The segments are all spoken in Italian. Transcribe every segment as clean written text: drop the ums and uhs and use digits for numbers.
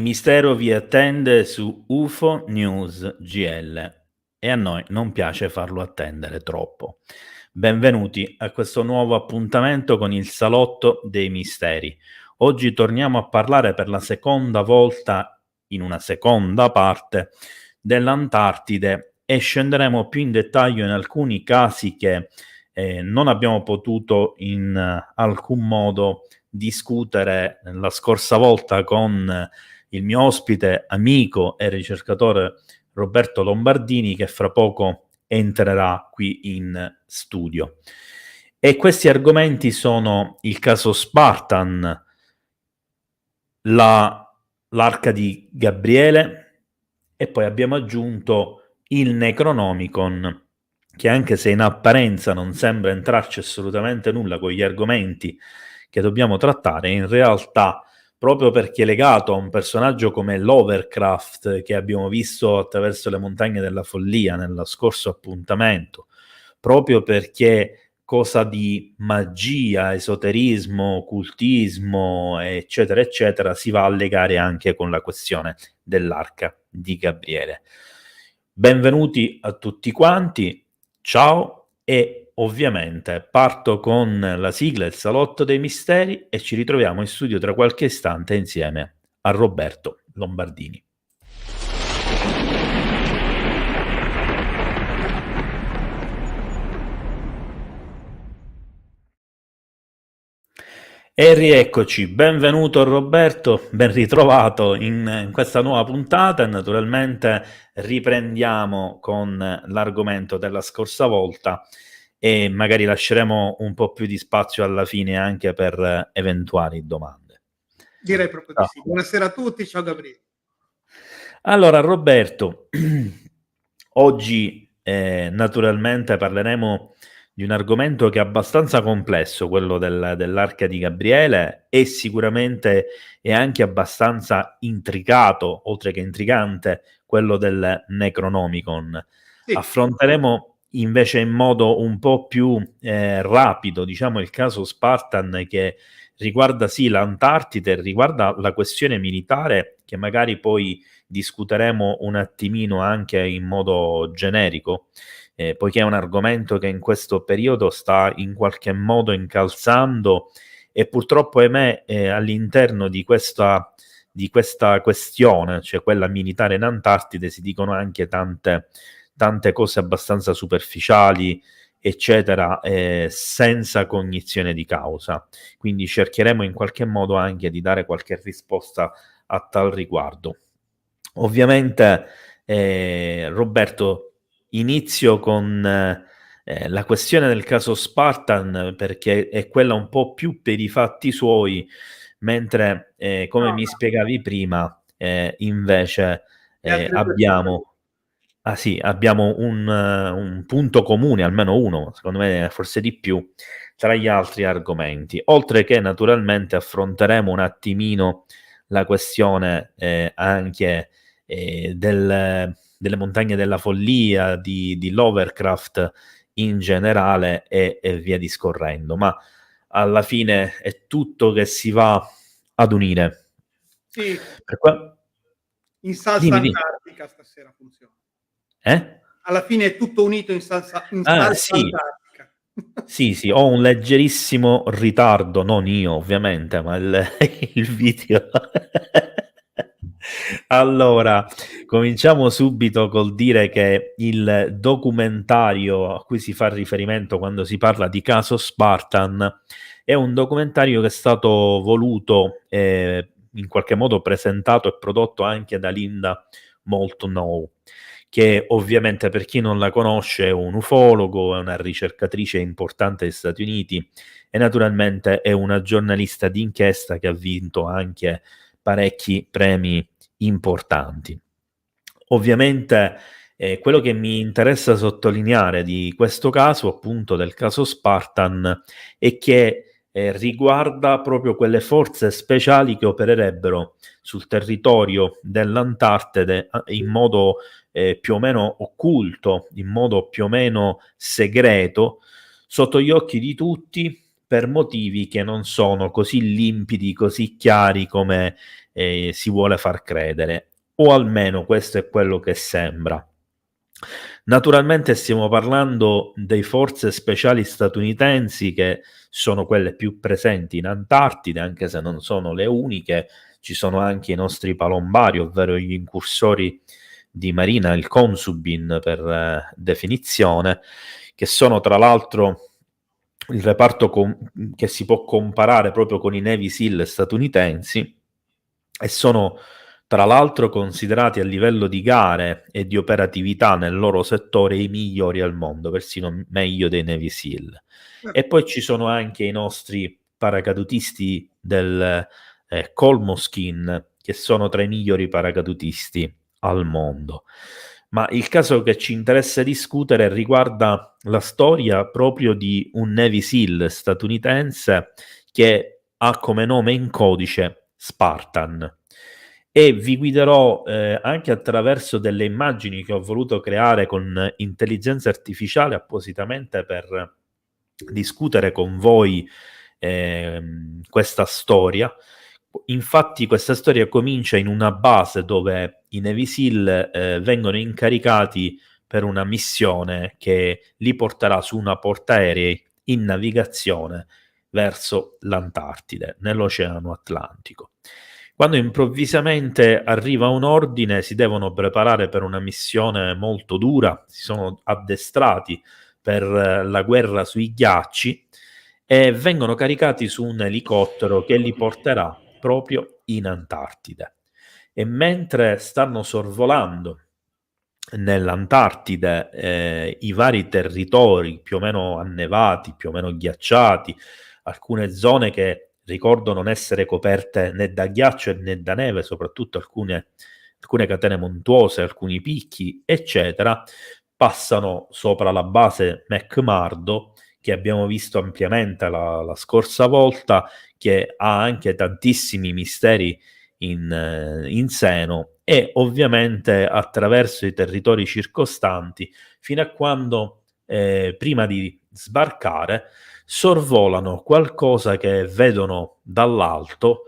mistero vi attende su UFO News GL e a noi non piace farlo attendere troppo. Benvenuti a questo nuovo appuntamento con il Salotto dei Misteri. Oggi torniamo a parlare per la seconda volta, in una seconda parte, dell'Antartide e scenderemo più in dettaglio in alcuni casi che non abbiamo potuto in alcun modo discutere la scorsa volta con il mio ospite, amico e ricercatore Roberto Lombardini, che fra poco entrerà qui in studio. E questi argomenti sono il caso Spartan, l'arca di Gabriele e poi abbiamo aggiunto il Necronomicon, che anche se in apparenza non sembra entrarci assolutamente nulla con gli argomenti che dobbiamo trattare, in realtà proprio perché è legato a un personaggio come Lovecraft che abbiamo visto attraverso le montagne della follia nello scorso appuntamento, proprio perché cosa di magia, esoterismo, occultismo, eccetera, eccetera, si va a legare anche con la questione dell'arca di Gabriele. Benvenuti a tutti quanti, ciao e ovviamente parto con la sigla Il Salotto dei Misteri e ci ritroviamo in studio tra qualche istante insieme a Roberto Lombardini. E rieccoci, benvenuto Roberto, ben ritrovato in questa nuova puntata e naturalmente riprendiamo con l'argomento della scorsa volta e magari lasceremo un po' più di spazio alla fine anche per eventuali domande. Direi proprio di sì. Buonasera a tutti, ciao Gabriele. Allora Roberto, oggi naturalmente parleremo di un argomento che è abbastanza complesso, quello dell'arca di Gabriele, e sicuramente è anche abbastanza intricato, oltre che intrigante, quello del Necronomicon. Sì. Affronteremo invece in modo un po' più rapido, diciamo, il caso Spartan, che riguarda sì l'Antartide, riguarda la questione militare, che magari poi discuteremo un attimino anche in modo generico, poiché è un argomento che in questo periodo sta in qualche modo incalzando e purtroppo, ahimè, all'interno di questa questione, cioè quella militare in Antartide, si dicono anche tante cose abbastanza superficiali, eccetera, senza cognizione di causa. Quindi cercheremo in qualche modo anche di dare qualche risposta a tal riguardo. Ovviamente, Roberto, inizio con la questione del caso Spartan, perché è quella un po' più per i fatti suoi, mentre, come mi spiegavi prima, invece abbiamo un punto comune, almeno uno, secondo me forse di più, tra gli altri argomenti. Oltre che naturalmente affronteremo un attimino la questione anche delle montagne della follia, di Lovecraft in generale e via discorrendo, ma alla fine è tutto che si va ad unire. Sì, Per qua... in salsa Dimmi. antartica stasera funziona. Eh? Alla fine è tutto unito in salsa Sì. antartica. Sì, ho un leggerissimo ritardo, non io ovviamente, ma il video. Allora, cominciamo subito col dire che il documentario a cui si fa riferimento quando si parla di caso Spartan è un documentario che è stato voluto e in qualche modo presentato e prodotto anche da Linda Moulton, che ovviamente per chi non la conosce è un ufologo, è una ricercatrice importante degli Stati Uniti e naturalmente è una giornalista d'inchiesta che ha vinto anche parecchi premi importanti. Ovviamente quello che mi interessa sottolineare di questo caso, appunto del caso Spartan, è che riguarda proprio quelle forze speciali che opererebbero sul territorio dell'Antartide in modo più o meno occulto, in modo più o meno segreto, sotto gli occhi di tutti, per motivi che non sono così limpidi, così chiari come si vuole far credere, o almeno questo è quello che sembra. Naturalmente stiamo parlando dei forze speciali statunitensi, che sono quelle più presenti in Antartide, anche se non sono le uniche. Ci sono anche i nostri palombari, ovvero gli incursori di marina, il Consubin per definizione, che sono tra l'altro il reparto che si può comparare proprio con i Navy SEAL statunitensi, e sono tra l'altro considerati a livello di gare e di operatività nel loro settore i migliori al mondo, persino meglio dei Navy SEAL. E poi ci sono anche i nostri paracadutisti del Kolmoskin, che sono tra i migliori paracadutisti al mondo. Ma il caso che ci interessa discutere riguarda la storia proprio di un Navy SEAL statunitense che ha come nome in codice Spartan. E vi guiderò anche attraverso delle immagini che ho voluto creare con intelligenza artificiale appositamente per discutere con voi questa storia. Infatti questa storia comincia in una base dove i Navy SEAL vengono incaricati per una missione che li porterà su una portaerei in navigazione verso l'Antartide, nell'Oceano Atlantico. Quando improvvisamente arriva un ordine, si devono preparare per una missione molto dura, si sono addestrati per la guerra sui ghiacci e vengono caricati su un elicottero che li porterà proprio in Antartide. E mentre stanno sorvolando nell'Antartide i vari territori più o meno annevati, più o meno ghiacciati, alcune zone che ricordo non essere coperte né da ghiaccio né da neve, soprattutto alcune catene montuose, alcuni picchi, eccetera, passano sopra la base McMurdo, che abbiamo visto ampiamente la scorsa volta, che ha anche tantissimi misteri in seno, e ovviamente attraverso i territori circostanti, fino a quando prima di sbarcare sorvolano qualcosa che vedono dall'alto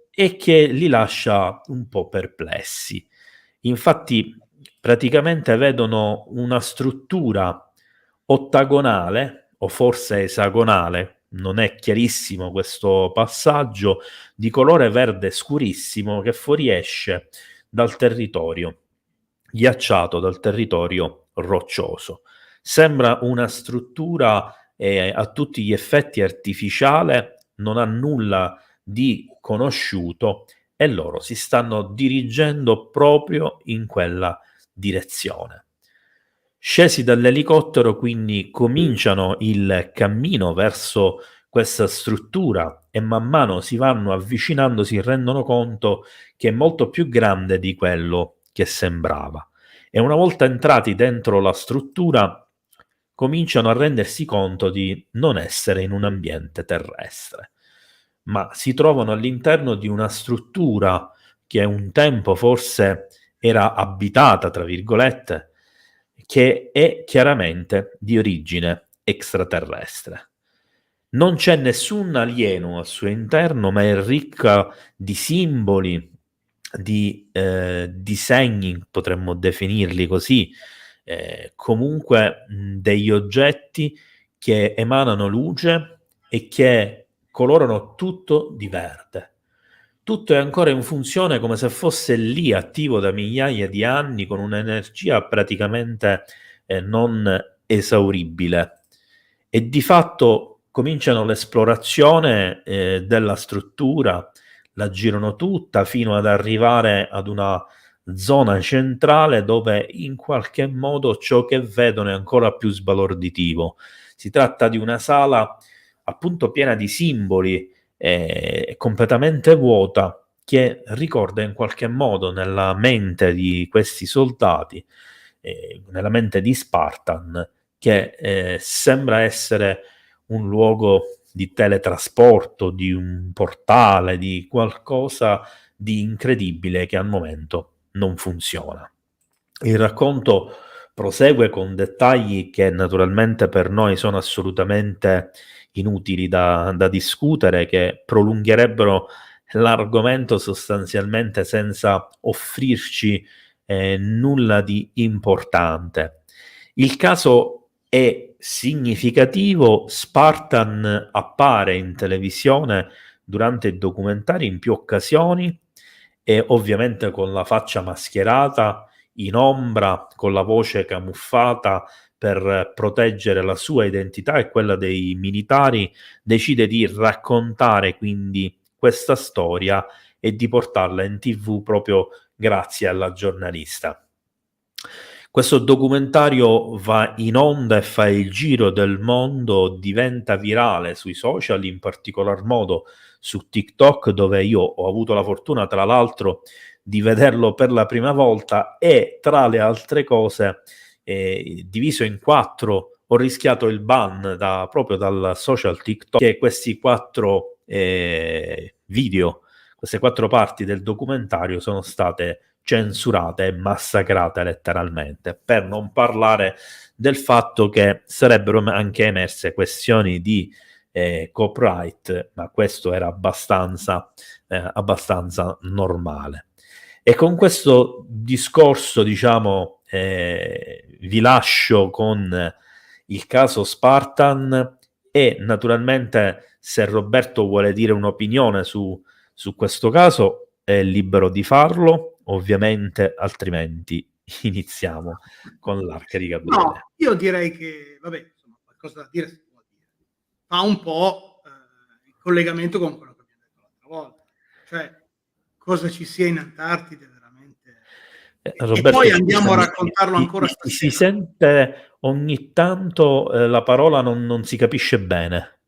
e che li lascia un po' perplessi. Infatti, praticamente vedono una struttura ottagonale o forse esagonale, non è chiarissimo questo passaggio, di colore verde scurissimo che fuoriesce dal territorio ghiacciato, dal territorio roccioso. Sembra una struttura a tutti gli effetti artificiale, non ha nulla di conosciuto e loro si stanno dirigendo proprio in quella direzione. Scesi dall'elicottero, quindi cominciano il cammino verso questa struttura e man mano si vanno avvicinando, si rendono conto che è molto più grande di quello che sembrava. E una volta entrati dentro la struttura, cominciano a rendersi conto di non essere in un ambiente terrestre, ma si trovano all'interno di una struttura che un tempo forse era abitata, tra virgolette, che è chiaramente di origine extraterrestre. Non c'è nessun alieno al suo interno, ma è ricca di simboli, di disegni, potremmo definirli così, comunque degli oggetti che emanano luce e che colorano tutto di verde. Tutto è ancora in funzione come se fosse lì attivo da migliaia di anni con un'energia praticamente non esauribile. E di fatto cominciano l'esplorazione della struttura, la girano tutta fino ad arrivare ad una zona centrale dove in qualche modo ciò che vedono è ancora più sbalorditivo. Si tratta di una sala appunto piena di simboli, completamente vuota, che ricorda in qualche modo nella mente di questi soldati, nella mente di Spartan, che sembra essere un luogo di teletrasporto, di un portale, di qualcosa di incredibile che al momento non funziona. Il racconto prosegue con dettagli che naturalmente per noi sono assolutamente inutili da discutere, che prolungherebbero l'argomento sostanzialmente senza offrirci nulla di importante. Il caso è significativo. Spartan appare in televisione durante il documentario in più occasioni e ovviamente con la faccia mascherata, in ombra, con la voce camuffata per proteggere la sua identità e quella dei militari, decide di raccontare quindi questa storia e di portarla in TV proprio grazie alla giornalista. Questo documentario va in onda e fa il giro del mondo, diventa virale sui social, in particolar modo su TikTok, dove io ho avuto la fortuna, tra l'altro, di vederlo per la prima volta e, tra le altre cose, diviso in 4, ho rischiato il ban proprio dal social TikTok, che questi 4 video, queste 4 parti del documentario sono state censurate e massacrate letteralmente, per non parlare del fatto che sarebbero anche emerse questioni di copyright, ma questo era abbastanza normale. E con questo discorso, diciamo, vi lascio con il caso Spartan e naturalmente se Roberto vuole dire un'opinione su questo caso è libero di farlo, ovviamente, altrimenti iniziamo con l'arca di Gabriele. No, io direi che, vabbè, insomma, qualcosa da dire si può dire. Fa un po' il collegamento con quello che abbiamo detto l'altra volta. Cioè, cosa ci sia in Antartide veramente. Roberto, e poi andiamo a raccontarlo ancora stasera. stasera. Si sente ogni tanto la parola non si capisce bene.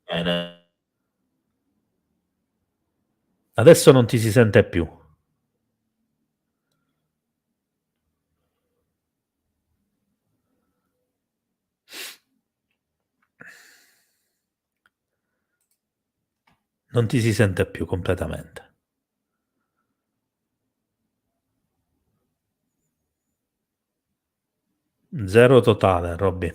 Adesso non ti si sente più. Non ti si sente più completamente. Zero totale, Robby.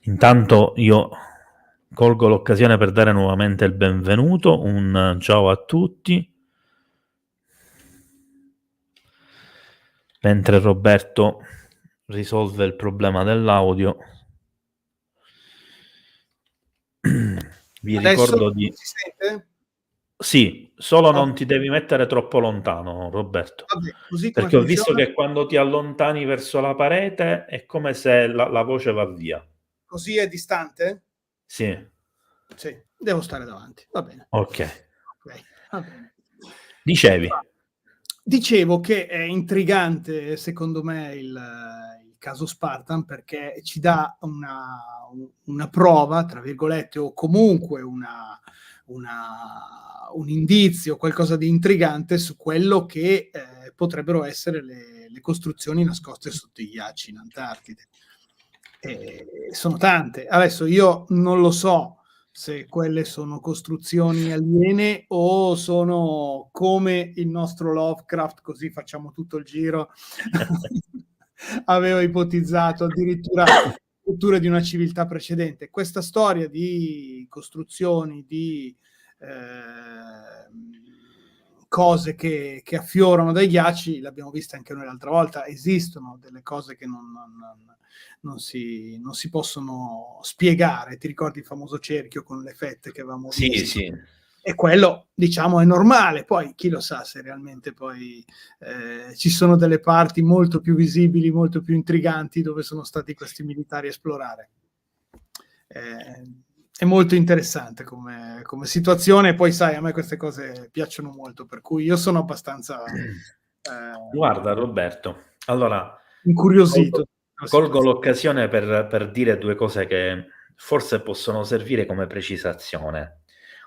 Intanto io colgo l'occasione per dare nuovamente il benvenuto, un ciao a tutti. Mentre Roberto risolve il problema dell'audio, vi Adesso ricordo di... si sente? Sì, solo non ti devi mettere troppo lontano, Roberto. Vabbè, così come Perché ho visto funziona? che quando ti allontani verso la parete è come se la voce va via. Così è distante? Sì. Sì, devo stare davanti. Va bene. Ok. Va bene. Dicevi. Dicevo che è intrigante, secondo me, il caso Spartan, perché ci dà una prova, tra virgolette, o comunque un indizio, qualcosa di intrigante su quello che potrebbero essere le costruzioni nascoste sotto i ghiacci in Antartide. Sono tante. Adesso io non lo so se quelle sono costruzioni aliene o sono come il nostro Lovecraft, così facciamo tutto il giro, aveva ipotizzato addirittura strutture di una civiltà precedente. Questa storia di costruzioni, di cose che affiorano dai ghiacci, l'abbiamo vista anche noi l'altra volta, esistono delle cose che non si possono spiegare. Ti ricordi il famoso cerchio con le fette che avevamo visto? Sì. E quello, diciamo, è normale. Poi chi lo sa se realmente poi ci sono delle parti molto più visibili, molto più intriganti dove sono stati questi militari a esplorare. È molto interessante come situazione. Poi sai, a me queste cose piacciono molto, per cui io sono abbastanza Guarda Roberto, allora incuriosito. Colgo l'occasione per dire due cose che forse possono servire come precisazione.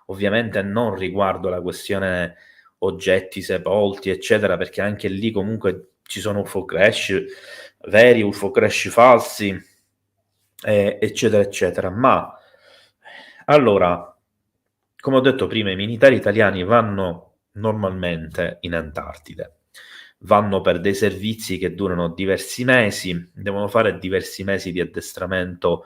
Ovviamente non riguardo la questione oggetti sepolti, eccetera, perché anche lì comunque ci sono UFO crash veri, UFO crash falsi, eccetera, eccetera. Ma allora, come ho detto prima, i militari italiani vanno normalmente in Antartide. vanno per dei servizi che durano diversi mesi, devono fare diversi mesi di addestramento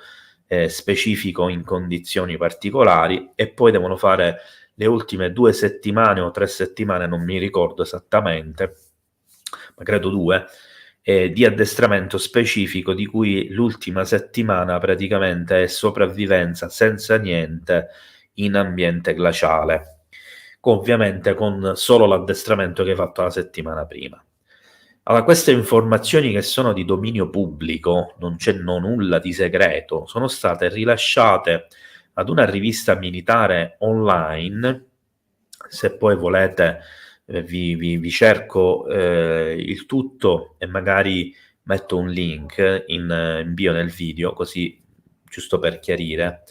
specifico in condizioni particolari e poi devono fare le ultime 2 settimane o 3 settimane, non mi ricordo esattamente, ma credo 2, di addestramento specifico, di cui l'ultima settimana praticamente è sopravvivenza senza niente in ambiente glaciale, ovviamente con solo l'addestramento che hai fatto la settimana prima. Allora, queste informazioni che sono di dominio pubblico, non c'è nulla di segreto, sono state rilasciate ad una rivista militare online. Se poi volete vi cerco il tutto e magari metto un link in bio nel video, così giusto per chiarire.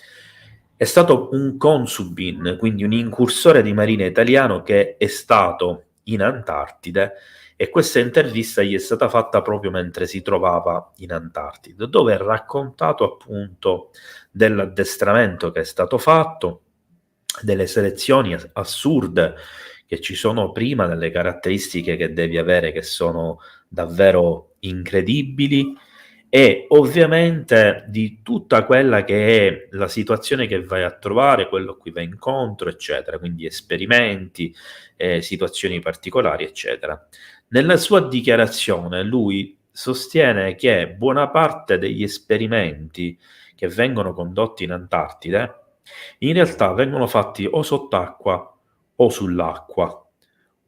È stato un consubin, quindi un incursore di marina italiano che è stato in Antartide, e questa intervista gli è stata fatta proprio mentre si trovava in Antartide, dove ha raccontato appunto dell'addestramento che è stato fatto, delle selezioni assurde che ci sono prima, delle caratteristiche che devi avere che sono davvero incredibili, e ovviamente di tutta quella che è la situazione che vai a trovare, quello a cui vai incontro, eccetera, quindi esperimenti, situazioni particolari, eccetera. Nella sua dichiarazione lui sostiene che buona parte degli esperimenti che vengono condotti in Antartide in realtà vengono fatti o sott'acqua o sull'acqua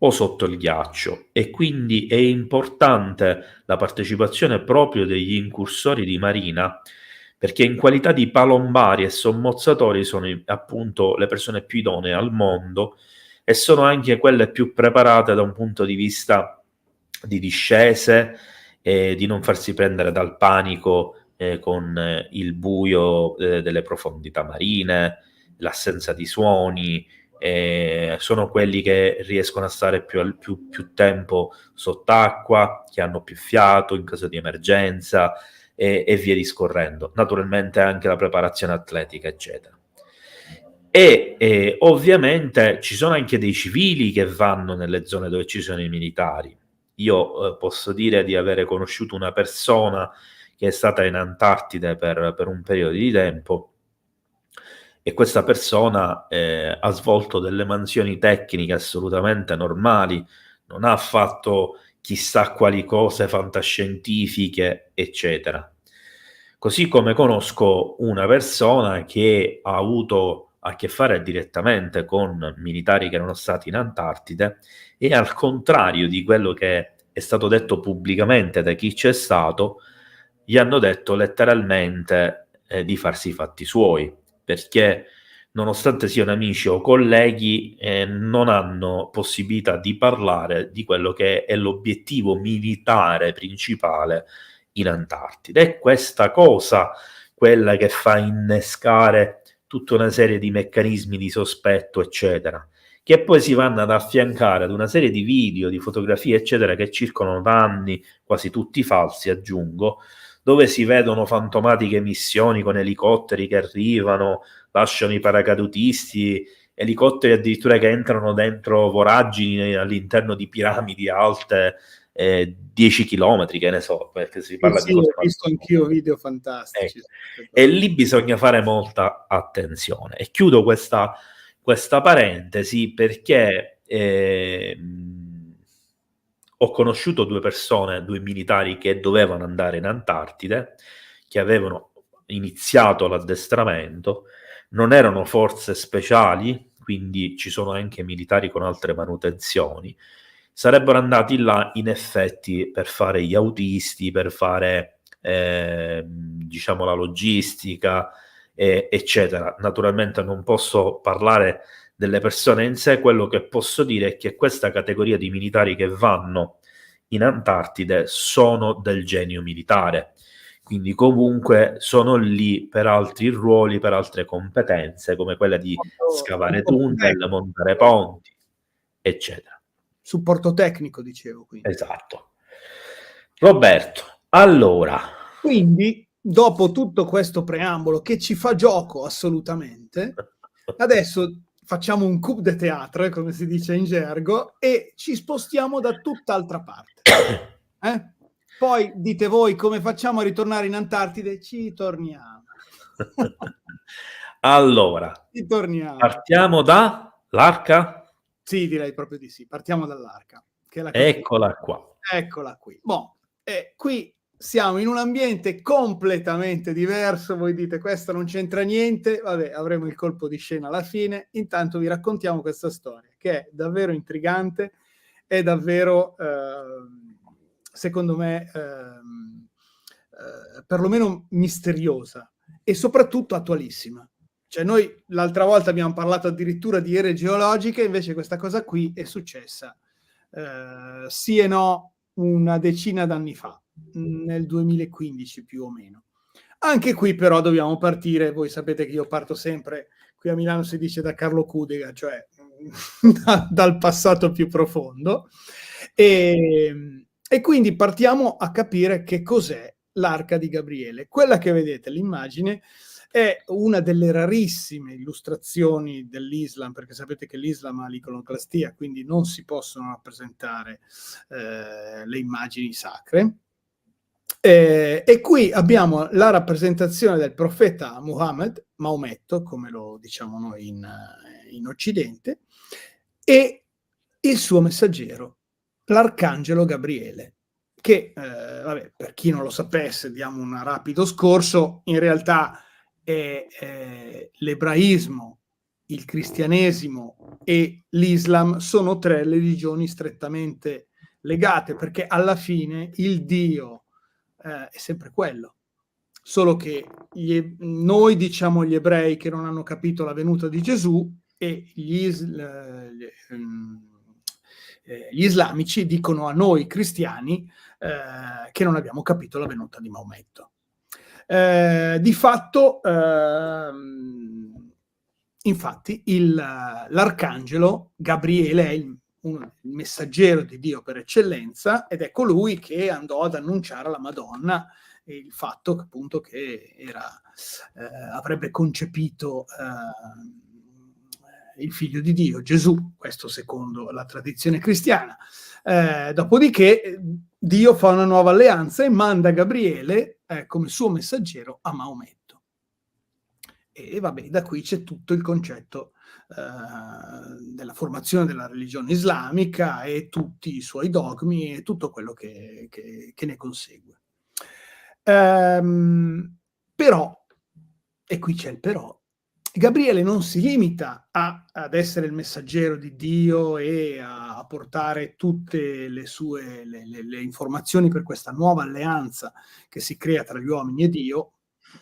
o sotto il ghiaccio, e quindi è importante la partecipazione proprio degli incursori di marina, perché in qualità di palombari e sommozzatori sono appunto le persone più idonee al mondo e sono anche quelle più preparate da un punto di vista di discese e di non farsi prendere dal panico con il buio delle profondità marine, l'assenza di suoni. Sono quelli che riescono a stare più tempo sott'acqua, che hanno più fiato in caso di emergenza e via discorrendo. Naturalmente anche la preparazione atletica, eccetera. E ovviamente ci sono anche dei civili che vanno nelle zone dove ci sono i militari. Io posso dire di avere conosciuto una persona che è stata in Antartide per un periodo di tempo, e questa persona ha svolto delle mansioni tecniche assolutamente normali, non ha fatto chissà quali cose fantascientifiche, eccetera. Così come conosco una persona che ha avuto a che fare direttamente con militari che erano stati in Antartide, e al contrario di quello che è stato detto pubblicamente da chi c'è stato, gli hanno detto letteralmente di farsi i fatti suoi, perché nonostante siano amici o colleghi, non hanno possibilità di parlare di quello che è l'obiettivo militare principale in Antartide. È questa cosa quella che fa innescare tutta una serie di meccanismi di sospetto, eccetera, che poi si vanno ad affiancare ad una serie di video, di fotografie, eccetera, che circolano da anni, quasi tutti falsi, aggiungo, dove si vedono fantomatiche missioni con elicotteri che arrivano, lasciano i paracadutisti, elicotteri addirittura che entrano dentro voragini all'interno di piramidi alte 10 chilometri, che ne so, perché si parla di cose. Ho visto anch'io video fantastici. E lì bisogna fare molta attenzione. E chiudo questa parentesi perché ho conosciuto 2 persone, 2 militari che dovevano andare in Antartide, che avevano iniziato l'addestramento, non erano forze speciali, quindi ci sono anche militari con altre manutenzioni. Sarebbero andati là in effetti per fare gli autisti, per fare diciamo la logistica, eccetera. Naturalmente non posso parlare delle persone in sé, quello che posso dire è che questa categoria di militari che vanno in Antartide sono del genio militare, quindi comunque sono lì per altri ruoli, per altre competenze, come quella di scavare tunnel, montare ponti, eccetera. Supporto tecnico, dicevo. Quindi. Esatto. Roberto, allora. Quindi, dopo tutto questo preambolo che ci fa gioco assolutamente, adesso facciamo un coup de théâtre, come si dice in gergo, e ci spostiamo da tutt'altra parte. Poi dite voi come facciamo a ritornare in Antartide? Ci torniamo. Allora, Ci torniamo. partiamo dall'arca? Sì, direi proprio di sì. Partiamo dall'arca. Che è la Eccola qua. Eccola qui. Qui siamo in un ambiente completamente diverso. Voi dite, questo non c'entra niente. Vabbè, avremo il colpo di scena alla fine. Intanto vi raccontiamo questa storia, che è davvero intrigante, è davvero, secondo me, perlomeno misteriosa e soprattutto attualissima. Cioè, noi l'altra volta abbiamo parlato addirittura di ere geologiche, invece questa cosa qui è successa sì e no una decina d'anni fa, nel 2015 più o meno. Anche qui però dobbiamo partire, voi sapete che io parto sempre, qui a Milano si dice da Carlo Cudega, cioè dal passato più profondo, e quindi partiamo a capire che cos'è l'Arca di Gabriele. Quella che vedete, l'immagine, è una delle rarissime illustrazioni dell'Islam, perché sapete che l'Islam ha l'iconoclastia, quindi non si possono rappresentare le immagini sacre. E qui abbiamo la rappresentazione del profeta Muhammad, Maometto, come lo diciamo noi in Occidente, e il suo messaggero, l'arcangelo Gabriele, che, vabbè, per chi non lo sapesse, diamo un rapido scorso, in realtà l'ebraismo, il cristianesimo e l'Islam sono tre religioni strettamente legate, perché alla fine il Dio è sempre quello, solo che noi diciamo gli ebrei che non hanno capito la venuta di Gesù e gli islamici dicono a noi cristiani che non abbiamo capito la venuta di Maometto. Di fatto, infatti, l'arcangelo Gabriele è il messaggero di Dio per eccellenza ed è colui che andò ad annunciare alla Madonna il fatto che appunto che avrebbe concepito il figlio di Dio, Gesù, questo secondo la tradizione cristiana. Dopodiché Dio fa una nuova alleanza e manda Gabriele come suo messaggero a Maometto. E vabbè, da qui c'è tutto il concetto della formazione della religione islamica e tutti i suoi dogmi e tutto quello che ne consegue. Però, e qui c'è il però, Gabriele non si limita ad essere il messaggero di Dio e a portare tutte le sue le informazioni per questa nuova alleanza che si crea tra gli uomini e Dio,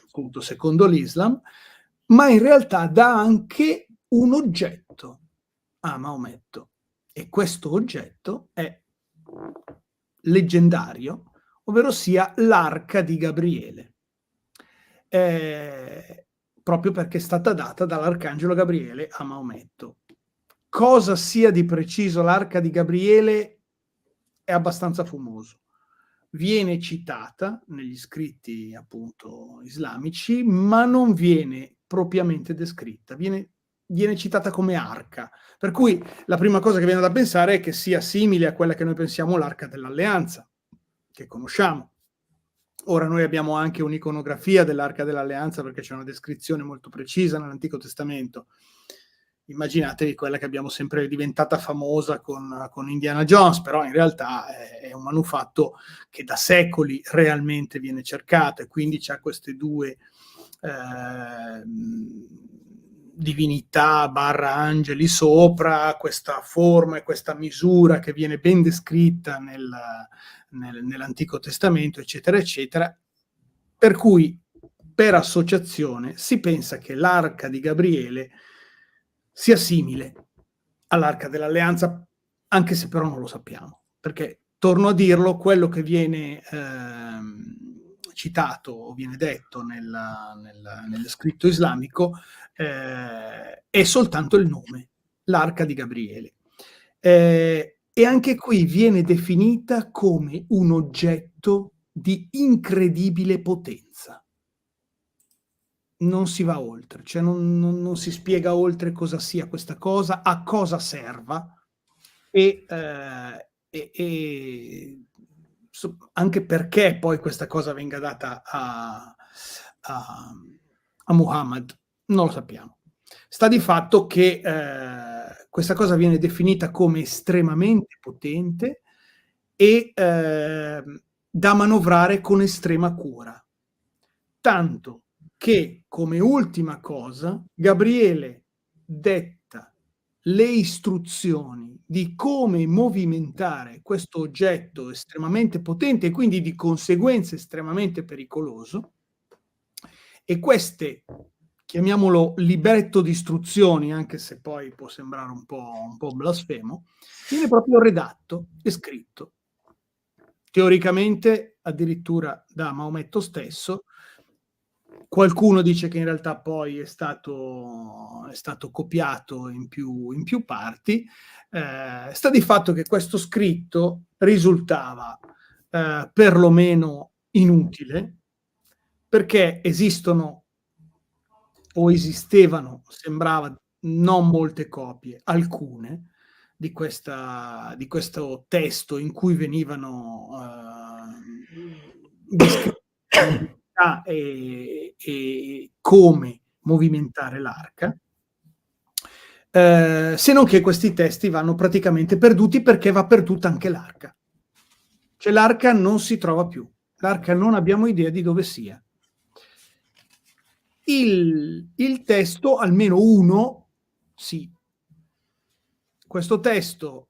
appunto secondo l'Islam, ma in realtà dà anche un oggetto a Maometto, e questo oggetto è leggendario, ovvero sia l'Arca di Gabriele. Proprio perché è stata data dall'Arcangelo Gabriele a Maometto. Cosa sia di preciso l'Arca di Gabriele è abbastanza fumoso. Viene citata negli scritti appunto islamici, ma non viene propriamente descritta, viene citata come arca. Per cui la prima cosa che viene da pensare è che sia simile a quella che noi pensiamo l'Arca dell'Alleanza, che conosciamo. Ora noi abbiamo anche un'iconografia dell'Arca dell'Alleanza perché c'è una descrizione molto precisa nell'Antico Testamento. Immaginatevi quella che abbiamo sempre diventata famosa con Indiana Jones, però in realtà è un manufatto che da secoli realmente viene cercato e quindi c'ha queste due divinità / angeli sopra, questa forma e questa misura che viene ben descritta nell'Antico Testamento, eccetera, eccetera, per cui per associazione si pensa che l'Arca di Gabriele sia simile all'Arca dell'Alleanza, anche se però non lo sappiamo, perché, torno a dirlo, quello che viene citato o viene detto nello scritto islamico è soltanto il nome, l'Arca di Gabriele. E anche qui viene definita come un oggetto di incredibile potenza. non si va oltre, cioè non si spiega oltre cosa sia questa cosa, a cosa serva e anche perché poi questa cosa venga data a Muhammad, non lo sappiamo. Sta di fatto che questa cosa viene definita come estremamente potente e da manovrare con estrema cura. Tanto che, come ultima cosa, Gabriele detta le istruzioni di come movimentare questo oggetto estremamente potente e quindi di conseguenza estremamente pericoloso, e queste, chiamiamolo libretto di istruzioni, anche se poi può sembrare un po' blasfemo, viene proprio redatto e scritto, teoricamente addirittura da Maometto stesso. Qualcuno dice che in realtà poi è stato copiato in più parti. Sta di fatto che questo scritto risultava perlomeno inutile, perché esistono o esistevano, sembrava, non molte copie, alcune di questo testo in cui venivano descritte e come movimentare l'arca, se non che questi testi vanno praticamente perduti, perché va perduta anche l'arca. Cioè l'arca non si trova più, l'arca non abbiamo idea di dove sia. Il testo, almeno uno, sì. Questo testo,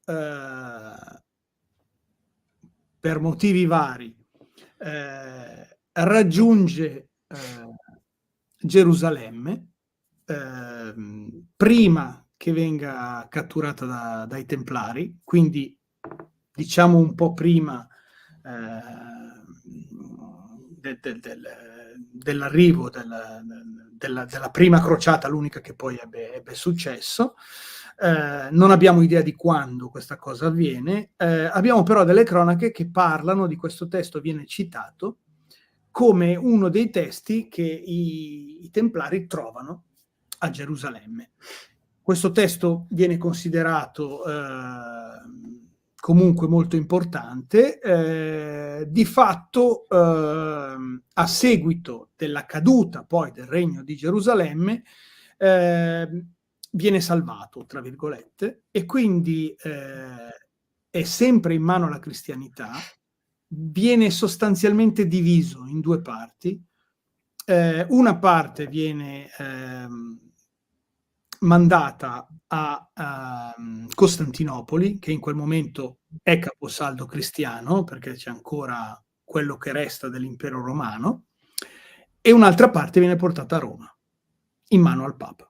per motivi vari, raggiunge Gerusalemme prima che venga catturata dai Templari, quindi diciamo un po' prima dell'arrivo della prima crociata, l'unica che poi ebbe successo. Non abbiamo idea di quando questa cosa avviene, abbiamo però delle cronache che parlano di questo testo, viene citato come uno dei testi che i Templari trovano a Gerusalemme. Questo testo viene considerato comunque molto importante, di fatto a seguito della caduta poi del regno di Gerusalemme viene salvato, tra virgolette, e quindi è sempre in mano alla cristianità, viene sostanzialmente diviso in due parti. Una parte viene mandata a Costantinopoli, che in quel momento è caposaldo cristiano, perché c'è ancora quello che resta dell'impero romano, e un'altra parte viene portata a Roma, in mano al Papa.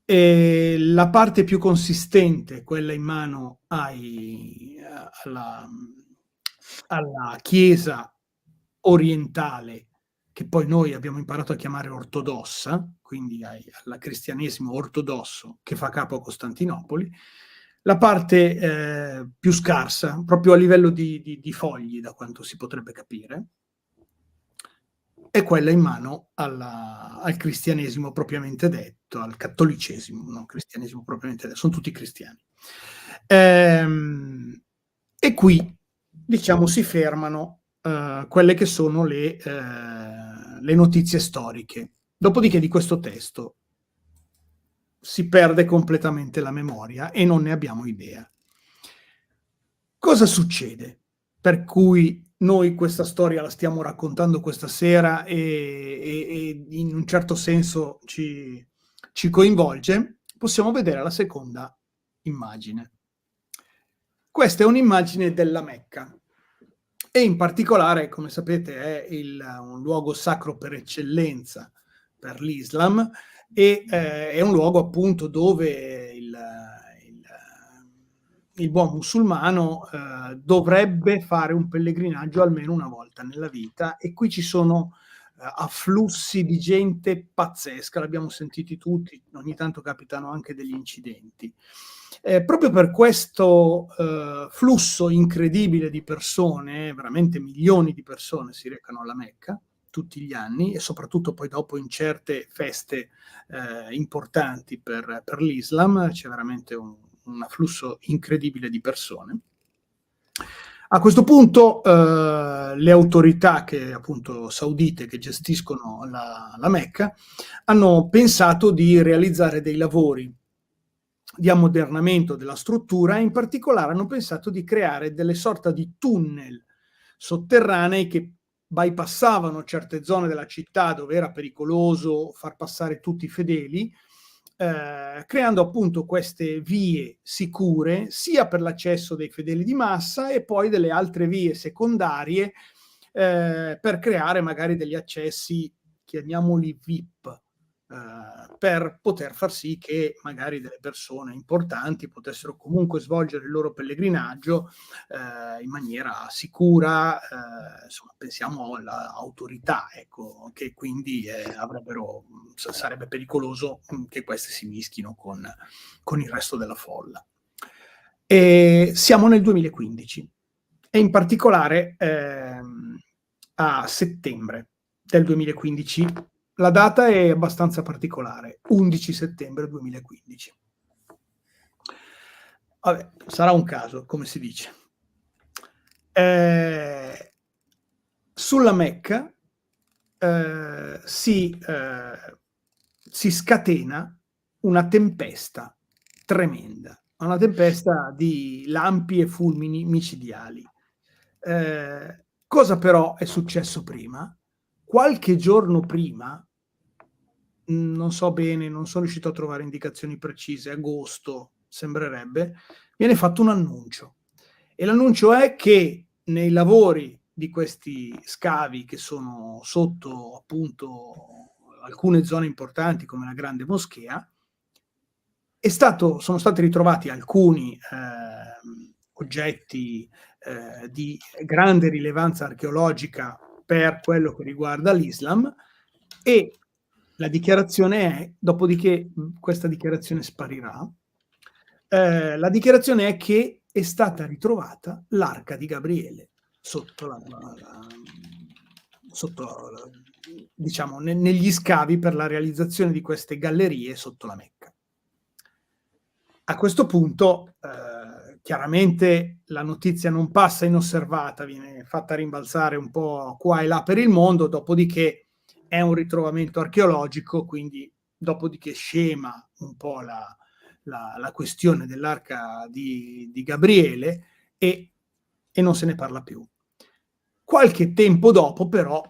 E la parte più consistente, quella in mano alla Chiesa orientale, che poi noi abbiamo imparato a chiamare ortodossa, quindi al cristianesimo ortodosso che fa capo a Costantinopoli. La parte più scarsa, proprio a livello di fogli, da quanto si potrebbe capire, è quella in mano al cristianesimo propriamente detto, al cattolicesimo, non cristianesimo propriamente detto, sono tutti cristiani. E qui, diciamo, si fermano quelle che sono le notizie storiche. Dopodiché di questo testo si perde completamente la memoria e non ne abbiamo idea. Cosa succede? Per cui noi questa storia la stiamo raccontando questa sera e in un certo senso ci coinvolge. Possiamo vedere la seconda immagine. Questa è un'immagine della Mecca e in particolare, come sapete, è un luogo sacro per eccellenza per l'Islam e è un luogo appunto dove il buon musulmano dovrebbe fare un pellegrinaggio almeno una volta nella vita, e qui ci sono afflussi di gente pazzesca, l'abbiamo sentiti tutti, ogni tanto capitano anche degli incidenti. Proprio per questo flusso incredibile di persone, veramente milioni di persone si recano alla Mecca, tutti gli anni, e soprattutto poi dopo in certe feste importanti per l'Islam, c'è veramente un afflusso incredibile di persone. A questo punto le autorità appunto saudite che gestiscono la Mecca hanno pensato di realizzare dei lavori di ammodernamento della struttura, e in particolare hanno pensato di creare delle sorta di tunnel sotterranei che bypassavano certe zone della città dove era pericoloso far passare tutti i fedeli, creando appunto queste vie sicure sia per l'accesso dei fedeli di massa, e poi delle altre vie secondarie per creare magari degli accessi, chiamiamoli VIP, per poter far sì che magari delle persone importanti potessero comunque svolgere il loro pellegrinaggio in maniera sicura. Insomma, pensiamo all'autorità, ecco, che quindi sarebbe pericoloso che queste si mischino con il resto della folla. E siamo nel 2015 e in particolare a settembre del 2015. La data è abbastanza particolare, 11 settembre 2015. Vabbè, sarà un caso, come si dice. Sulla Mecca si scatena una tempesta tremenda, una tempesta di lampi e fulmini micidiali. Cosa però è successo prima? Qualche giorno prima, non so bene, non sono riuscito a trovare indicazioni precise, agosto sembrerebbe, viene fatto un annuncio. E l'annuncio è che nei lavori di questi scavi, che sono sotto appunto alcune zone importanti come la Grande Moschea, sono stati ritrovati alcuni oggetti di grande rilevanza archeologica per quello che riguarda l'Islam, e la dichiarazione è, dopodiché questa dichiarazione sparirà, la dichiarazione è che è stata ritrovata l'arca di Gabriele sotto diciamo negli scavi per la realizzazione di queste gallerie sotto la Mecca. A questo punto chiaramente la notizia non passa inosservata, viene fatta rimbalzare un po' qua e là per il mondo, dopodiché è un ritrovamento archeologico, quindi dopodiché scema un po' la questione dell'arca di Gabriele e non se ne parla più. Qualche tempo dopo però,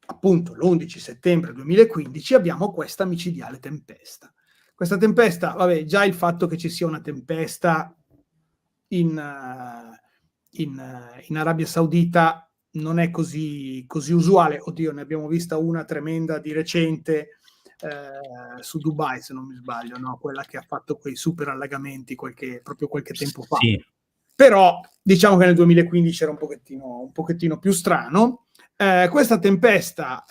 appunto l'11 settembre 2015, abbiamo questa micidiale tempesta. Questa tempesta, vabbè, già il fatto che ci sia una tempesta in Arabia Saudita non è così usuale. Oddio, ne abbiamo vista una tremenda di recente su Dubai, se non mi sbaglio, no? Quella che ha fatto quei super allagamenti proprio qualche tempo fa. Sì. Però diciamo che nel 2015 era un pochettino più strano. Questa tempesta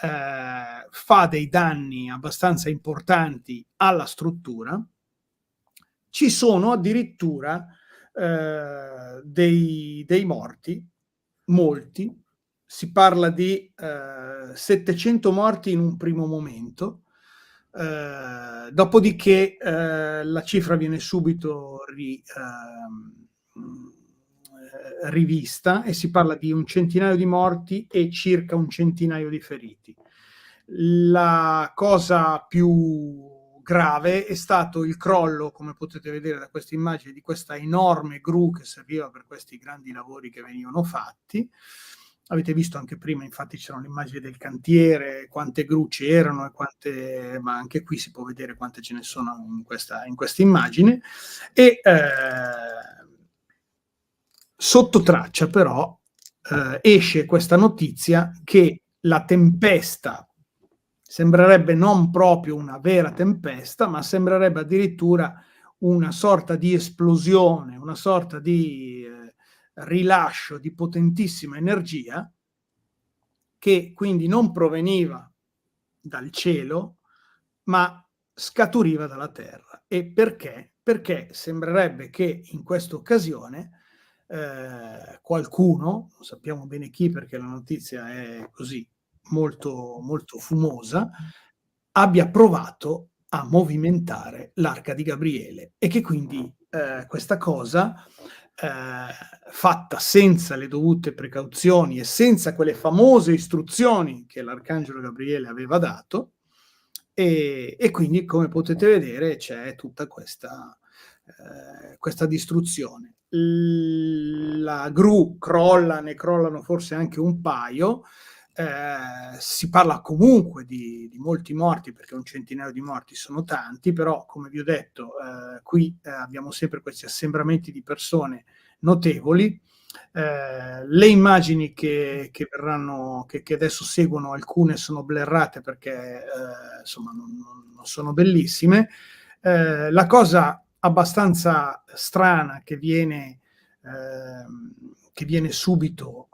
fa dei danni abbastanza importanti alla struttura. Ci sono addirittura dei morti, molti. Si parla di 700 morti in un primo momento. Dopodiché la cifra viene subito rivista e si parla di un centinaio di morti e circa un centinaio di feriti. La cosa più grave è stato il crollo, come potete vedere da questa immagine, di questa enorme gru che serviva per questi grandi lavori che venivano fatti. Avete visto anche prima, infatti c'erano le immagini del cantiere, quante gru c'erano, ma anche qui si può vedere quante ce ne sono in questa immagine. E sotto traccia però esce questa notizia che la tempesta sembrerebbe non proprio una vera tempesta, ma sembrerebbe addirittura una sorta di esplosione, una sorta di rilascio di potentissima energia che quindi non proveniva dal cielo, ma scaturiva dalla terra. E perché? Perché sembrerebbe che in questa occasione qualcuno, non sappiamo bene chi perché la notizia è così molto, molto fumosa, abbia provato a movimentare l'Arca di Gabriele e che quindi questa cosa, fatta senza le dovute precauzioni e senza quelle famose istruzioni che l'Arcangelo Gabriele aveva dato, e quindi, come potete vedere, c'è tutta questa distruzione. La gru crolla, ne crollano forse anche un paio. Si parla comunque di molti morti, perché un centinaio di morti sono tanti, però come vi ho detto, qui abbiamo sempre questi assembramenti di persone notevoli. Le immagini che verranno, che adesso seguono, alcune sono blerrate perché insomma non sono bellissime. La cosa abbastanza strana che viene subito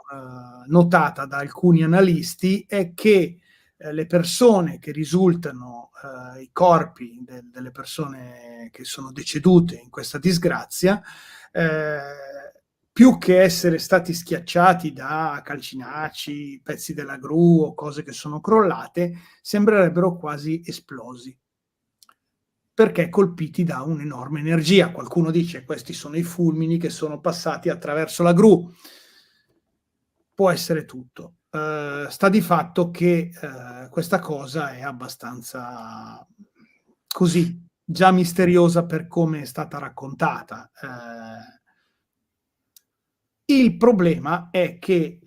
notata da alcuni analisti è che le persone che risultano, i corpi delle persone che sono decedute in questa disgrazia, più che essere stati schiacciati da calcinacci, pezzi della gru o cose che sono crollate, sembrerebbero quasi esplosi, perché colpiti da un'enorme energia. Qualcuno dice questi sono i fulmini che sono passati attraverso la gru. Può essere tutto. Sta di fatto che questa cosa è abbastanza così, già misteriosa per come è stata raccontata. Il problema è che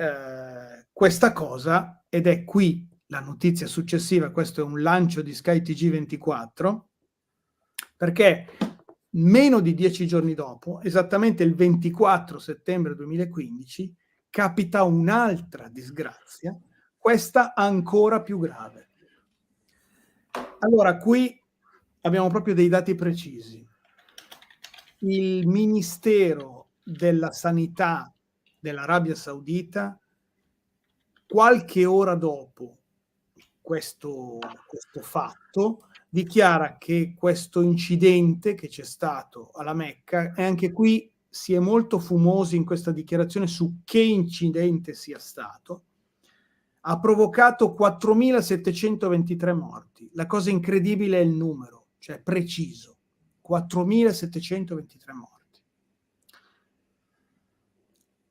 questa cosa, ed è qui la notizia successiva, questo è un lancio di SkyTG24, perché meno di 10 giorni dopo, esattamente il 24 settembre 2015, capita un'altra disgrazia, questa ancora più grave. Allora, qui abbiamo proprio dei dati precisi. Il Ministero della Sanità dell'Arabia Saudita, qualche ora dopo questo fatto, dichiara che questo incidente che c'è stato alla Mecca, e anche qui si è molto fumosi in questa dichiarazione su che incidente sia stato, ha provocato 4.723 morti. La cosa incredibile è il numero, cioè preciso, 4.723 morti.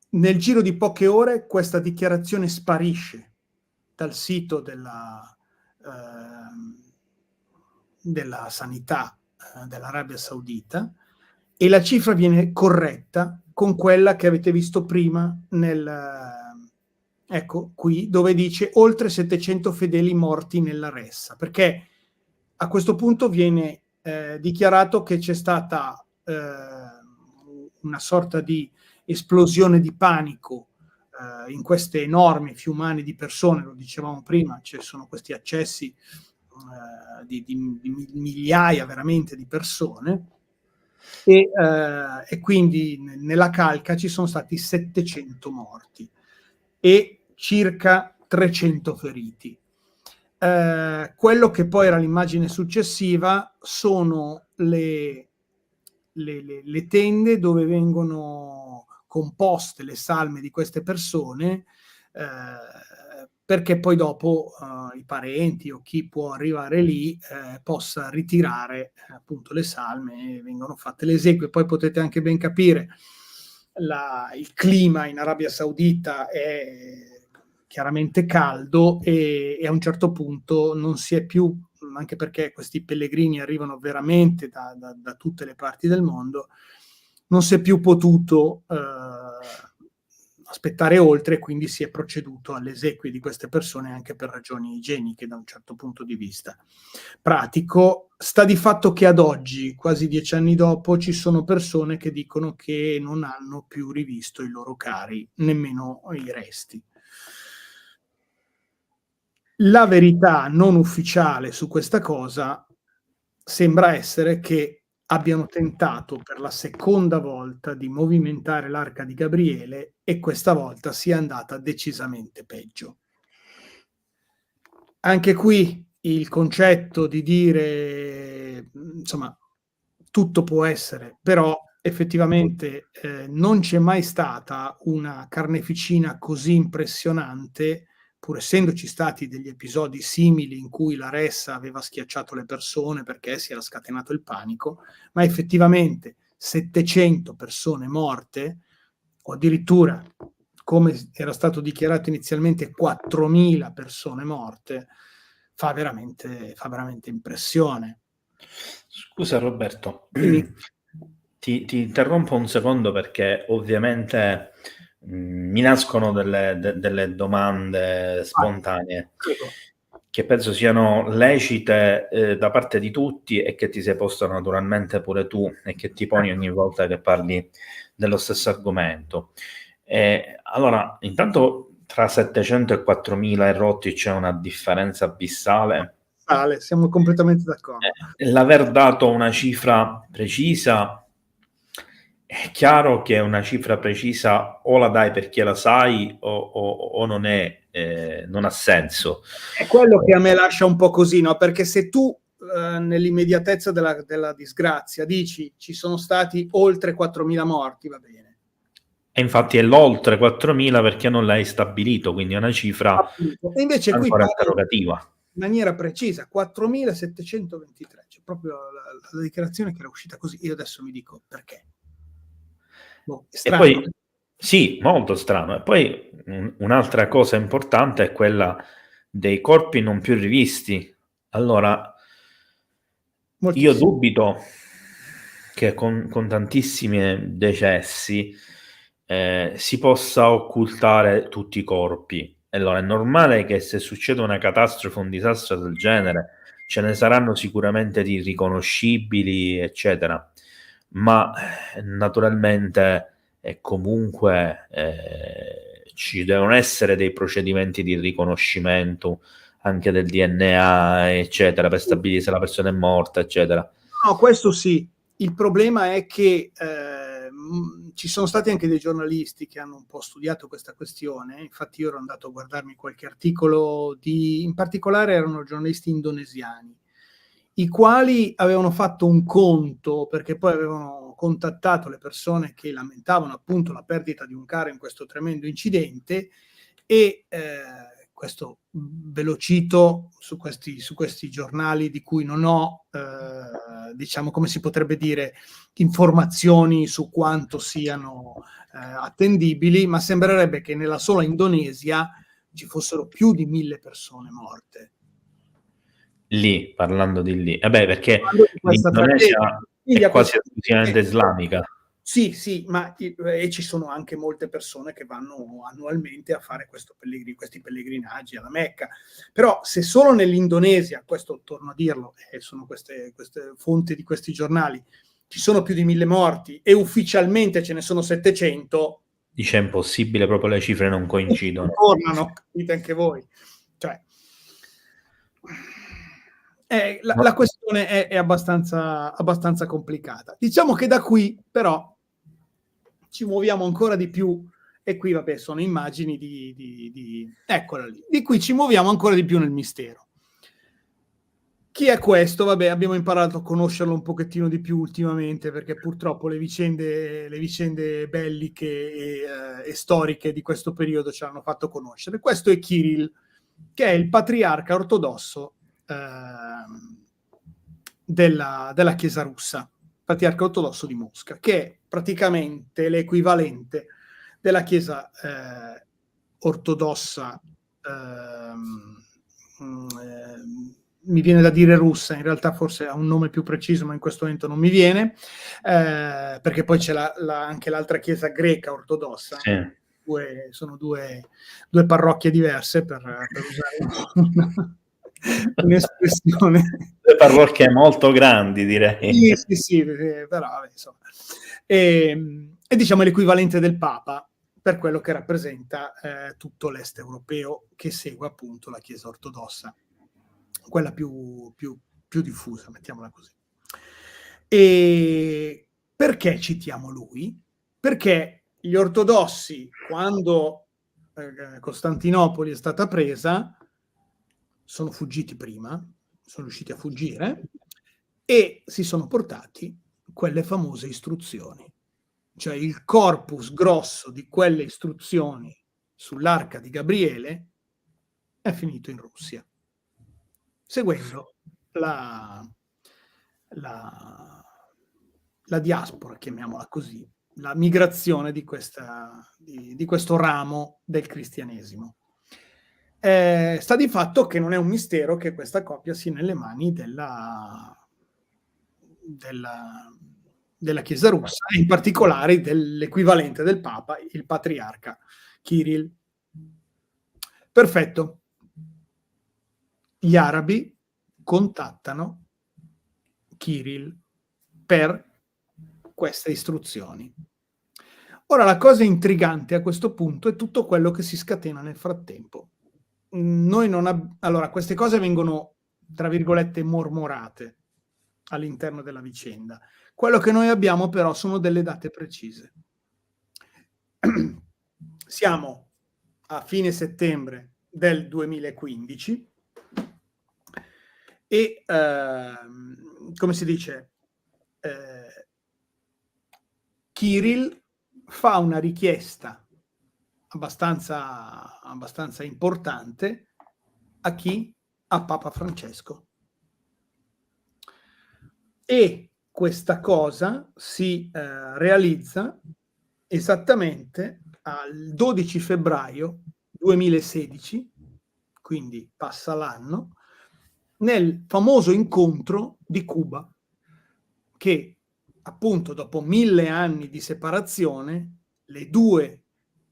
Nel giro di poche ore questa dichiarazione sparisce dal sito della sanità dell'Arabia Saudita, e la cifra viene corretta con quella che avete visto prima ecco qui, dove dice oltre 700 fedeli morti nella ressa, perché a questo punto viene dichiarato che c'è stata una sorta di esplosione di panico in queste enormi fiumane di persone. Lo dicevamo prima, ci sono questi accessi di migliaia veramente di persone, e quindi nella calca ci sono stati 700 morti e circa 300 feriti. Quello che poi era l'immagine successiva sono le tende dove vengono composte le salme di queste persone, perché poi dopo i parenti o chi può arrivare lì possa ritirare appunto le salme e vengono fatte le esequie. Poi potete anche ben capire il clima in Arabia Saudita è chiaramente caldo, e a un certo punto non si è più, anche perché questi pellegrini arrivano veramente da tutte le parti del mondo, non si è più potuto aspettare oltre, quindi si è proceduto alle esequie di queste persone anche per ragioni igieniche da un certo punto di vista pratico. Sta di fatto che ad oggi, quasi 10 anni dopo, ci sono persone che dicono che non hanno più rivisto i loro cari, nemmeno i resti. La verità non ufficiale su questa cosa sembra essere che abbiano tentato per la seconda volta di movimentare l'Arca di Gabriele, e questa volta sia andata decisamente peggio. Anche qui il concetto di dire, insomma, tutto può essere, però effettivamente non c'è mai stata una carneficina così impressionante pur essendoci stati degli episodi simili in cui la Ressa aveva schiacciato le persone perché si era scatenato il panico, ma effettivamente 700 persone morte, o addirittura, come era stato dichiarato inizialmente, 4.000 persone morte, fa veramente impressione. Scusa Roberto, Quindi, ti interrompo un secondo perché ovviamente mi nascono delle domande spontanee prego. che penso siano lecite da parte di tutti e che ti sei posto naturalmente pure tu e che ti poni ogni volta che parli dello stesso argomento. Allora, intanto tra 700 e 4.000 erotti c'è una differenza abissale. Vale, siamo completamente d'accordo. L'aver dato una cifra precisa, è chiaro che una cifra precisa o la dai perché la sai o non ha senso. È quello che a me lascia un po' così, no? Perché se tu nell'immediatezza della disgrazia dici ci sono stati oltre 4.000 morti, va bene. E infatti è l'oltre 4.000 perché non l'hai stabilito, quindi è una cifra Appunto. E invece qui ancora parlo interrogativa. in maniera precisa, 4.723, c'è proprio la dichiarazione che era uscita così. Io adesso mi dico perché. Boh, è E strano. poi sì, molto strano. E poi un'altra cosa importante è quella dei corpi non più rivisti. Allora, io Moltissimo. dubito che con tantissimi decessi si possa occultare tutti i corpi. Allora, è normale che se succede una catastrofe, un disastro del genere, ce ne saranno sicuramente di riconoscibili, eccetera, ma naturalmente e comunque ci devono essere dei procedimenti di riconoscimento anche del DNA, eccetera, per stabilire se la persona è morta, eccetera. No, questo sì. Il problema è che ci sono stati anche dei giornalisti che hanno un po' studiato questa questione. Infatti io ero andato a guardarmi qualche articolo in particolare erano giornalisti indonesiani, i quali avevano fatto un conto, perché poi avevano contattato le persone che lamentavano appunto la perdita di un caro in questo tremendo incidente, e questo ve lo cito su questi giornali di cui non ho, diciamo, come si potrebbe dire, informazioni su quanto siano attendibili, ma sembrerebbe che nella sola Indonesia ci fossero più di 1.000 persone morte. Lì, parlando di lì. Perché Di questa tragedia. l'Indonesia Quindi è a quasi questo esclusivamente islamica. sì, sì, ma e ci sono anche molte persone che vanno annualmente a fare questi pellegrinaggi alla Mecca. Però se solo nell'Indonesia, questo torno a dirlo, sono queste fonti di questi giornali, ci sono più di 1.000 morti e ufficialmente ce ne sono 700, Dice è impossibile, proprio le cifre non coincidono. tornano, capite anche voi. Cioè, la questione è abbastanza complicata. Diciamo che da qui però ci muoviamo ancora di più, e qui vabbè sono immagini eccola lì, di qui ci muoviamo ancora di più nel mistero. Chi è questo? Vabbè, abbiamo imparato a conoscerlo un pochettino di più ultimamente, perché purtroppo le vicende belliche e storiche di questo periodo ci hanno fatto conoscere. Questo è Kirill, che è il patriarca ortodosso della Chiesa russa, patriarca ortodosso di Mosca, che è praticamente l'equivalente della Chiesa ortodossa, mi viene da dire russa, in realtà forse ha un nome più preciso, ma in questo momento non mi viene, perché poi c'è anche l'altra Chiesa greca ortodossa. Sì. Sono due parrocchie diverse, per usare un'espressione. Le parrocchie molto grandi, direi. Sì, però insomma. E diciamo è l'equivalente del Papa per quello che rappresenta tutto l'est europeo che segue appunto la Chiesa ortodossa, quella più diffusa, mettiamola così. E perché citiamo lui? Perché gli ortodossi, quando Costantinopoli è stata presa, sono fuggiti prima, sono riusciti a fuggire e si sono portati quelle famose istruzioni, cioè il corpus grosso di quelle istruzioni sull'Arca di Gabriele è finito in Russia, seguendo la diaspora, chiamiamola così, la migrazione di questo ramo del cristianesimo. Sta di fatto che non è un mistero che questa coppia sia nelle mani della Chiesa russa, e in particolare dell'equivalente del Papa, il patriarca Kirill. Perfetto. Gli arabi contattano Kirill per queste istruzioni. Ora, la cosa intrigante a questo punto è tutto quello che si scatena nel frattempo. Allora, queste cose vengono, tra virgolette, mormorate all'interno della vicenda. Quello che noi abbiamo però sono delle date precise. Siamo a fine settembre del 2015 e, come si dice, Kirill fa una richiesta abbastanza importante a chi? A Papa Francesco. E questa cosa si realizza esattamente al 12 febbraio 2016, quindi passa l'anno, nel famoso incontro di Cuba, che appunto dopo 1000 anni di separazione le due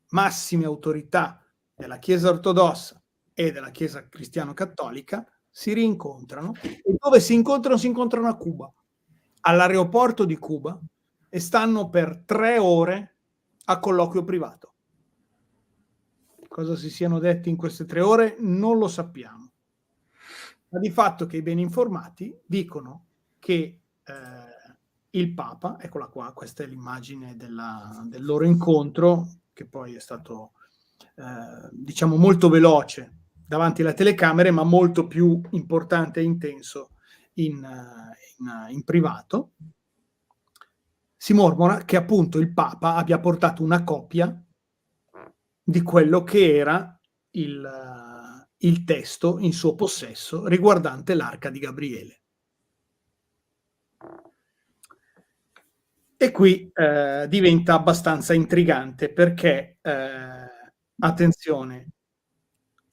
massime autorità della Chiesa ortodossa e della Chiesa cristiano-cattolica si rincontrano, e dove si incontrano a Cuba, all'aeroporto di Cuba, e stanno per 3 ore a colloquio privato. Cosa si siano detti in queste 3 ore non lo sappiamo, ma di fatto che i ben informati dicono che il Papa, eccola qua, questa è l'immagine del loro incontro, che poi è stato diciamo molto veloce davanti alle telecamere, ma molto più importante e intenso in privato. Si mormora che appunto il Papa abbia portato una copia di quello che era il testo in suo possesso riguardante l'Arca di Gabriele. E qui diventa abbastanza intrigante perché, attenzione,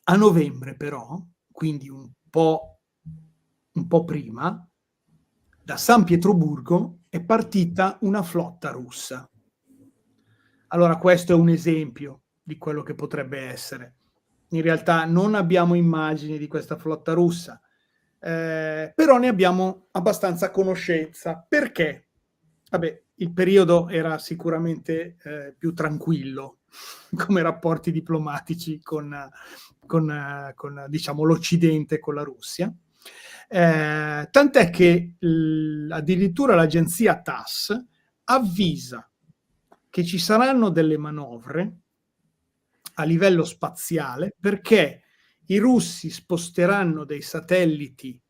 a novembre però, quindi un po' prima, da San Pietroburgo è partita una flotta russa. Allora, questo è un esempio di quello che potrebbe essere. In realtà non abbiamo immagini di questa flotta russa, però ne abbiamo abbastanza conoscenza. Perché? Vabbè, il periodo era sicuramente più tranquillo come rapporti diplomatici con diciamo l'Occidente, con la Russia. Tant'è che addirittura l'agenzia TASS avvisa che ci saranno delle manovre a livello spaziale perché i russi sposteranno dei satelliti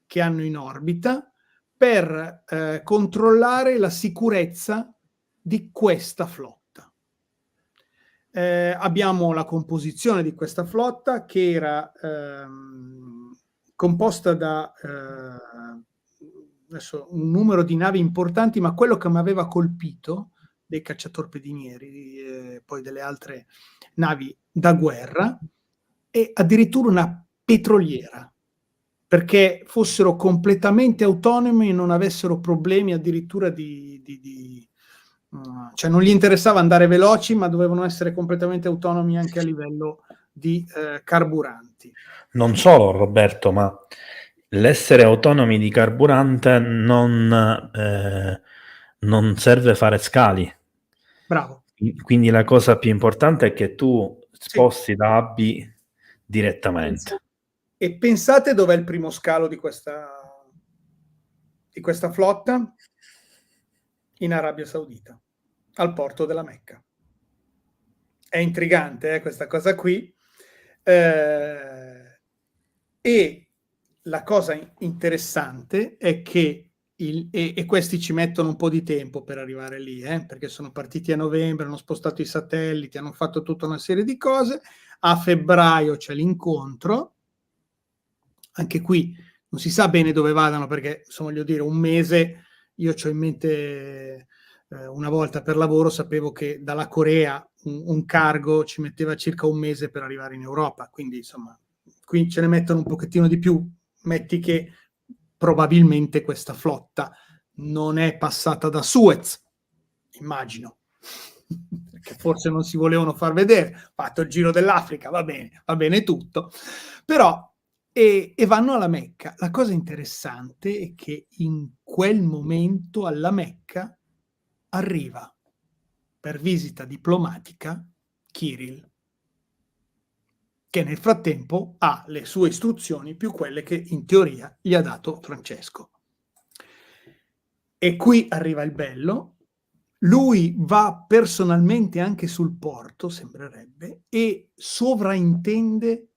che hanno in orbita per controllare la sicurezza di questa flotta. Abbiamo la composizione di questa flotta che era composta da adesso un numero di navi importanti, ma quello che mi aveva colpito, dei cacciatorpedinieri, poi delle altre navi da guerra, e addirittura una petroliera, perché fossero completamente autonomi e non avessero problemi addirittura cioè non gli interessava andare veloci, ma dovevano essere completamente autonomi anche a livello di carburanti. Non solo, Roberto, ma l'essere autonomi di carburante non serve fare scali. Bravo. Quindi la cosa più importante è che tu sposti da A a B direttamente. E pensate dov'è il primo scalo di questa flotta? In Arabia Saudita, al porto della Mecca. È intrigante questa cosa qui. E la cosa interessante è che e questi ci mettono un po' di tempo per arrivare lì, perché sono partiti a novembre, hanno spostato i satelliti, hanno fatto tutta una serie di cose. a febbraio c'è l'incontro, anche qui non si sa bene dove vadano, perché insomma, voglio dire, un mese, io c'ho in mente una volta per lavoro sapevo che dalla Corea un cargo ci metteva circa un mese per arrivare in Europa, quindi insomma qui ce ne mettono un pochettino di più. Metti che probabilmente questa flotta non è passata da Suez, immagino, perché forse non si volevano far vedere, fatto il giro dell'Africa, va bene tutto, però e vanno alla Mecca. La cosa interessante è che in quel momento alla Mecca arriva per visita diplomatica Kirill, che nel frattempo ha le sue istruzioni più quelle che in teoria gli ha dato Francesco. E qui arriva il bello, lui va personalmente anche sul porto, sembrerebbe, e sovraintende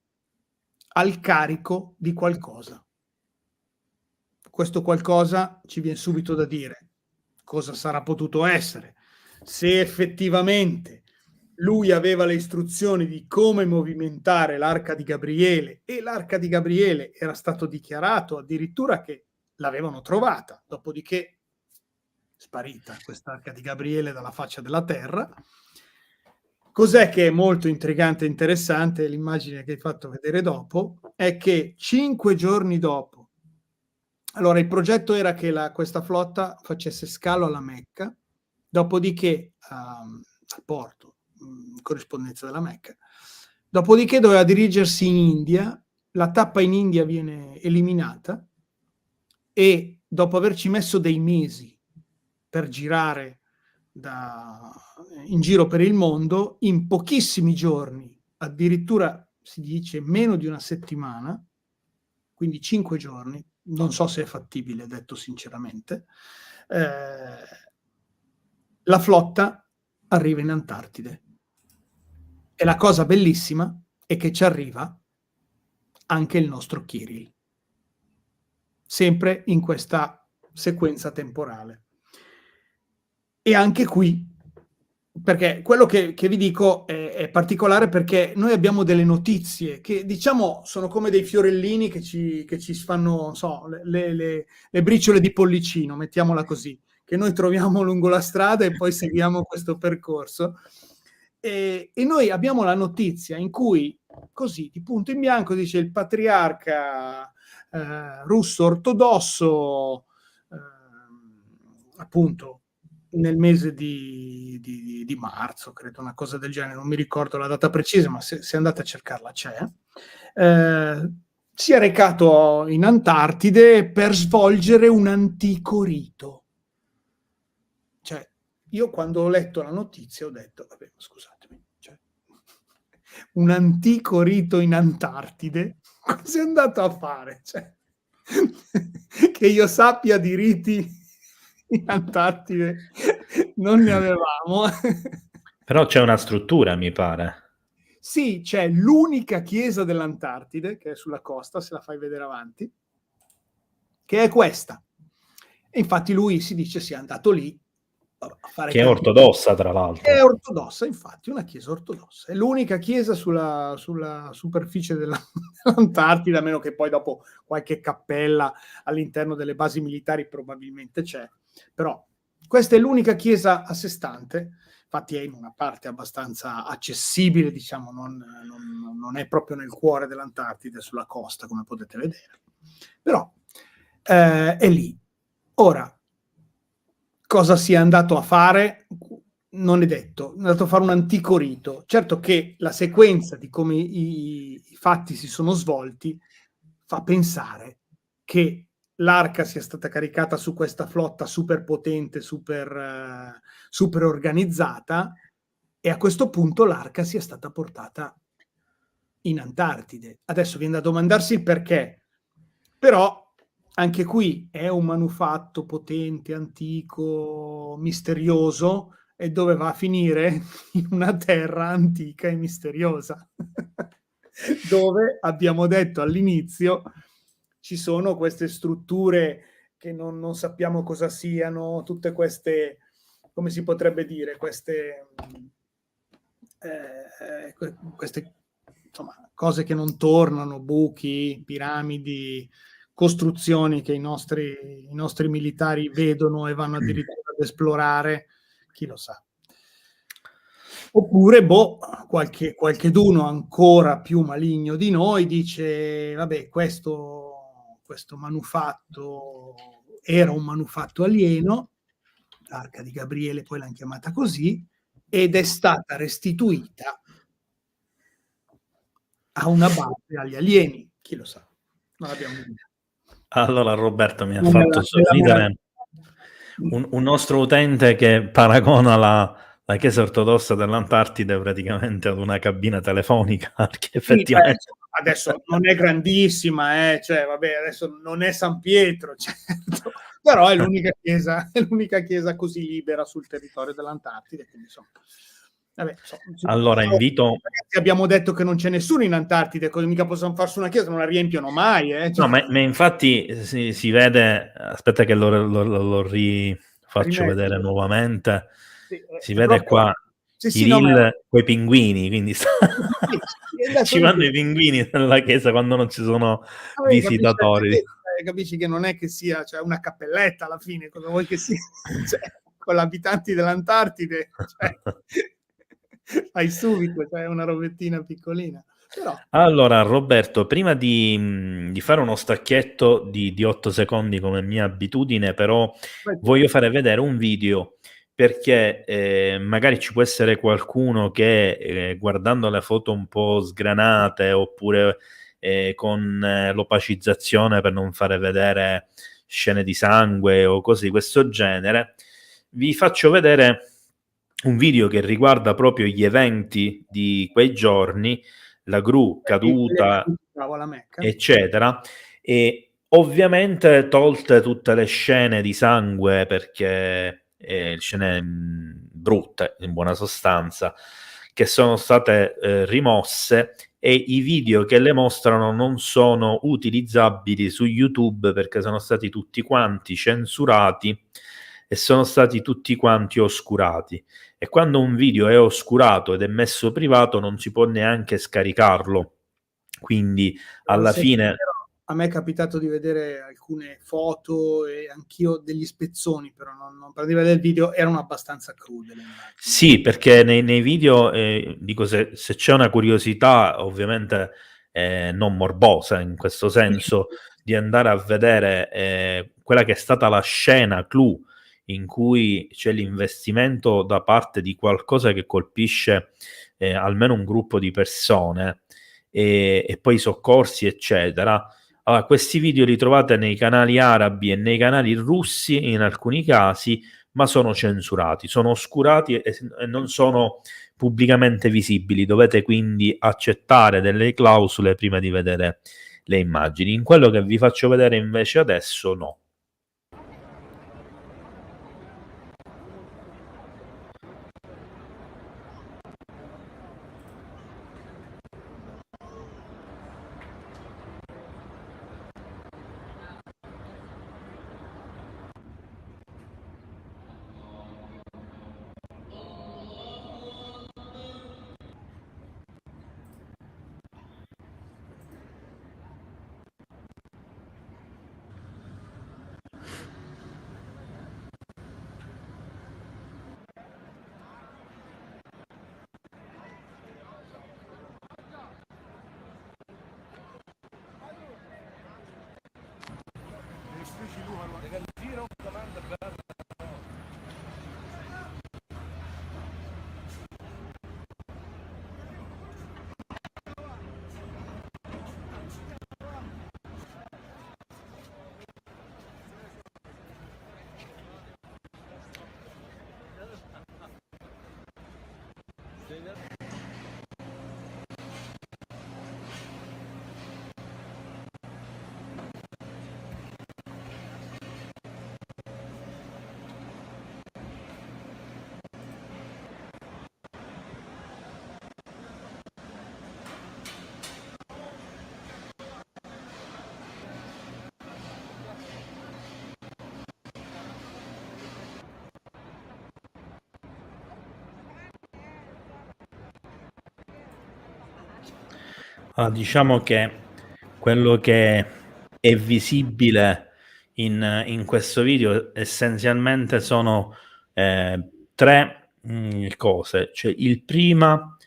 al carico di qualcosa. Questo qualcosa ci viene subito da dire. Cosa sarà potuto essere? Se effettivamente lui aveva le istruzioni di come movimentare l'Arca di Gabriele, e l'Arca di Gabriele era stato dichiarato addirittura che l'avevano trovata, dopodiché sparita quest'Arca di Gabriele dalla faccia della terra. Cos'è che è molto intrigante e interessante, l'immagine che hai fatto vedere dopo, è che 5 giorni dopo, allora il progetto era che questa flotta facesse scalo alla Mecca, dopodiché al porto, in corrispondenza della Mecca, dopodiché doveva dirigersi in India, la tappa in India viene eliminata e dopo averci messo dei mesi per girare in giro per il mondo, in pochissimi giorni, addirittura si dice meno di una settimana, quindi 5 giorni, non so se è fattibile, detto sinceramente, la flotta arriva in Antartide. E la cosa bellissima è che ci arriva anche il nostro Kirill, sempre in questa sequenza temporale. E anche qui, perché quello che vi dico è particolare, perché noi abbiamo delle notizie che diciamo sono come dei fiorellini che ci fanno, non so, le briciole di pollicino, mettiamola così, che noi troviamo lungo la strada e poi seguiamo questo percorso. E noi abbiamo la notizia in cui, così, di punto in bianco, dice il patriarca russo ortodosso, appunto, nel mese di marzo, credo, una cosa del genere, non mi ricordo la data precisa, ma se andate a cercarla c'è, si è recato in Antartide per svolgere un antico rito. Cioè, io quando ho letto la notizia ho detto, vabbè, scusatemi, cioè, un antico rito in Antartide, cosa è andato a fare? Cioè, che io sappia di riti in Antartide non ne avevamo. Però c'è una struttura, mi pare. Sì, c'è l'unica chiesa dell'Antartide, che è sulla costa, se la fai vedere avanti, che è questa. E infatti lui si dice sia andato lì a fare Che è ortodossa, tra l'altro. È ortodossa, infatti, una chiesa ortodossa. È l'unica chiesa sulla superficie dell'Antartide, a meno che poi dopo qualche cappella all'interno delle basi militari probabilmente c'è. Però questa è l'unica chiesa a sé stante, infatti è in una parte abbastanza accessibile, diciamo, non è proprio nel cuore dell'Antartide, sulla costa, come potete vedere. Però è lì. Ora, cosa sia andato a fare non è detto, è andato a fare un antico rito. Certo che la sequenza di come i fatti si sono svolti fa pensare che l'arca sia stata caricata su questa flotta super potente, super organizzata, e a questo punto l'arca sia stata portata in Antartide. Adesso viene da domandarsi il perché, però anche qui è un manufatto potente, antico, misterioso, e dove va a finire? In una terra antica e misteriosa, dove abbiamo detto all'inizio ci sono queste strutture che non sappiamo cosa siano, tutte queste, come si potrebbe dire, queste insomma, cose che non tornano, buchi, piramidi, costruzioni che i nostri militari vedono e vanno addirittura ad esplorare, chi lo sa. Oppure, qualcheduno ancora più maligno di noi dice, vabbè, questo manufatto era un manufatto alieno, l'Arca di Gabriele poi l'hanno chiamata così, ed è stata restituita a una base agli alieni, chi lo sa, non abbiamo idea. Allora Roberto mi ha Non fatto nella sorridere un nostro utente che paragona la Chiesa ortodossa dell'Antartide praticamente ad una cabina telefonica, che Sì, effettivamente adesso non è grandissima, cioè vabbè, adesso non è San Pietro, certo, però è l'unica chiesa così libera sul territorio dell'Antartide, quindi insomma, vabbè, allora invito, ragazzi, abbiamo detto che non c'è nessuno in Antartide, mica possono farsi una chiesa, non la riempiono mai, no, cioè. ma infatti si vede, aspetta che lo rifaccio vedere Rimetto. nuovamente, Sì, si c'è vede proprio qua sì, no, ma Kirill coi pinguini, quindi è da ci vanno i sorridere. pinguini nella chiesa quando non ci sono visitatori. Capisci che non è che sia, cioè, una cappelletta alla fine, cosa vuoi che sia? Cioè, con gli abitanti dell'Antartide, cioè, fai subito, cioè, una robettina piccolina. Però Allora Roberto, prima di fare uno stacchetto di 8 secondi come mia abitudine, però voglio fare vedere un video perché magari ci può essere qualcuno che guardando le foto un po' sgranate oppure con l'opacizzazione per non fare vedere scene di sangue o cose di questo genere, vi faccio vedere un video che riguarda proprio gli eventi di quei giorni, la gru caduta, bravo alla Mecca. eccetera, e ovviamente tolte tutte le scene di sangue perché scene brutte in buona sostanza che sono state rimosse, e i video che le mostrano non sono utilizzabili su YouTube perché sono stati tutti quanti censurati e sono stati tutti quanti oscurati. E quando un video è oscurato ed è messo privato non si può neanche scaricarlo. Quindi alla fine A me è capitato di vedere alcune foto e anch'io degli spezzoni, però non per vedere il video, erano abbastanza crude le immagini. sì, perché nei video, dico, se c'è una curiosità ovviamente non morbosa in questo senso, di andare a vedere quella che è stata la scena clou in cui c'è l'investimento da parte di qualcosa che colpisce almeno un gruppo di persone e poi i soccorsi, eccetera. Allora, questi video li trovate nei canali arabi e nei canali russi in alcuni casi, ma sono censurati, sono oscurati e non sono pubblicamente visibili. Dovete quindi accettare delle clausole prima di vedere le immagini. In quello che vi faccio vedere invece adesso, no. Diciamo che quello che è visibile in questo video essenzialmente sono 3 cose. Cioè il prima,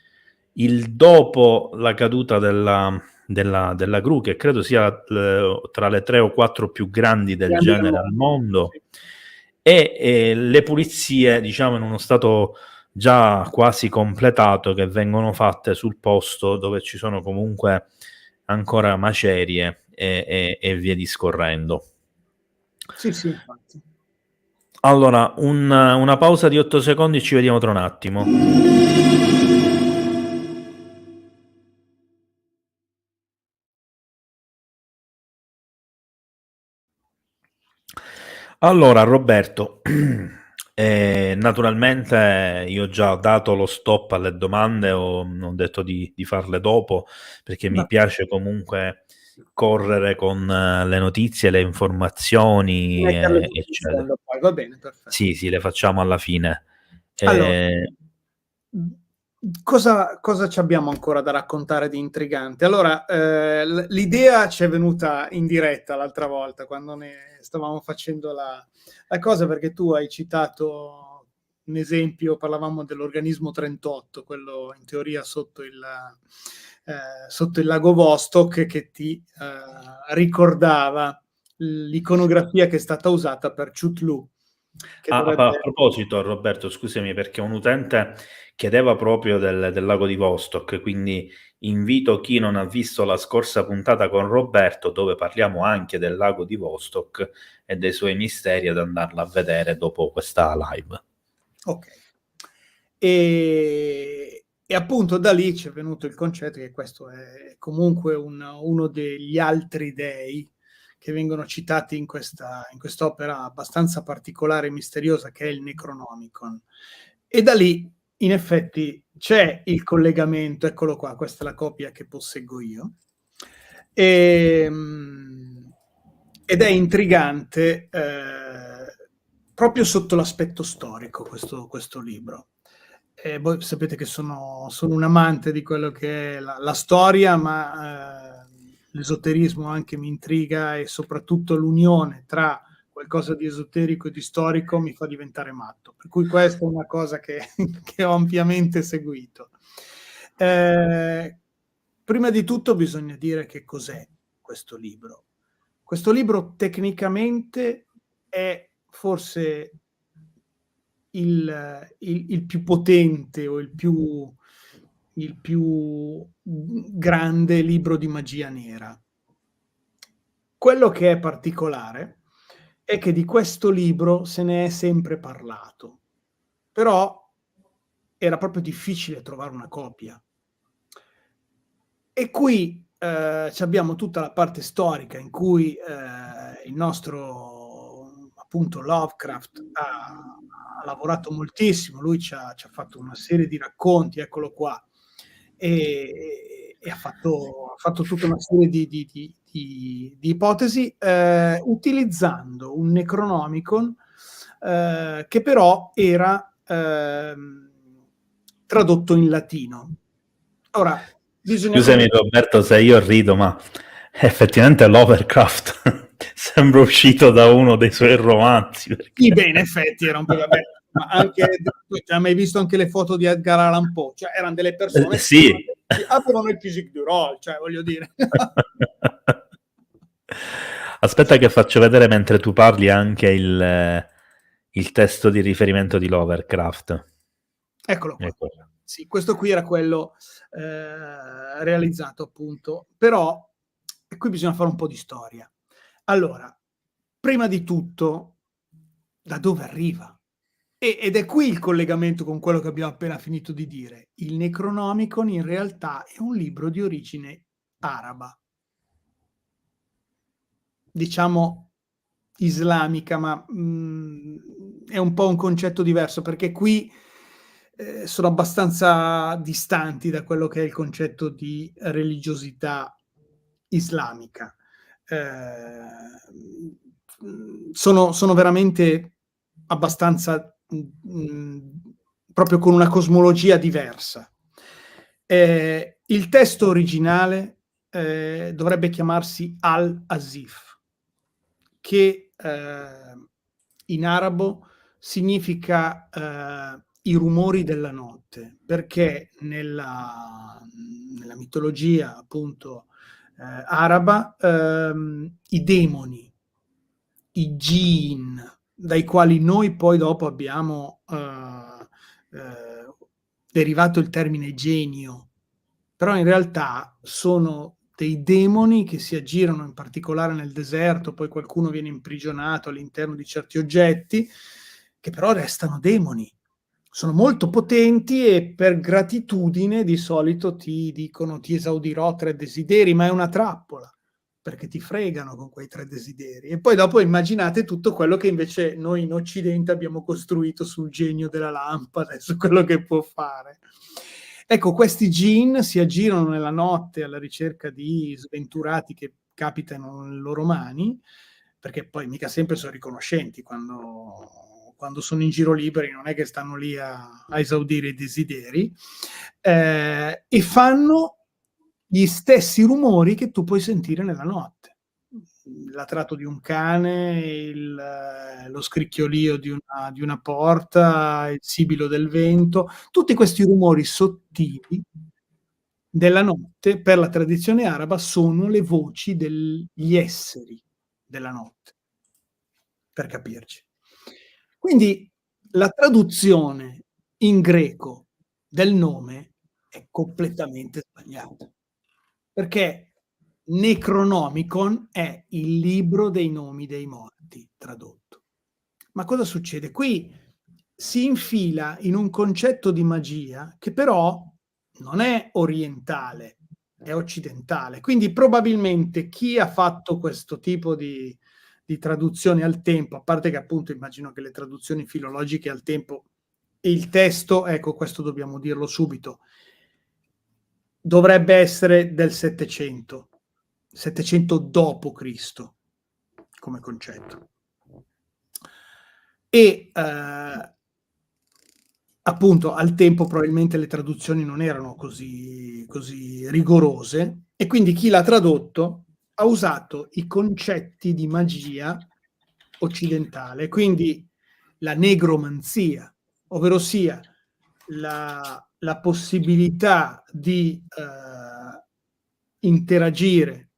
il dopo la caduta della gru, che credo sia tra le 3 o 4 più grandi del Grandi al genere al mondo, mondo, sì. e le pulizie, diciamo, in uno stato già quasi completato, che vengono fatte sul posto dove ci sono comunque ancora macerie e via discorrendo. Sì, sì, infatti. Allora, una pausa di 8 secondi, ci vediamo tra un attimo. Allora, Roberto, naturalmente io ho già dato lo stop alle domande, ho detto di farle dopo, perché mi piace comunque correre con le notizie, le informazioni, Metterle tutte eccetera. insieme poi, va bene, perfetto. Sì, sì, le facciamo alla fine. Allora, Eh, cosa ci abbiamo ancora da raccontare di intrigante? Allora, l'idea ci è venuta in diretta l'altra volta, quando ne stavamo facendo la cosa, perché tu hai citato un esempio, parlavamo dell'organismo 38, quello in teoria sotto il lago Vostok, che ti ricordava l'iconografia che è stata usata per Chutlu, che a dovrebbe... proposito, Roberto, scusami, perché un utente chiedeva proprio del lago di Vostok, quindi invito chi non ha visto la scorsa puntata con Roberto, dove parliamo anche del lago di Vostok e dei suoi misteri, ad andarla a vedere dopo questa live. Ok. E appunto da lì ci è venuto il concetto che questo è comunque uno degli altri dei che vengono citati in quest'opera abbastanza particolare e misteriosa, che è il Necronomicon. E da lì, in effetti, c'è il collegamento, eccolo qua, questa è la copia che posseggo io, ed è intrigante proprio sotto l'aspetto storico questo libro. Voi sapete che sono un amante di quello che è la storia, ma l'esoterismo anche mi intriga, e soprattutto l'unione tra qualcosa di esoterico e di storico mi fa diventare matto. Per cui questa è una cosa che ho ampiamente seguito. Prima di tutto bisogna dire che cos'è questo libro. Questo libro tecnicamente è forse il più potente o il più grande libro di magia nera. Quello che è particolare è che di questo libro se ne è sempre parlato, però era proprio difficile trovare una copia. E qui abbiamo tutta la parte storica in cui il nostro appunto Lovecraft ha lavorato moltissimo. Lui ci ha fatto una serie di racconti, eccolo qua, e ha fatto tutta una serie di ipotesi utilizzando un Necronomicon che però era tradotto in latino. Ora, Scusami Roberto se io rido, ma effettivamente Lovecraft sembra uscito da uno dei suoi romanzi. Perché... Sì, beh, in effetti era un po'... Vabbè, ma anche, hai mai visto anche le foto di Edgar Allan Poe? Cioè, erano delle persone sì. che avevano il physique du role, cioè, voglio dire. Aspetta che faccio vedere mentre tu parli anche il testo di riferimento di Lovecraft. Eccolo qua. Ecco. Sì, questo qui era quello realizzato appunto, però qui bisogna fare un po' di storia. Allora, prima di tutto, da dove arriva? Ed è qui il collegamento con quello che abbiamo appena finito di dire. Il Necronomicon in realtà è un libro di origine araba, diciamo islamica, ma è un po' un concetto diverso, perché qui sono abbastanza distanti da quello che è il concetto di religiosità islamica. Sono veramente abbastanza proprio con una cosmologia diversa. Il testo originale dovrebbe chiamarsi Al-Asif, che in arabo significa i rumori della notte, perché nella mitologia appunto araba i demoni, i jinn, dai quali noi poi dopo abbiamo derivato il termine genio, però in realtà sono dei demoni che si aggirano in particolare nel deserto, poi qualcuno viene imprigionato all'interno di certi oggetti, che però restano demoni. Sono molto potenti e per gratitudine di solito ti dicono ti esaudirò 3 desideri, ma è una trappola, perché ti fregano con quei 3 desideri. E poi dopo immaginate tutto quello che invece noi in Occidente abbiamo costruito sul genio della lampada e su quello che può fare. Ecco, questi jinn si aggirano nella notte alla ricerca di sventurati che capitano nelle loro mani, perché poi mica sempre sono riconoscenti quando sono in giro liberi, non è che stanno lì a esaudire i desideri, e fanno gli stessi rumori che tu puoi sentire nella notte. Il latrato di un cane, lo scricchiolio di una porta, il sibilo del vento, tutti questi rumori sottili della notte, per la tradizione araba, sono le voci degli esseri della notte, per capirci. Quindi la traduzione in greco del nome è completamente sbagliata, perché Necronomicon è il libro dei nomi dei morti, tradotto. Ma cosa succede? Qui si infila in un concetto di magia che però non è orientale, è occidentale. Quindi probabilmente chi ha fatto questo tipo di traduzioni al tempo, a parte che appunto immagino che le traduzioni filologiche al tempo e il testo, ecco questo dobbiamo dirlo subito, dovrebbe essere del 700 dopo Cristo come concetto. E appunto al tempo probabilmente le traduzioni non erano così rigorose e quindi chi l'ha tradotto ha usato i concetti di magia occidentale, quindi la negromanzia, ovverosia la possibilità di interagire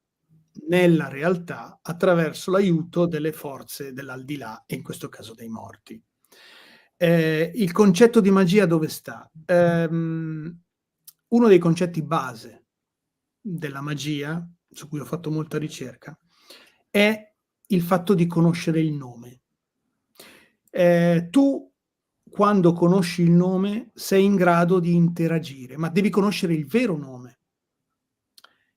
nella realtà attraverso l'aiuto delle forze dell'aldilà e in questo caso dei morti. Il concetto di magia dove sta? Uno dei concetti base della magia, su cui ho fatto molta ricerca, è il fatto di conoscere il nome. Tu quando conosci il nome sei in grado di interagire, ma devi conoscere il vero nome.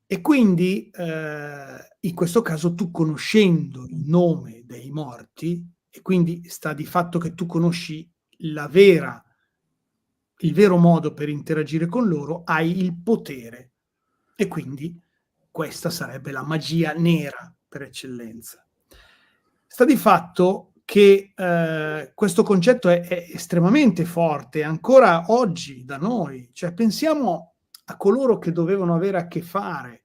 E quindi in questo caso tu conoscendo il nome dei morti, e quindi sta di fatto che tu conosci il vero modo per interagire con loro, hai il potere. E quindi questa sarebbe la magia nera per eccellenza. Sta di fatto che questo concetto è estremamente forte ancora oggi da noi. Cioè, pensiamo a coloro che dovevano avere a che fare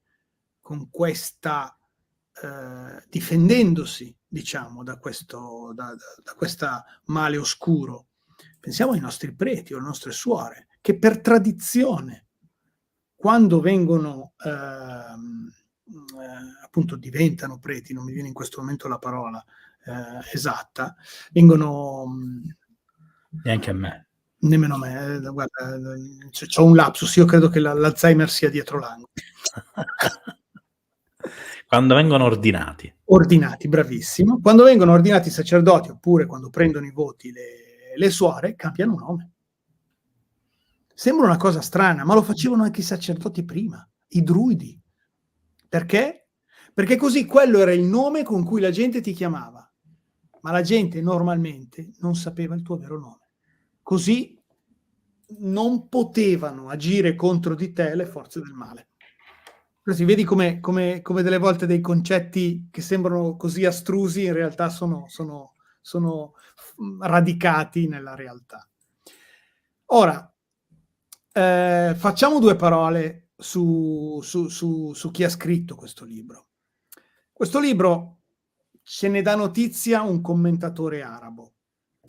con questa difendendosi, diciamo, da questa male oscuro. Pensiamo ai nostri preti o alle nostre suore, che per tradizione, quando vengono appunto diventano preti, non mi viene in questo momento la parola esatta, vengono neanche a me. Nemmeno a me, guarda, c'ho un lapsus, io credo che l'Alzheimer sia dietro l'angolo. Quando vengono ordinati. Ordinati, bravissimo. Quando vengono ordinati i sacerdoti, oppure quando prendono i voti le suore, cambiano nome. Sembra una cosa strana, ma lo facevano anche i sacerdoti prima, i druidi. Perché? Perché così quello era il nome con cui la gente ti chiamava, ma la gente normalmente non sapeva il tuo vero nome. Così non potevano agire contro di te le forze del male. Così vedi come delle volte dei concetti che sembrano così astrusi in realtà sono radicati nella realtà. Ora, facciamo due parole su chi ha scritto questo libro. Questo libro ce ne dà notizia un commentatore arabo,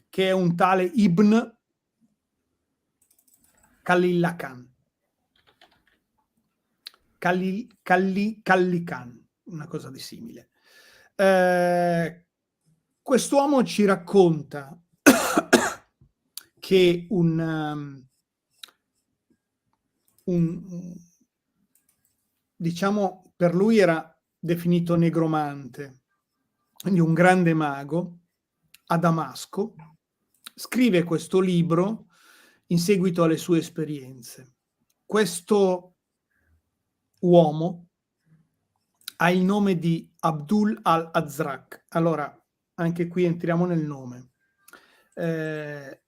che è un tale Ibn Khalil Khan, una cosa di simile. Quest'uomo ci racconta che diciamo, per lui era definito negromante, quindi un grande mago, a Damasco, scrive questo libro in seguito alle sue esperienze. Questo uomo ha il nome di Abdul al-Azraq. Allora, anche qui entriamo nel nome.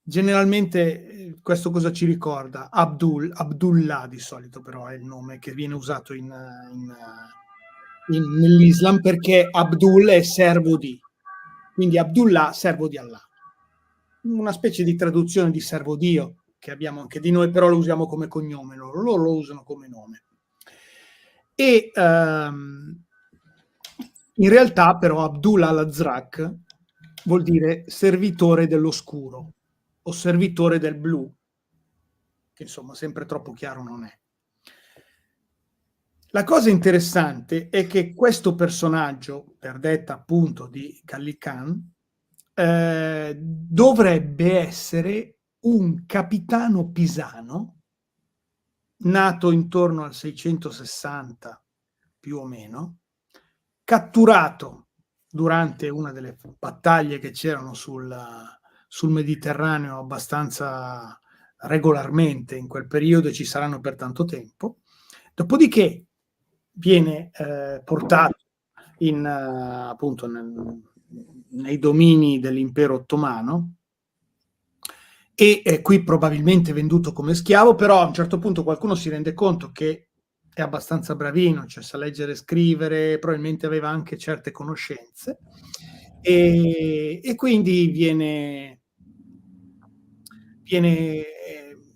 Generalmente questo cosa ci ricorda? Abdullah di solito però è il nome che viene usato nell'Islam, perché Abdul è servo di, quindi Abdullah servo di Allah, una specie di traduzione di servo Dio che abbiamo anche di noi, però lo usiamo come cognome, loro lo usano come nome. E in realtà però Abdul al-Azraq vuol dire servitore dell'oscuro o servitore del blu, che insomma sempre troppo chiaro non è. La cosa interessante è che questo personaggio, per detta appunto di Khalil Khan, dovrebbe essere un capitano pisano nato intorno al 660 più o meno, catturato durante una delle battaglie che c'erano sul Mediterraneo abbastanza regolarmente in quel periodo e ci saranno per tanto tempo. Dopodiché viene portato appunto nei domini dell'impero ottomano e qui probabilmente venduto come schiavo, però a un certo punto qualcuno si rende conto che è abbastanza bravino, cioè sa leggere e scrivere, probabilmente aveva anche certe conoscenze e quindi viene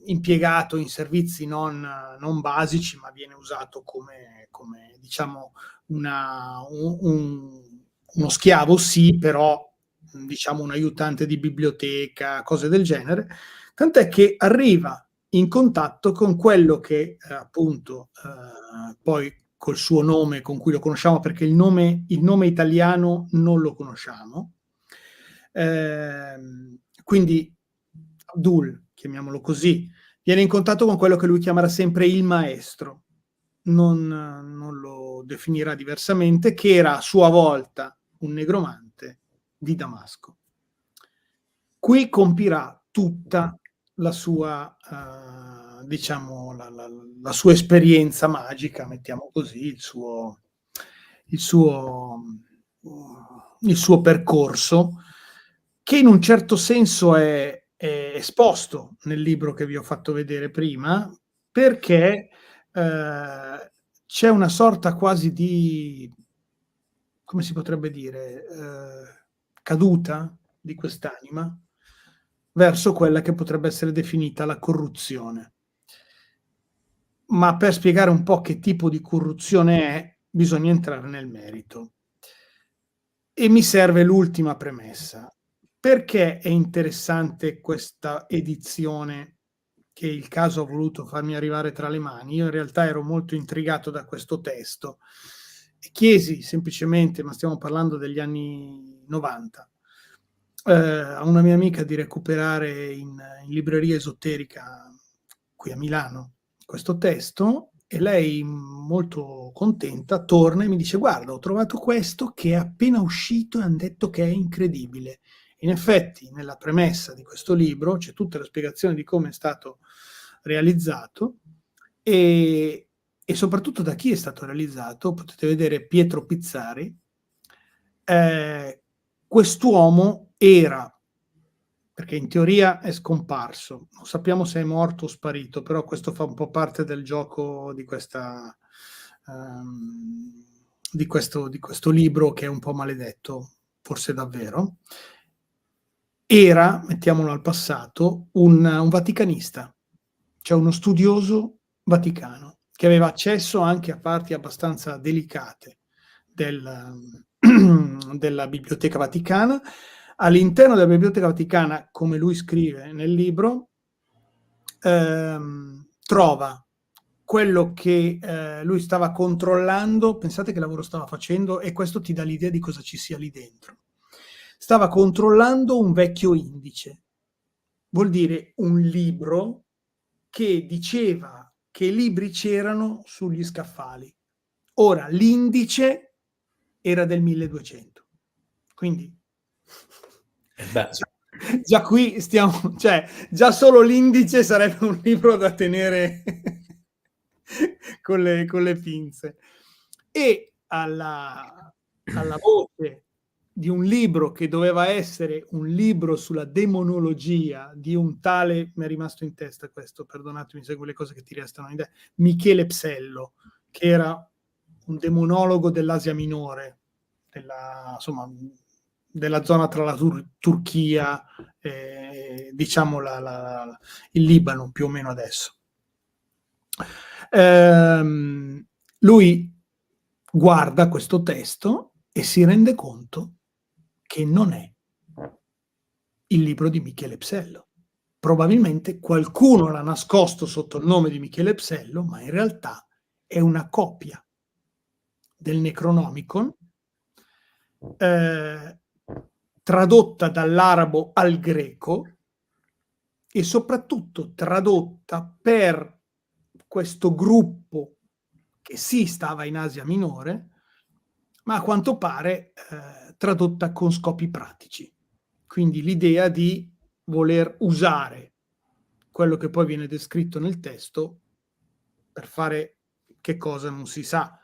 impiegato in servizi non basici, ma viene usato come diciamo uno schiavo, sì, però diciamo un aiutante di biblioteca, cose del genere, tant'è che arriva in contatto con quello che appunto poi col suo nome con cui lo conosciamo, perché il nome italiano non lo conosciamo, quindi Abdul, chiamiamolo così, viene in contatto con quello che lui chiamerà sempre il maestro, non lo definirà diversamente, che era a sua volta un negromante di Damasco. Qui compirà tutta la sua diciamo la sua esperienza magica, mettiamo così, il suo percorso, che in un certo senso è esposto nel libro che vi ho fatto vedere prima, perché c'è una sorta quasi di, come si potrebbe dire, caduta di quest'anima verso quella che potrebbe essere definita la corruzione. Ma per spiegare un po' che tipo di corruzione è, bisogna entrare nel merito. E mi serve l'ultima premessa. Perché è interessante questa edizione che il caso ha voluto farmi arrivare tra le mani? Io in realtà ero molto intrigato da questo testo e chiesi semplicemente, ma stiamo parlando degli anni 90, a una mia amica di recuperare in libreria esoterica qui a Milano questo testo, e lei, molto contenta, torna e mi dice: guarda, ho trovato questo che è appena uscito e hanno detto che è incredibile. In effetti nella premessa di questo libro c'è tutta la spiegazione di come è stato realizzato e soprattutto da chi è stato realizzato. Potete vedere Pietro Pizzari. Quest'uomo era, perché in teoria è scomparso, non sappiamo se è morto o sparito, però questo fa un po' parte del gioco di questa di questo libro, che è un po' maledetto, forse davvero. Era, mettiamolo al passato, un vaticanista, cioè uno studioso vaticano, che aveva accesso anche a parti abbastanza delicate della Biblioteca Vaticana. All'interno della Biblioteca Vaticana, come lui scrive nel libro, trova quello che lui stava controllando. Pensate che lavoro stava facendo, e questo ti dà l'idea di cosa ci sia lì dentro. Stava controllando un vecchio indice, vuol dire un libro che diceva che libri c'erano sugli scaffali. Ora, l'indice era del 1200, quindi già qui stiamo, cioè già solo l'indice sarebbe un libro da tenere con le pinze. E alla voce di un libro che doveva essere un libro sulla demonologia di un tale, mi è rimasto in testa questo, perdonatemi se quelle cose che ti restano in testa, Michele Psello, che era un demonologo dell'Asia Minore, insomma, della zona tra la Turchia e diciamo il Libano più o meno adesso. Lui guarda questo testo e si rende conto che non è il libro di Michele Psello. Probabilmente qualcuno l'ha nascosto sotto il nome di Michele Psello, ma in realtà è una copia del Necronomicon, tradotta dall'arabo al greco e soprattutto tradotta per questo gruppo che sì stava in Asia Minore, ma a quanto pare tradotta con scopi pratici. Quindi l'idea di voler usare quello che poi viene descritto nel testo per fare che cosa non si sa.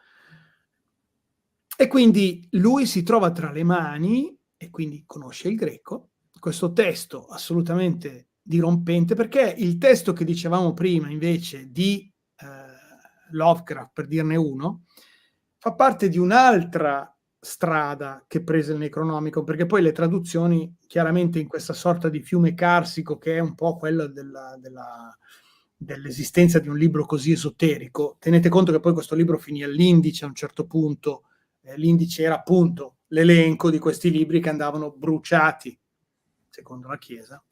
E quindi lui si trova tra le mani, e quindi conosce il greco, questo testo assolutamente dirompente, perché il testo che dicevamo prima invece di Lovecraft, per dirne uno, fa parte di un'altra strada che prese il Necronomicon, perché poi le traduzioni chiaramente in questa sorta di fiume carsico che è un po' quella dell'esistenza di un libro così esoterico. Tenete conto che poi questo libro finì all'indice a un certo punto. L'indice era appunto l'elenco di questi libri che andavano bruciati secondo la Chiesa,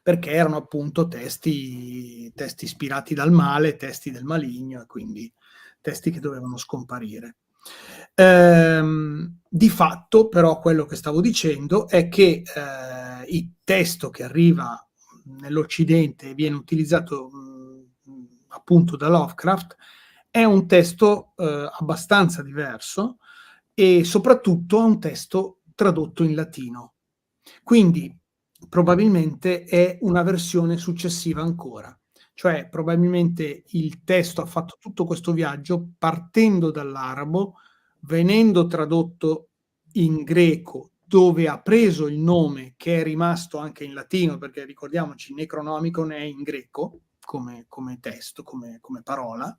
perché erano appunto testi ispirati dal male, testi del maligno, e quindi testi che dovevano scomparire. Di fatto però quello che stavo dicendo è che il testo che arriva nell'Occidente e viene utilizzato appunto da Lovecraft è un testo abbastanza diverso, e soprattutto è un testo tradotto in latino. Quindi probabilmente è una versione successiva ancora. Cioè probabilmente il testo ha fatto tutto questo viaggio partendo dall'arabo, venendo tradotto in greco, dove ha preso il nome che è rimasto anche in latino, perché ricordiamoci, Necronomicon è in greco come testo, come parola,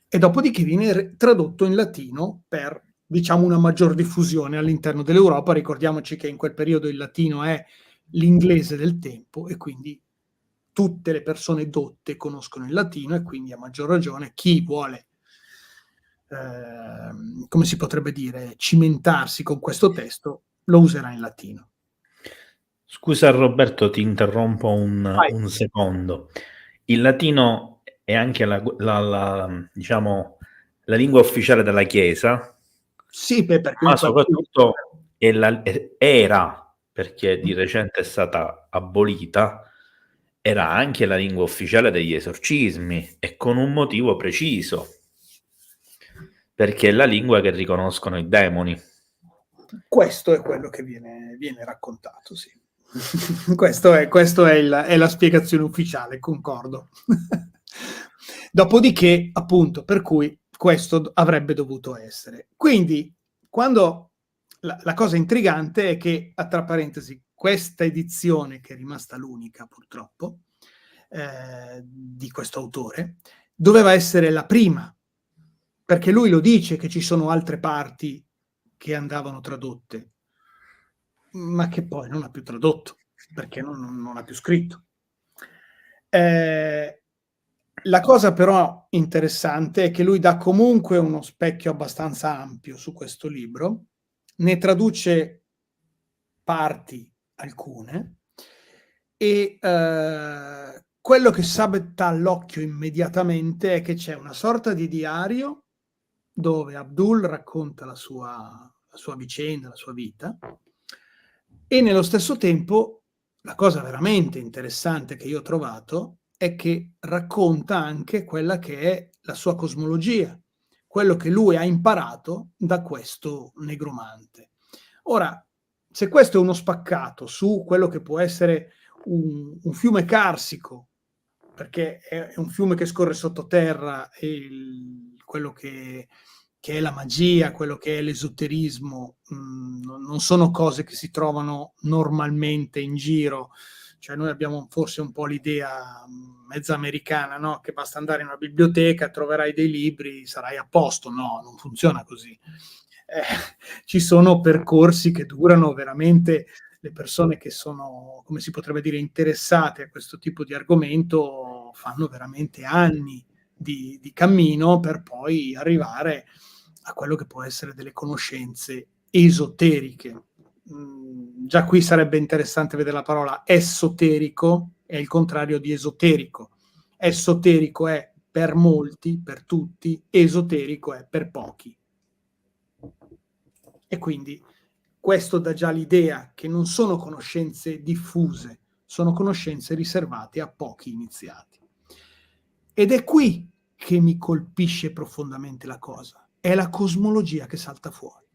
e dopodiché viene tradotto in latino per, diciamo, una maggior diffusione all'interno dell'Europa. Ricordiamoci che in quel periodo il latino è l'inglese del tempo, e quindi tutte le persone dotte conoscono il latino, e quindi a maggior ragione chi vuole, come si potrebbe dire, cimentarsi con questo testo, lo userà in latino. Scusa Roberto, ti interrompo un secondo. Il latino è anche diciamo, la lingua ufficiale della Chiesa, Sì, perché ma soprattutto era, perché di recente è stata abolita, era anche la lingua ufficiale degli esorcismi, e con un motivo preciso, perché è la lingua che riconoscono i demoni. Questo è quello che viene raccontato, sì. Questa è la spiegazione ufficiale, concordo. Dopodiché, appunto, per cui questo avrebbe dovuto essere. Quindi, quando la cosa intrigante è che, tra parentesi, questa edizione, che è rimasta l'unica purtroppo, di questo autore, doveva essere la prima, perché lui lo dice che ci sono altre parti che andavano tradotte, ma che poi non ha più tradotto, perché non ha più scritto. La cosa però interessante è che lui dà comunque uno specchio abbastanza ampio su questo libro, ne traduce parti, alcune, e quello che salta all'occhio immediatamente è che c'è una sorta di diario dove Abdul racconta la sua vicenda, la sua vita, e nello stesso tempo la cosa veramente interessante che io ho trovato è che racconta anche quella che è la sua cosmologia, quello che lui ha imparato da questo negromante. Ora, se questo è uno spaccato su quello che può essere un fiume carsico, perché è un fiume che scorre sottoterra, e quello che è la magia, quello che è l'esoterismo, non sono cose che si trovano normalmente in giro. Cioè noi abbiamo forse un po' l'idea mezza americana, no? Che basta andare in una biblioteca, troverai dei libri, sarai a posto. No, non funziona così. Ci sono percorsi che durano veramente, le persone che sono, come si potrebbe dire, interessate a questo tipo di argomento fanno veramente anni di cammino per poi arrivare a quello che può essere delle conoscenze esoteriche. Già qui sarebbe interessante vedere la parola esoterico, è il contrario di esoterico. Esoterico è per molti, per tutti, esoterico è per pochi. E quindi questo dà già l'idea che non sono conoscenze diffuse, sono conoscenze riservate a pochi iniziati. Ed è qui che mi colpisce profondamente la cosa, è la cosmologia che salta fuori.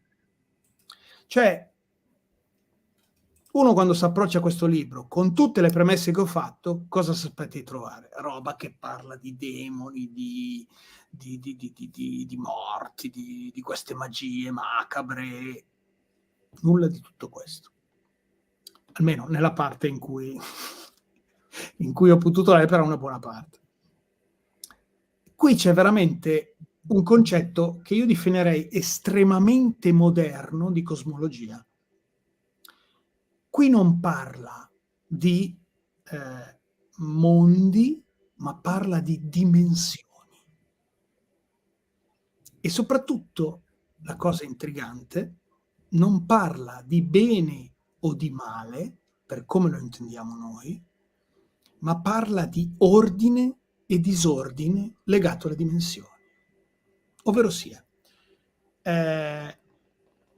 Cioè, uno quando si approccia a questo libro, con tutte le premesse che ho fatto, cosa si aspetta di trovare? Roba che parla di demoni, di morti, di queste magie macabre. Nulla di tutto questo. Almeno nella parte in cui ho potuto leggere una buona parte. Qui c'è veramente un concetto che io definirei estremamente moderno di cosmologia. Qui non parla di mondi, ma parla di dimensioni. E soprattutto, la cosa intrigante, non parla di bene o di male, per come lo intendiamo noi, ma parla di ordine e disordine legato alle dimensioni. Ovvero sia,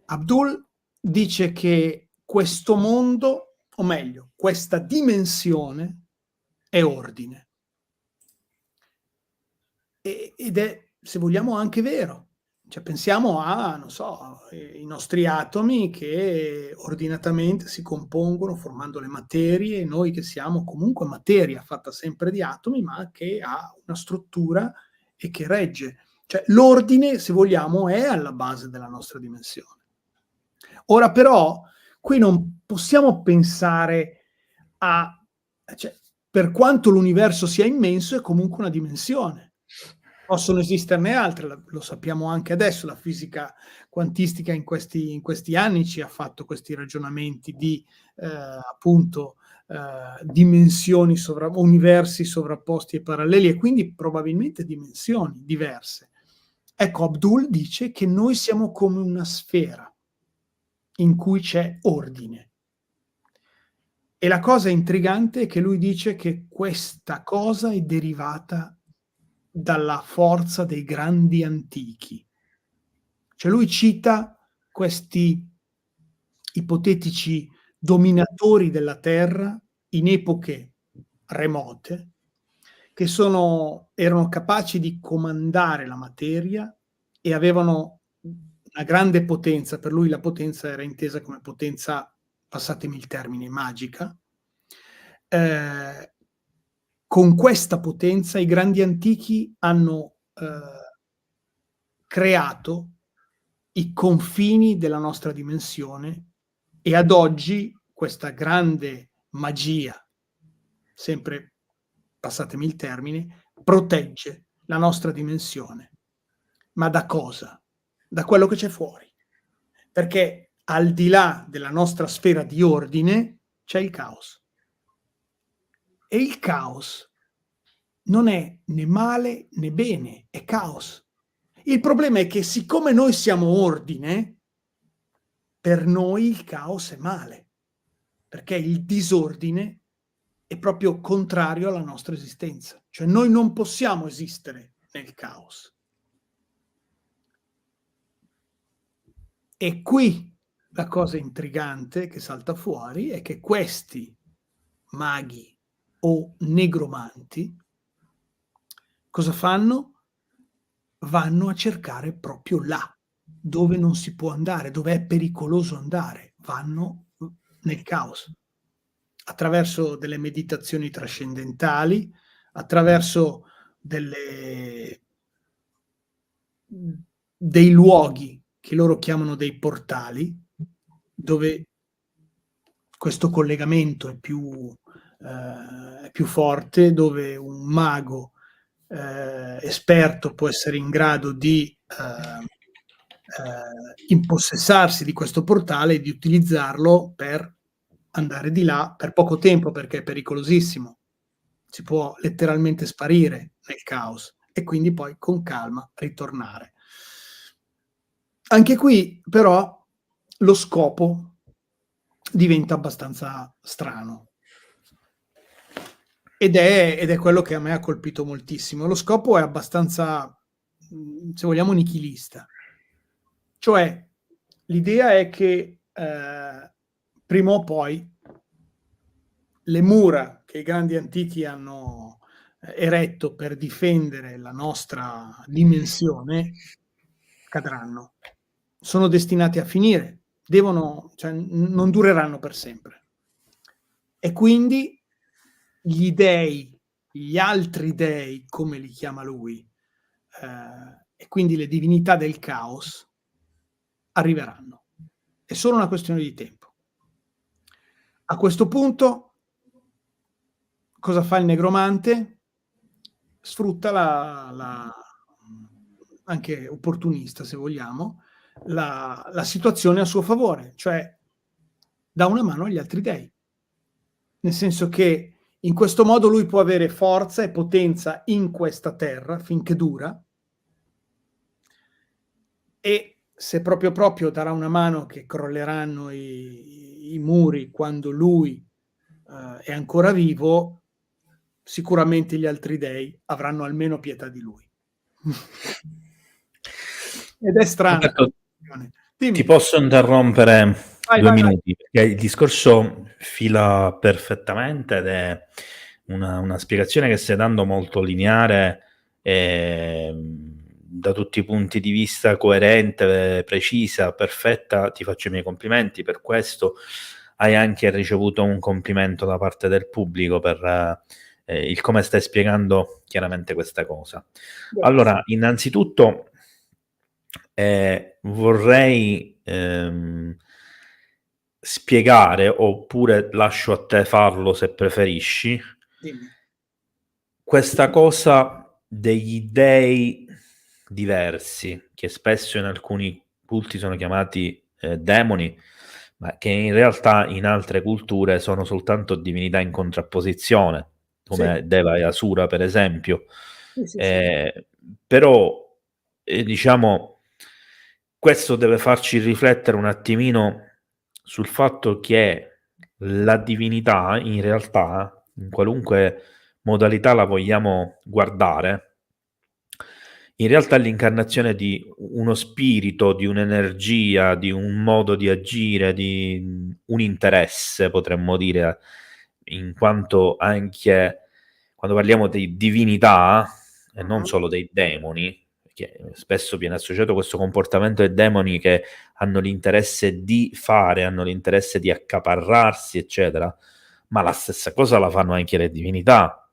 Abdul dice che questo mondo, o meglio, questa dimensione è ordine. Ed è, se vogliamo, anche vero. Cioè, pensiamo a, non so, i nostri atomi che ordinatamente si compongono formando le materie, e noi che siamo comunque materia fatta sempre di atomi, ma che ha una struttura e che regge. Cioè, l'ordine, se vogliamo, è alla base della nostra dimensione. Ora però, qui non possiamo pensare a... Cioè, per quanto l'universo sia immenso, è comunque una dimensione. Possono esisterne altre, lo sappiamo anche adesso, la fisica quantistica in questi anni ci ha fatto questi ragionamenti di appunto dimensioni, universi sovrapposti e paralleli, e quindi probabilmente dimensioni diverse. Ecco, Abdul dice che noi siamo come una sfera in cui c'è ordine. E la cosa intrigante è che lui dice che questa cosa è derivata dalla forza dei grandi antichi. Cioè lui cita questi ipotetici dominatori della Terra in epoche remote, che erano capaci di comandare la materia e avevano una grande potenza. Per lui la potenza era intesa come potenza, passatemi il termine, magica. Con questa potenza i grandi antichi hanno creato i confini della nostra dimensione, e ad oggi questa grande magia, sempre passatemi il termine, protegge la nostra dimensione. Ma da cosa? Da quello che c'è fuori. Perché al di là della nostra sfera di ordine c'è il caos. E il caos non è né male né bene, è caos. Il problema è che siccome noi siamo ordine, per noi il caos è male, perché il disordine è proprio contrario alla nostra esistenza. Cioè noi non possiamo esistere nel caos. E qui la cosa intrigante che salta fuori è che questi maghi o negromanti cosa fanno? Vanno a cercare proprio là, dove non si può andare, dove è pericoloso andare. Vanno nel caos, attraverso delle meditazioni trascendentali, attraverso dei luoghi che loro chiamano dei portali, dove questo collegamento è più forte, dove un mago esperto può essere in grado di impossessarsi di questo portale e di utilizzarlo per andare di là per poco tempo, perché è pericolosissimo. Si può letteralmente sparire nel caos e quindi poi con calma ritornare. Anche qui però lo scopo diventa abbastanza strano. Ed è quello che a me ha colpito moltissimo. Lo scopo è abbastanza, se vogliamo, nichilista. Cioè, l'idea è che prima o poi le mura che i grandi antichi hanno eretto per difendere la nostra dimensione cadranno. Sono destinati a finire, cioè, non dureranno per sempre. E quindi gli dei, gli altri dei, come li chiama lui, e quindi le divinità del caos, arriveranno. È solo una questione di tempo. A questo punto, cosa fa il negromante? Sfrutta anche opportunista, se vogliamo, la situazione a suo favore, cioè dà una mano agli altri dei. Nel senso che in questo modo lui può avere forza e potenza in questa terra finché dura, e se proprio darà una mano che crolleranno i muri quando lui è ancora vivo, sicuramente gli altri dei avranno almeno pietà di lui. Ed è strano. Roberto, ti posso interrompere due minuti? Perché il discorso fila perfettamente ed è una spiegazione che stai dando molto lineare e da tutti i punti di vista coerente, precisa, perfetta. Ti faccio i miei complimenti per questo. Hai anche ricevuto un complimento da parte del pubblico per il come stai spiegando chiaramente questa cosa. Grazie. Allora, innanzitutto vorrei spiegare, oppure lascio a te farlo se preferisci, questa cosa degli dei diversi, che spesso in alcuni culti sono chiamati demoni, ma che in realtà in altre culture sono soltanto divinità in contrapposizione, come sì. Deva e Asura, per esempio. Sì. Però, diciamo, questo deve farci riflettere un attimino sul fatto che la divinità, in realtà, in qualunque modalità la vogliamo guardare, in realtà è l'incarnazione di uno spirito, di un'energia, di un modo di agire, di un interesse, potremmo dire, in quanto anche quando parliamo di divinità, e non solo dei demoni, perché spesso viene associato questo comportamento ai demoni che hanno l'interesse di fare, hanno l'interesse di accaparrarsi, eccetera, ma la stessa cosa la fanno anche le divinità.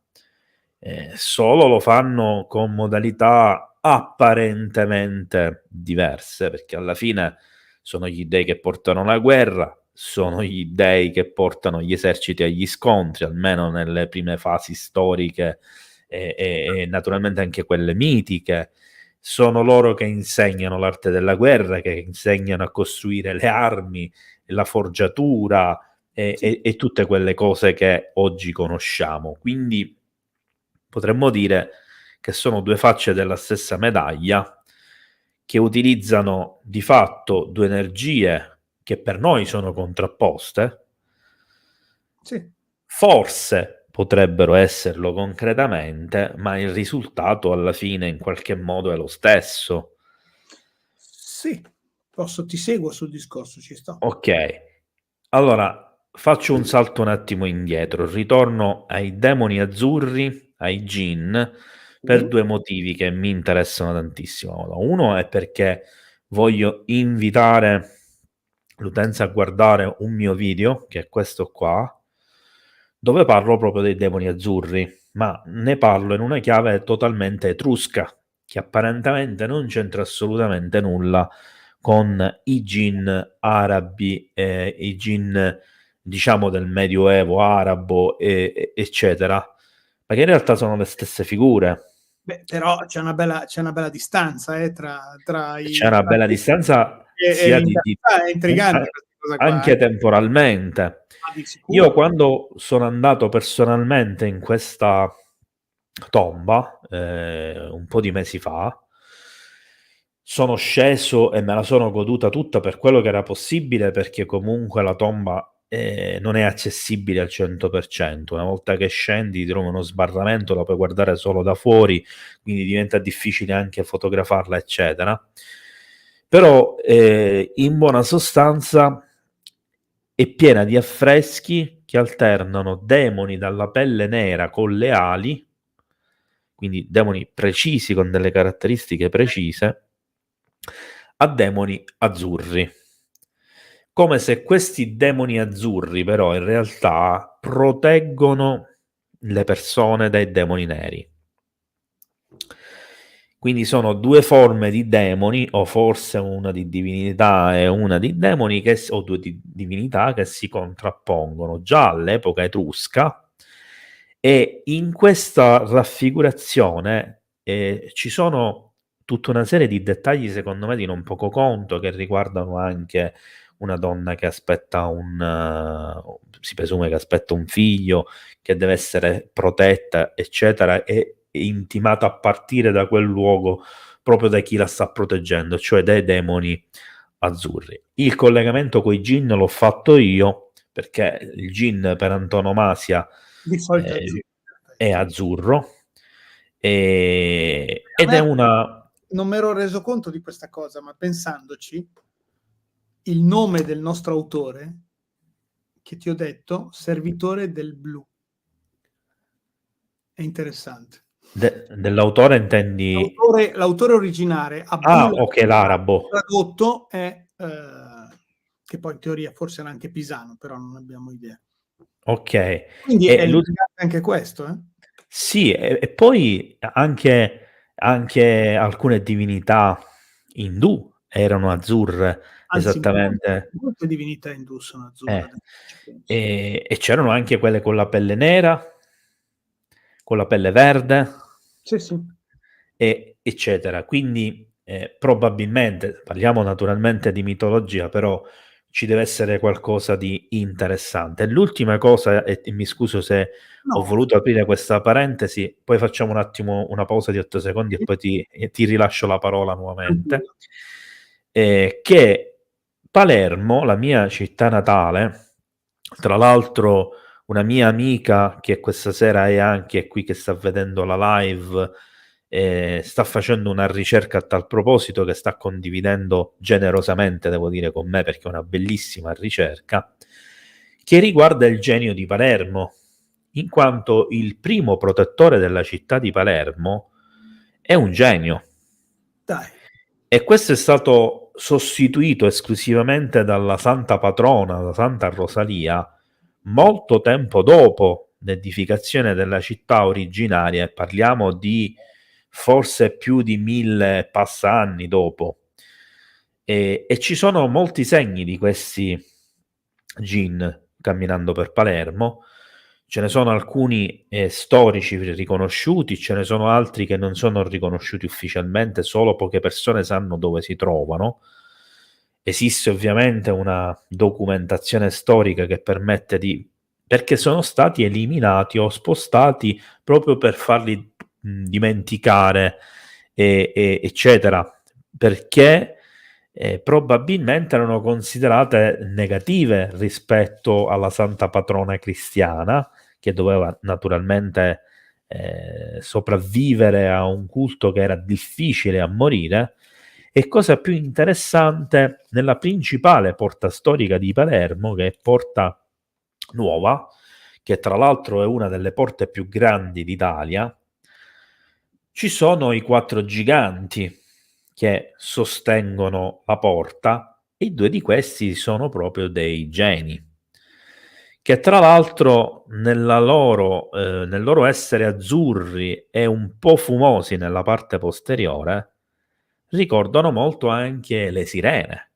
Solo lo fanno con modalità apparentemente diverse, perché alla fine sono gli dei che portano la guerra, sono gli dei che portano gli eserciti agli scontri, almeno nelle prime fasi storiche e naturalmente anche quelle mitiche. Sono loro che insegnano l'arte della guerra, che insegnano a costruire le armi, la forgiatura e tutte quelle cose che oggi conosciamo. Quindi potremmo dire che sono due facce della stessa medaglia che utilizzano di fatto due energie che per noi sono contrapposte, Sì. forse potrebbero esserlo concretamente, ma il risultato alla fine in qualche modo è lo stesso. Sì, ti seguo sul discorso, ci sto. Ok, allora faccio un salto un attimo indietro, ritorno ai demoni azzurri, ai Jinn, per due motivi che mi interessano tantissimo. Uno è perché voglio invitare l'utenza a guardare un mio video, che è questo qua, dove parlo proprio dei demoni azzurri, ma ne parlo in una chiave totalmente etrusca, che apparentemente non c'entra assolutamente nulla con i Jinn arabi, i Jinn diciamo del Medioevo arabo, eccetera, ma che in realtà sono le stesse figure. Beh, però c'è una bella distanza tra C'è i una bella distanza sia in realtà è intrigante questa cosa qua, anche temporalmente. di Io sicuro. quando sono andato personalmente in questa tomba, un po' di mesi fa, sono sceso e me la sono goduta tutta per quello che era possibile, perché comunque la tomba non è accessibile al 100%. Una volta che scendi ti trovi uno sbarramento, la puoi guardare solo da fuori, quindi diventa difficile anche fotografarla, eccetera. Però in buona sostanza è piena di affreschi che alternano demoni dalla pelle nera con le ali, quindi demoni precisi con delle caratteristiche precise, a demoni azzurri. Come se questi demoni azzurri però in realtà proteggono le persone dai demoni neri. Quindi sono due forme di demoni, o forse una di divinità e una di demoni, o due di divinità che si contrappongono già all'epoca etrusca, e in questa raffigurazione ci sono tutta una serie di dettagli, secondo me, di non poco conto, che riguardano anche una donna che aspetta si presume che aspetta un figlio, che deve essere protetta, eccetera, e intimata a partire da quel luogo proprio da chi la sta proteggendo, cioè dai demoni azzurri. Il collegamento con i Jinn l'ho fatto io, perché il Jinn per antonomasia Di solito azzurro. è azzurro, ed è una... Non mi ero reso conto di questa cosa, ma pensandoci, il nome del nostro autore, che ti ho detto, Servitore del Blu, è interessante. dell'autore intendi... L'autore originale, Ah, Abdul, ok, l'arabo. tradotto è, che poi in teoria forse era anche pisano, però non abbiamo idea. Ok. Quindi è anche questo, Sì, e poi anche alcune divinità indù erano azzurre, Anzi, esattamente. molte divinità indù sono azzurre. E c'erano anche quelle con la pelle nera, con la pelle verde, Sì, sì. eccetera. Quindi probabilmente, parliamo naturalmente di mitologia, però ci deve essere qualcosa di interessante. L'ultima cosa, e mi scuso se ho voluto aprire questa parentesi, poi facciamo un attimo una pausa di 8 secondi e poi ti rilascio la parola nuovamente, che Palermo, la mia città natale, tra l'altro una mia amica che questa sera è anche qui, che sta vedendo la live, sta facendo una ricerca a tal proposito, che sta condividendo generosamente, devo dire, con me, perché è una bellissima ricerca, che riguarda il genio di Palermo, in quanto il primo protettore della città di Palermo è un genio. Dai. E questo è stato sostituito esclusivamente dalla santa patrona, la Santa Rosalia, molto tempo dopo l'edificazione della città originaria, e parliamo di forse più di 1000 passa anni dopo. E ci sono molti segni di questi Jinn camminando per Palermo. Ce ne sono alcuni storici riconosciuti, ce ne sono altri che non sono riconosciuti ufficialmente, solo poche persone sanno dove si trovano. Esiste ovviamente una documentazione storica che permette di perché sono stati eliminati o spostati proprio per farli dimenticare, eccetera, perché probabilmente erano considerate negative rispetto alla santa patrona cristiana, che doveva naturalmente sopravvivere a un culto che era difficile a morire. E cosa più interessante, nella principale porta storica di Palermo, che è Porta Nuova, che tra l'altro è una delle porte più grandi d'Italia, ci sono i 4 giganti che sostengono la porta, e 2 di questi sono proprio dei geni, che tra l'altro nel loro essere azzurri e un po' fumosi nella parte posteriore, ricordano molto anche le sirene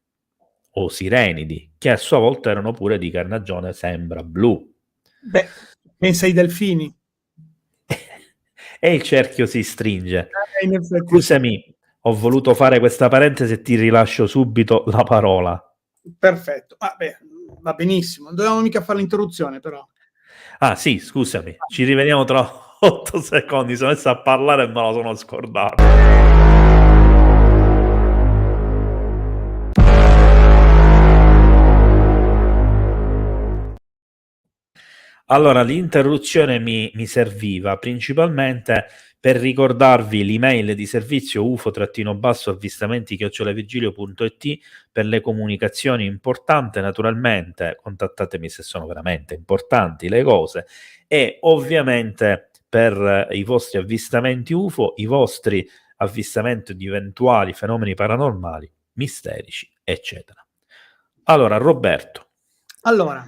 o sirenidi, che a sua volta erano pure di carnagione sembra blu. Beh, pensa ai delfini. E il cerchio si stringe. In effetti sì. Scusami, ho voluto fare questa parentesi e ti rilascio subito la parola. Perfetto. Va benissimo. Non dovevamo mica fare l'interruzione, però. Ah sì, scusami, ci rivediamo tra 8 secondi, sono messo a parlare e me lo sono scordato. Allora, l'interruzione mi serviva principalmente per ricordarvi l'email di servizio ufo-avvistamenti@virgilio.it per le comunicazioni importanti. Naturalmente contattatemi se sono veramente importanti le cose, e ovviamente per i vostri avvistamenti UFO, i vostri avvistamenti di eventuali fenomeni paranormali, misterici, eccetera. Allora, Roberto. Allora,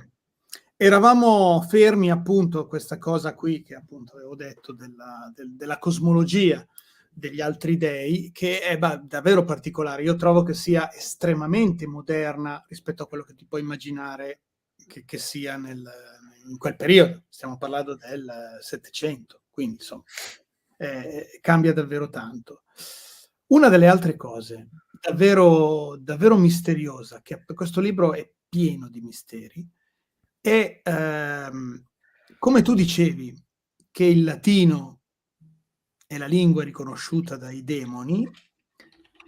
eravamo fermi appunto a questa cosa qui che appunto avevo detto della cosmologia degli altri dei, che è davvero particolare. Io trovo che sia estremamente moderna rispetto a quello che ti puoi immaginare che sia in quel periodo. Stiamo parlando del Settecento, quindi insomma cambia davvero tanto. Una delle altre cose davvero, davvero misteriosa, che questo libro è pieno di misteri, è come tu dicevi che il latino è la lingua riconosciuta dai demoni.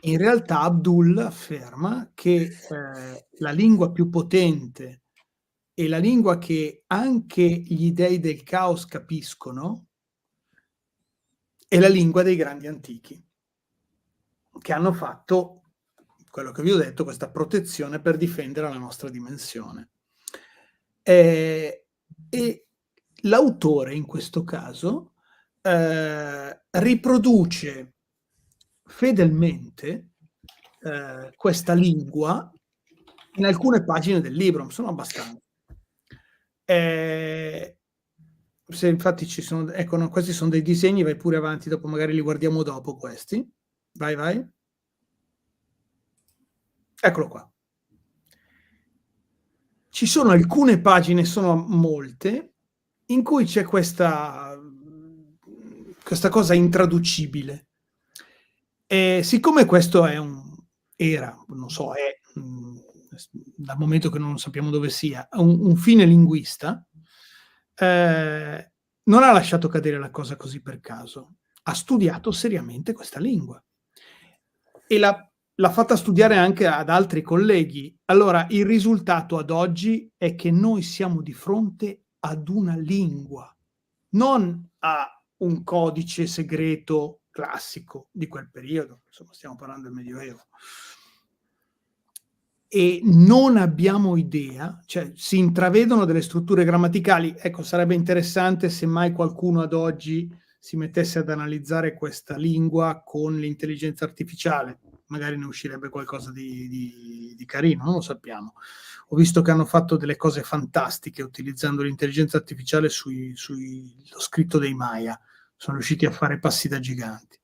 In realtà Abdul afferma che la lingua più potente e la lingua che anche gli dei del caos capiscono è la lingua dei grandi antichi, che hanno fatto quello che vi ho detto, questa protezione per difendere la nostra dimensione. E l'autore in questo caso riproduce fedelmente questa lingua in alcune pagine del libro, non sono abbastanza. Se infatti ci sono, ecco, no, questi sono dei disegni, vai pure avanti, dopo magari li guardiamo dopo questi. Vai. Eccolo qua. Ci sono alcune pagine, sono molte, in cui c'è questa cosa intraducibile. E siccome questo è dal momento che non sappiamo dove sia, un fine linguista, non ha lasciato cadere la cosa così per caso. Ha studiato seriamente questa lingua e l'ha fatta studiare anche ad altri colleghi. Allora, il risultato ad oggi è che noi siamo di fronte ad una lingua, non a un codice segreto classico di quel periodo, insomma stiamo parlando del Medioevo. E non abbiamo idea, cioè si intravedono delle strutture grammaticali. Ecco, sarebbe interessante se mai qualcuno ad oggi si mettesse ad analizzare questa lingua con l'intelligenza artificiale, magari ne uscirebbe qualcosa di carino, non lo sappiamo. Ho visto che hanno fatto delle cose fantastiche utilizzando l'intelligenza artificiale sullo scritto dei Maya, sono riusciti a fare passi da giganti.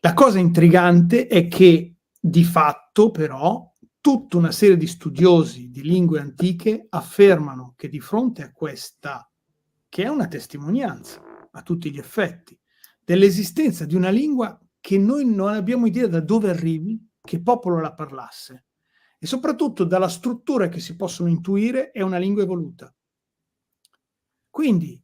La cosa intrigante è che di fatto però tutta una serie di studiosi di lingue antiche affermano che di fronte a questa, che è una testimonianza a tutti gli effetti dell'esistenza di una lingua che noi non abbiamo idea da dove arrivi, che popolo la parlasse, e soprattutto dalla struttura che si possono intuire è una lingua evoluta, Quindi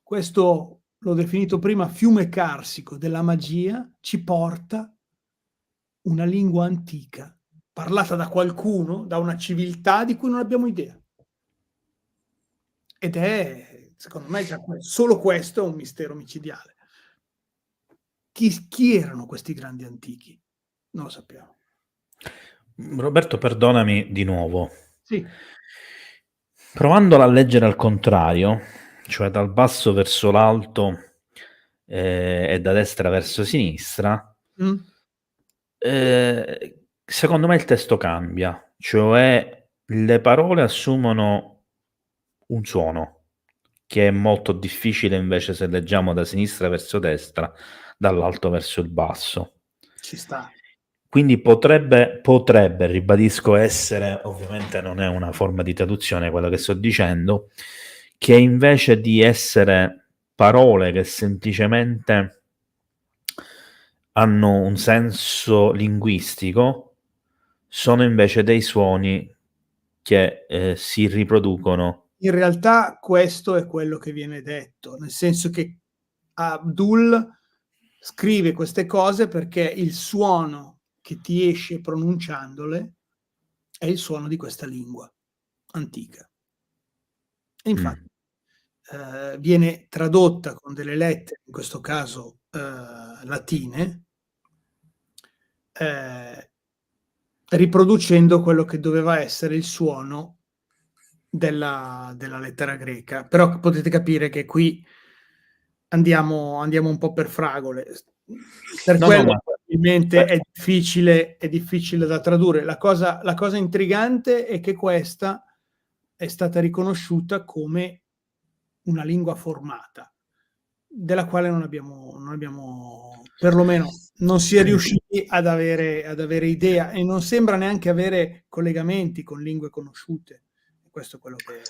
questo, l'ho definito prima, fiume carsico della magia, ci porta una lingua antica, parlata da qualcuno, da una civiltà di cui non abbiamo idea. Ed è, secondo me, già solo questo è un mistero micidiale. Chi erano questi grandi antichi? Non lo sappiamo. Roberto, perdonami di nuovo. Sì. Provandola a leggere al contrario, cioè dal basso verso l'alto e da destra verso sinistra, secondo me il testo cambia, cioè le parole assumono un suono che è molto difficile invece se leggiamo da sinistra verso destra, dall'alto verso il basso. Ci sta. Quindi potrebbe, ribadisco, essere, ovviamente non è una forma di traduzione quello che sto dicendo, che invece di essere parole che semplicemente hanno un senso linguistico, sono invece dei suoni che si riproducono. In realtà questo è quello che viene detto, nel senso che Abdul scrive queste cose perché il suono che ti esce pronunciandole è il suono di questa lingua antica. E infatti viene tradotta con delle lettere, in questo caso latine, riproducendo quello che doveva essere il suono della lettera greca. Però potete capire che qui andiamo un po' per fragole. Per quello probabilmente è difficile da tradurre. La cosa intrigante è che questa è stata riconosciuta come una lingua formata, della quale non abbiamo perlomeno non si è riusciti ad avere idea, e non sembra neanche avere collegamenti con lingue conosciute. Questo è quello che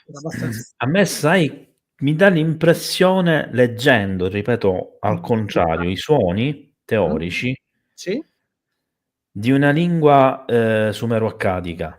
era abbastanza... A me, sai, mi dà l'impressione, leggendo, ripeto, al contrario, i suoni teorici Sì? di una lingua sumero-accadica.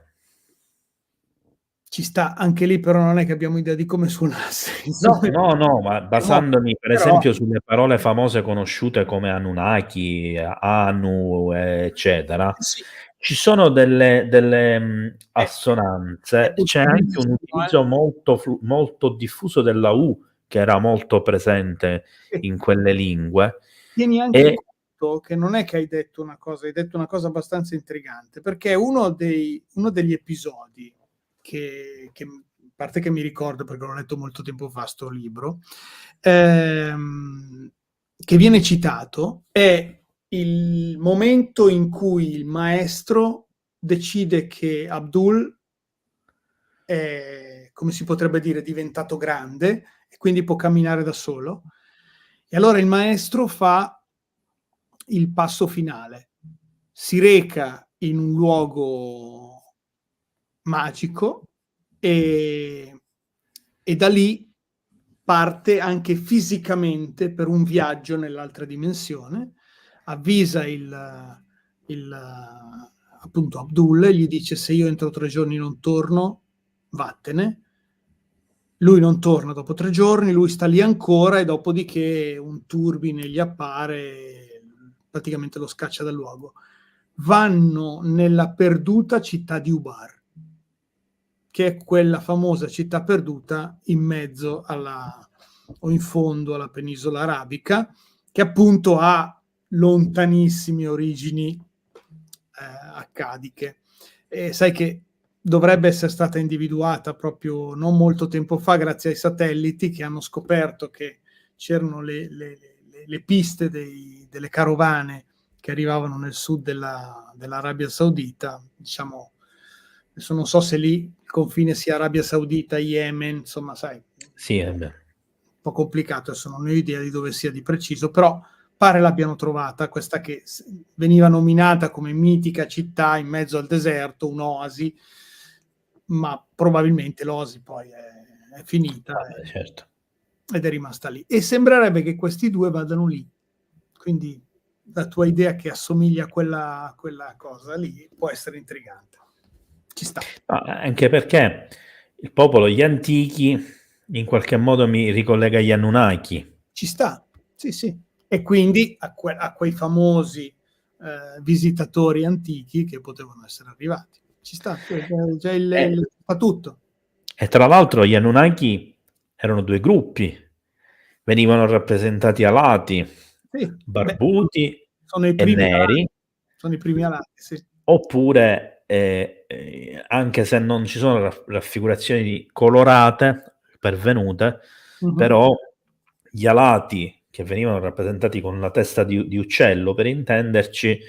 Ci sta, anche lì però non è che abbiamo idea di come suonasse. No, ma basandomi per esempio sulle parole famose conosciute come Anunnaki, Anu, eccetera, Sì. ci sono delle assonanze, c'è anche un utilizzo molto diffuso della U, che era molto presente in quelle lingue. Tieni anche conto che non è che hai detto una cosa abbastanza intrigante, perché uno degli episodi che a parte che mi ricordo perché l'ho letto molto tempo fa sto libro, che viene citato è il momento in cui il maestro decide che Abdul è, come si potrebbe dire, diventato grande e quindi può camminare da solo, e allora il maestro fa il passo finale, si reca in un luogo magico e da lì parte anche fisicamente per un viaggio nell'altra dimensione, avvisa appunto Abdul, gli dice: se io entro 3 giorni non torno, vattene. Lui non torna dopo 3 giorni, lui sta lì ancora, e dopodiché un turbine gli appare, praticamente lo scaccia dal luogo. Vanno nella perduta città di Ubar, che è quella famosa città perduta in mezzo o in fondo alla penisola arabica, che appunto ha lontanissime origini accadiche. E sai che dovrebbe essere stata individuata proprio non molto tempo fa grazie ai satelliti che hanno scoperto che c'erano le piste delle carovane che arrivavano nel sud dell'Arabia Saudita. Diciamo, adesso non so se lì il confine sia Arabia Saudita, Yemen, insomma, sai, sì, un po' complicato, adesso non ho idea di dove sia di preciso, però pare l'abbiano trovata, questa che veniva nominata come mitica città in mezzo al deserto, un'oasi, ma probabilmente l'oasi poi è finita certo. Ed è rimasta lì. E sembrerebbe che questi due vadano lì. Quindi la tua idea che assomiglia a quella cosa lì può essere intrigante. Ci sta. Anche perché il popolo, gli antichi, In qualche modo mi ricollega agli Anunnaki. Ci sta, sì, sì. E quindi a quei famosi visitatori antichi che potevano essere arrivati. Ci sta, fa tutto. E tra l'altro gli Anunnaki erano due gruppi, venivano rappresentati alati, Sì, beh, barbuti sono i e primi alati, neri, sono i primi alati, sì. oppure, anche se non ci sono raffigurazioni colorate pervenute, però gli alati che venivano rappresentati con la testa di uccello, per intenderci,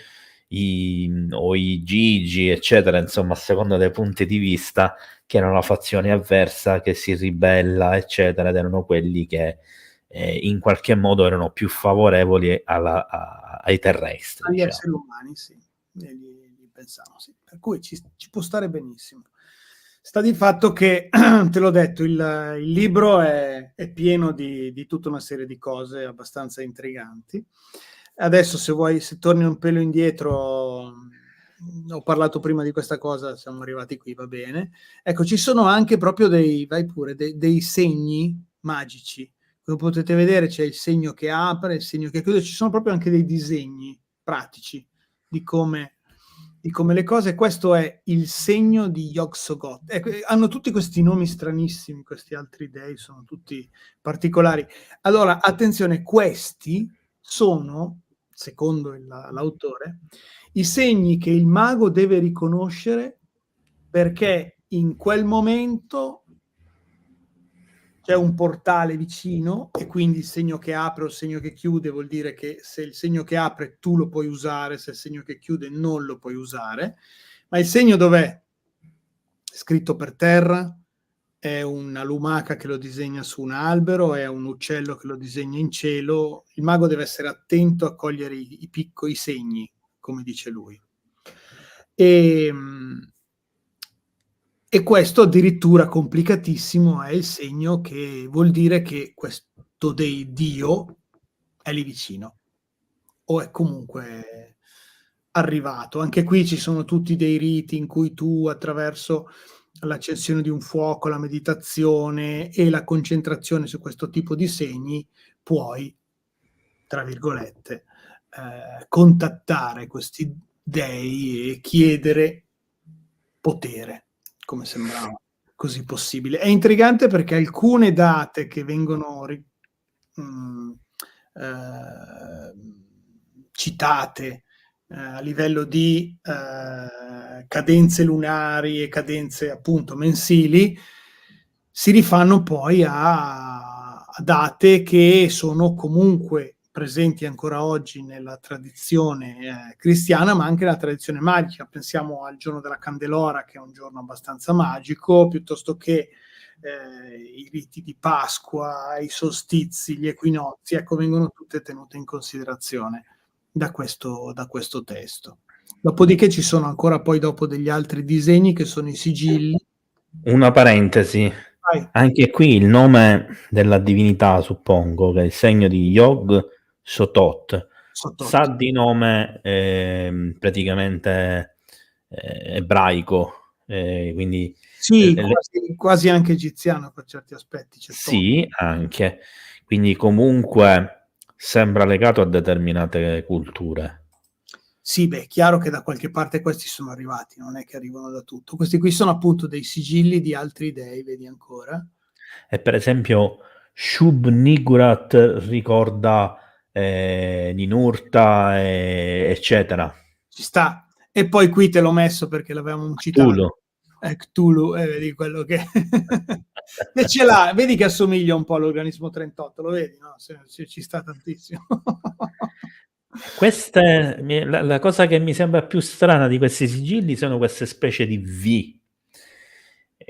o i gigi, eccetera, insomma, a seconda dei punti di vista, che erano la fazione avversa, che si ribella, eccetera, ed erano quelli che in qualche modo erano più favorevoli ai terrestri, Agli diciamo. esseri umani, sì, gli pensavo, sì. Per cui ci può stare benissimo. Sta di fatto che, te l'ho detto, il libro è pieno di tutta una serie di cose abbastanza intriganti. Adesso, se torni un pelo indietro, ho parlato prima di questa cosa, siamo arrivati qui, va bene. Ecco, ci sono anche proprio dei segni magici. Come potete vedere c'è il segno che apre, il segno che chiude, ci sono proprio anche dei disegni pratici di come le cose. Questo è il segno di Yog-Sothoth. Ecco, hanno tutti questi nomi stranissimi, questi altri dei sono tutti particolari. Allora, attenzione, questi sono, secondo l'autore, i segni che il mago deve riconoscere perché in quel momento c'è un portale vicino e quindi il segno che apre o il segno che chiude vuol dire che se il segno che apre tu lo puoi usare, se il segno che chiude non lo puoi usare. Ma il segno dov'è? Scritto per terra, è una lumaca che lo disegna su un albero, è un uccello che lo disegna in cielo. Il mago deve essere attento a cogliere i piccoli segni, come dice lui. E questo addirittura complicatissimo è il segno che vuol dire che questo Dio è lì vicino o è comunque arrivato. Anche qui ci sono tutti dei riti in cui tu, attraverso l'accensione di un fuoco, la meditazione e la concentrazione su questo tipo di segni, puoi, tra virgolette, contattare questi dei e chiedere potere, come sembrava così possibile. È intrigante perché alcune date che vengono citate a livello di cadenze lunari e cadenze appunto mensili si rifanno poi a date che sono comunque presenti ancora oggi nella tradizione cristiana, ma anche nella tradizione magica. Pensiamo al giorno della Candelora, che è un giorno abbastanza magico, piuttosto che i riti di Pasqua, i solstizi, gli equinozi, ecco, vengono tutte tenute in considerazione da questo testo. Dopodiché ci sono ancora poi dopo degli altri disegni che sono i sigilli. Una parentesi, Vai. anche qui il nome della divinità, suppongo, che è il segno di Yog-Sothoth, sa di nome praticamente ebraico, quindi sì, quasi anche egiziano per certi aspetti. sì, anche, quindi comunque sembra legato a determinate culture. Sì, beh, è chiaro che da qualche parte questi sono arrivati, non è che arrivano da tutto. Questi qui sono appunto dei sigilli di altri dei, vedi ancora? E per esempio Shub-Niggurath ricorda Ninurta, eccetera. Ci sta. E poi qui te l'ho messo perché l'avevamo citato. Cthulhu. Cthulhu, vedi quello che e ce l'ha, vedi che assomiglia un po' all'organismo 38, lo vedi, no? Ci sta tantissimo. La cosa che mi sembra più strana di questi sigilli sono queste specie di V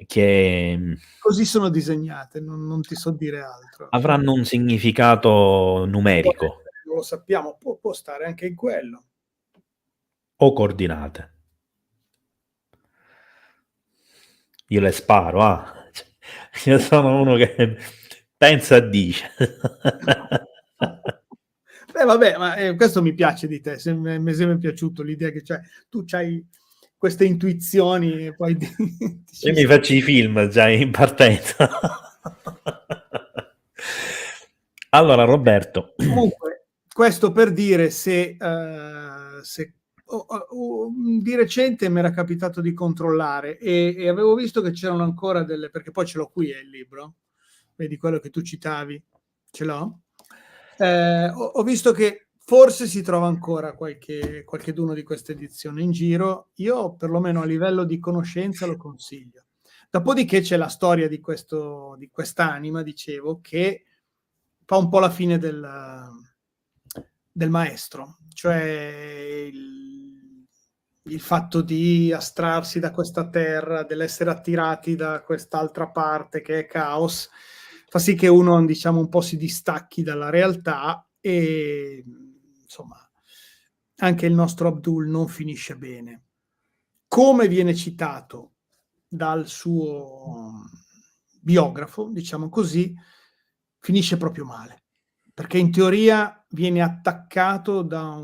che Così sono disegnate, non ti so dire altro. avranno un significato numerico Non lo sappiamo, può stare anche in quello. o coordinate. Io le sparo, io sono uno che pensa e dice. Vabbè, ma questo mi piace di te, mi è sempre piaciuto l'idea che tu c'hai queste intuizioni e poi Io mi faccio i film già in partenza. Allora, Roberto, Comunque, questo per dire di recente mi era capitato di controllare e avevo visto che c'erano ancora delle, perché poi ce l'ho qui il libro, vedi quello che tu citavi, ce l'ho. Ho visto che forse si trova ancora qualcheduno di queste edizioni in giro. Io perlomeno a livello di conoscenza lo consiglio. Dopodiché c'è la storia di quest'anima, dicevo, che fa un po' la fine del maestro, cioè il fatto di astrarsi da questa terra, dell'essere attirati da quest'altra parte che è caos, fa sì che uno, diciamo, un po' si distacchi dalla realtà e, insomma, anche il nostro Abdul non finisce bene. Come viene citato dal suo biografo, diciamo così, finisce proprio male, perché in teoria viene attaccato da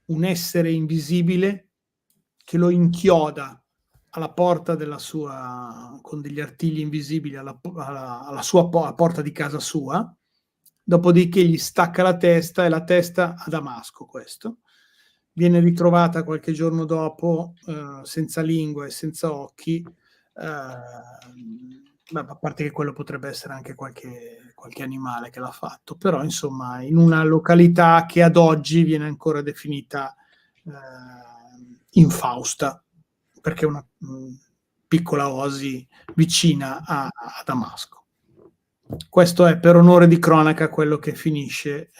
un essere invisibile che lo inchioda alla porta della sua, con degli artigli invisibili alla sua porta di casa sua, dopodiché gli stacca la testa, e la testa a Damasco, questo viene ritrovata qualche giorno dopo, senza lingua e senza occhi, a parte che quello potrebbe essere anche qualche animale che l'ha fatto, però insomma in una località che ad oggi viene ancora definita infausta, perché è una piccola oasi vicina a Damasco. Questo è per onore di cronaca quello che finisce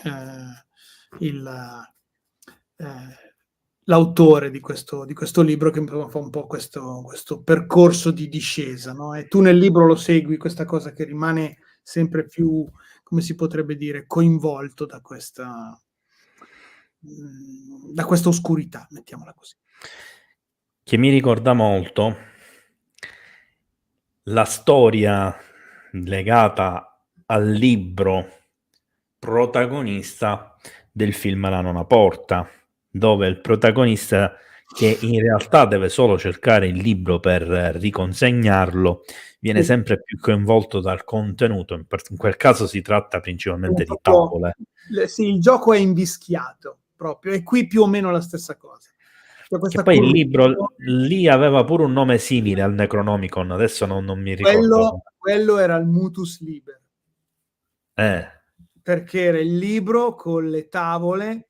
l'autore di questo libro, che fa un po' questo percorso di discesa, no? E tu nel libro lo segui, questa cosa che rimane sempre più, come si potrebbe dire, coinvolto da questa oscurità, mettiamola così. che mi ricorda molto la storia legata al libro protagonista del film La nona porta, dove il protagonista, che in realtà deve solo cercare il libro per riconsegnarlo, viene sempre più coinvolto dal contenuto. In quel caso si tratta principalmente di tavole. Sì, il gioco è invischiato proprio, e qui più o meno la stessa cosa. Che poi il libro lì aveva pure un nome simile al Necronomicon, adesso non mi ricordo. Quello era il Mutus Liber. Perché era il libro con le tavole.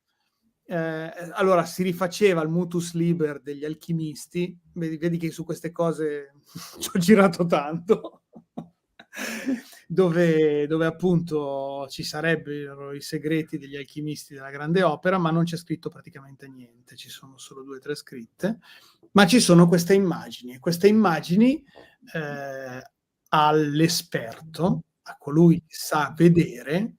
Allora si rifaceva al Mutus Liber degli alchimisti, vedi che su queste cose ci ho girato tanto, dove appunto ci sarebbero i segreti degli alchimisti della grande opera, ma non c'è scritto praticamente niente, ci sono solo 2 o 3 scritte, ma ci sono queste immagini, e queste immagini all'esperto, a colui che sa vedere,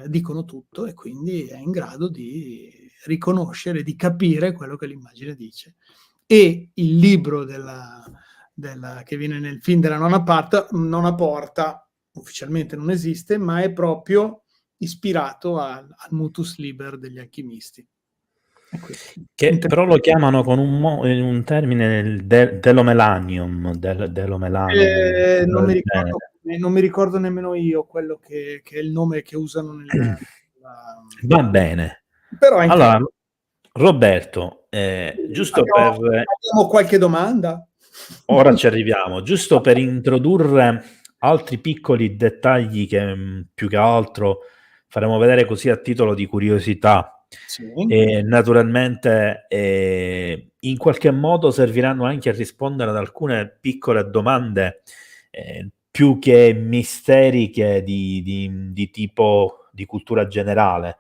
dicono tutto, e quindi è in grado di riconoscere, di capire quello che l'immagine dice. E il libro che viene nel film della nona porta ufficialmente non esiste, ma è proprio ispirato al Mutus Liber degli alchimisti. Che però lo chiamano con un termine delomelanium, non mi ricordo nemmeno io quello che è il nome che usano Va bene. Però allora, Roberto, giusto abbiamo qualche domanda? Ora ci arriviamo, giusto per introdurre altri piccoli dettagli che più che altro faremo vedere così a titolo di curiosità. Sì. E naturalmente in qualche modo serviranno anche a rispondere ad alcune piccole domande più che misteriche di tipo di cultura generale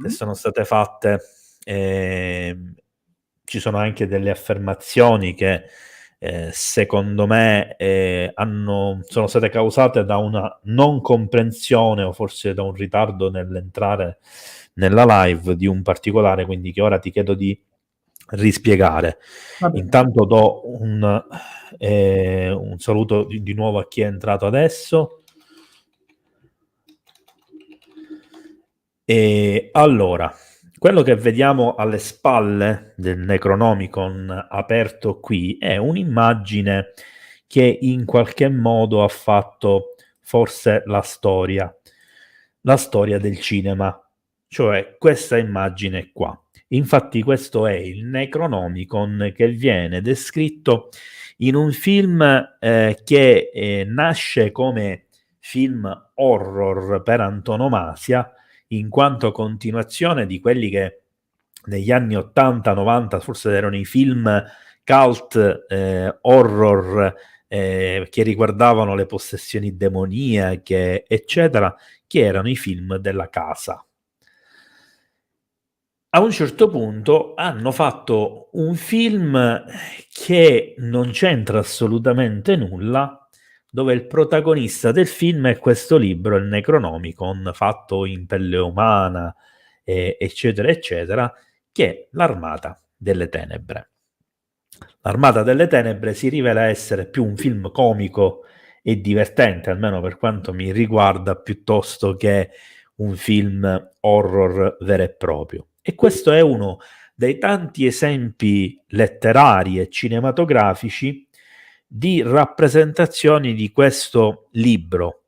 che sono state fatte. Ci sono anche delle affermazioni che secondo me sono state causate da una non comprensione o forse da un ritardo nell'entrare nella live di un particolare, quindi che ora ti chiedo di rispiegare. Intanto do un saluto di nuovo a chi è entrato adesso. E allora, quello che vediamo alle spalle del Necronomicon aperto qui è un'immagine che in qualche modo ha fatto forse la storia del cinema, cioè questa immagine qua. Infatti questo è il Necronomicon che viene descritto in un film che nasce come film horror per antonomasia, in quanto continuazione di quelli che negli anni 80-90 forse erano i film cult horror che riguardavano le possessioni demoniache, eccetera, che erano i film della casa. A un certo punto hanno fatto un film che non c'entra assolutamente nulla, dove il protagonista del film è questo libro, il Necronomicon, fatto in pelle umana, eccetera, eccetera, che è l'Armata delle Tenebre. L'Armata delle Tenebre si rivela essere più un film comico e divertente, almeno per quanto mi riguarda, piuttosto che un film horror vero e proprio. E questo è uno dei tanti esempi letterari e cinematografici di rappresentazioni di questo libro.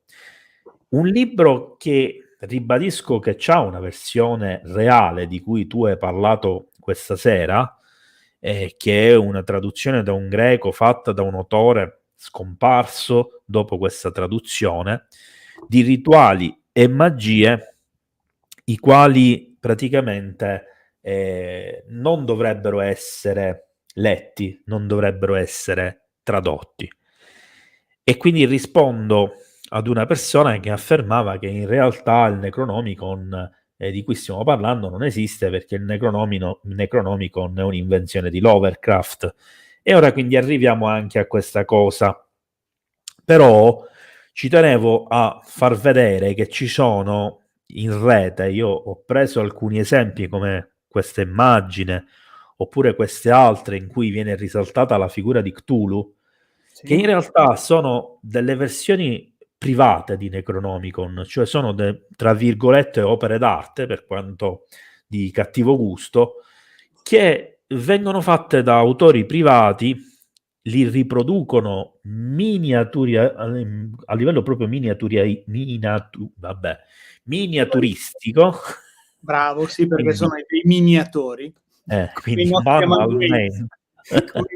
Un libro che ribadisco che ha una versione reale di cui tu hai parlato questa sera, che è una traduzione da un greco fatta da un autore scomparso dopo questa traduzione, di rituali e magie, i quali praticamente non dovrebbero essere letti, non dovrebbero essere tradotti. E quindi rispondo ad una persona che affermava che in realtà il Necronomicon di cui stiamo parlando non esiste, perché il Necronomicon è un'invenzione di Lovecraft. E ora quindi arriviamo anche a questa cosa. Però ci tenevo a far vedere che ci sono in rete, io ho preso alcuni esempi come questa immagine, oppure queste altre in cui viene risaltata la figura di Cthulhu, che in Sì. realtà sono delle versioni private di Necronomicon, cioè sono tra virgolette opere d'arte, per quanto di cattivo gusto, che vengono fatte da autori privati, li riproducono a livello proprio miniaturistico. Bravo, sì, perché Quindi, sono dei miniatori, come i quindi nostri amanuensi, banalmente. come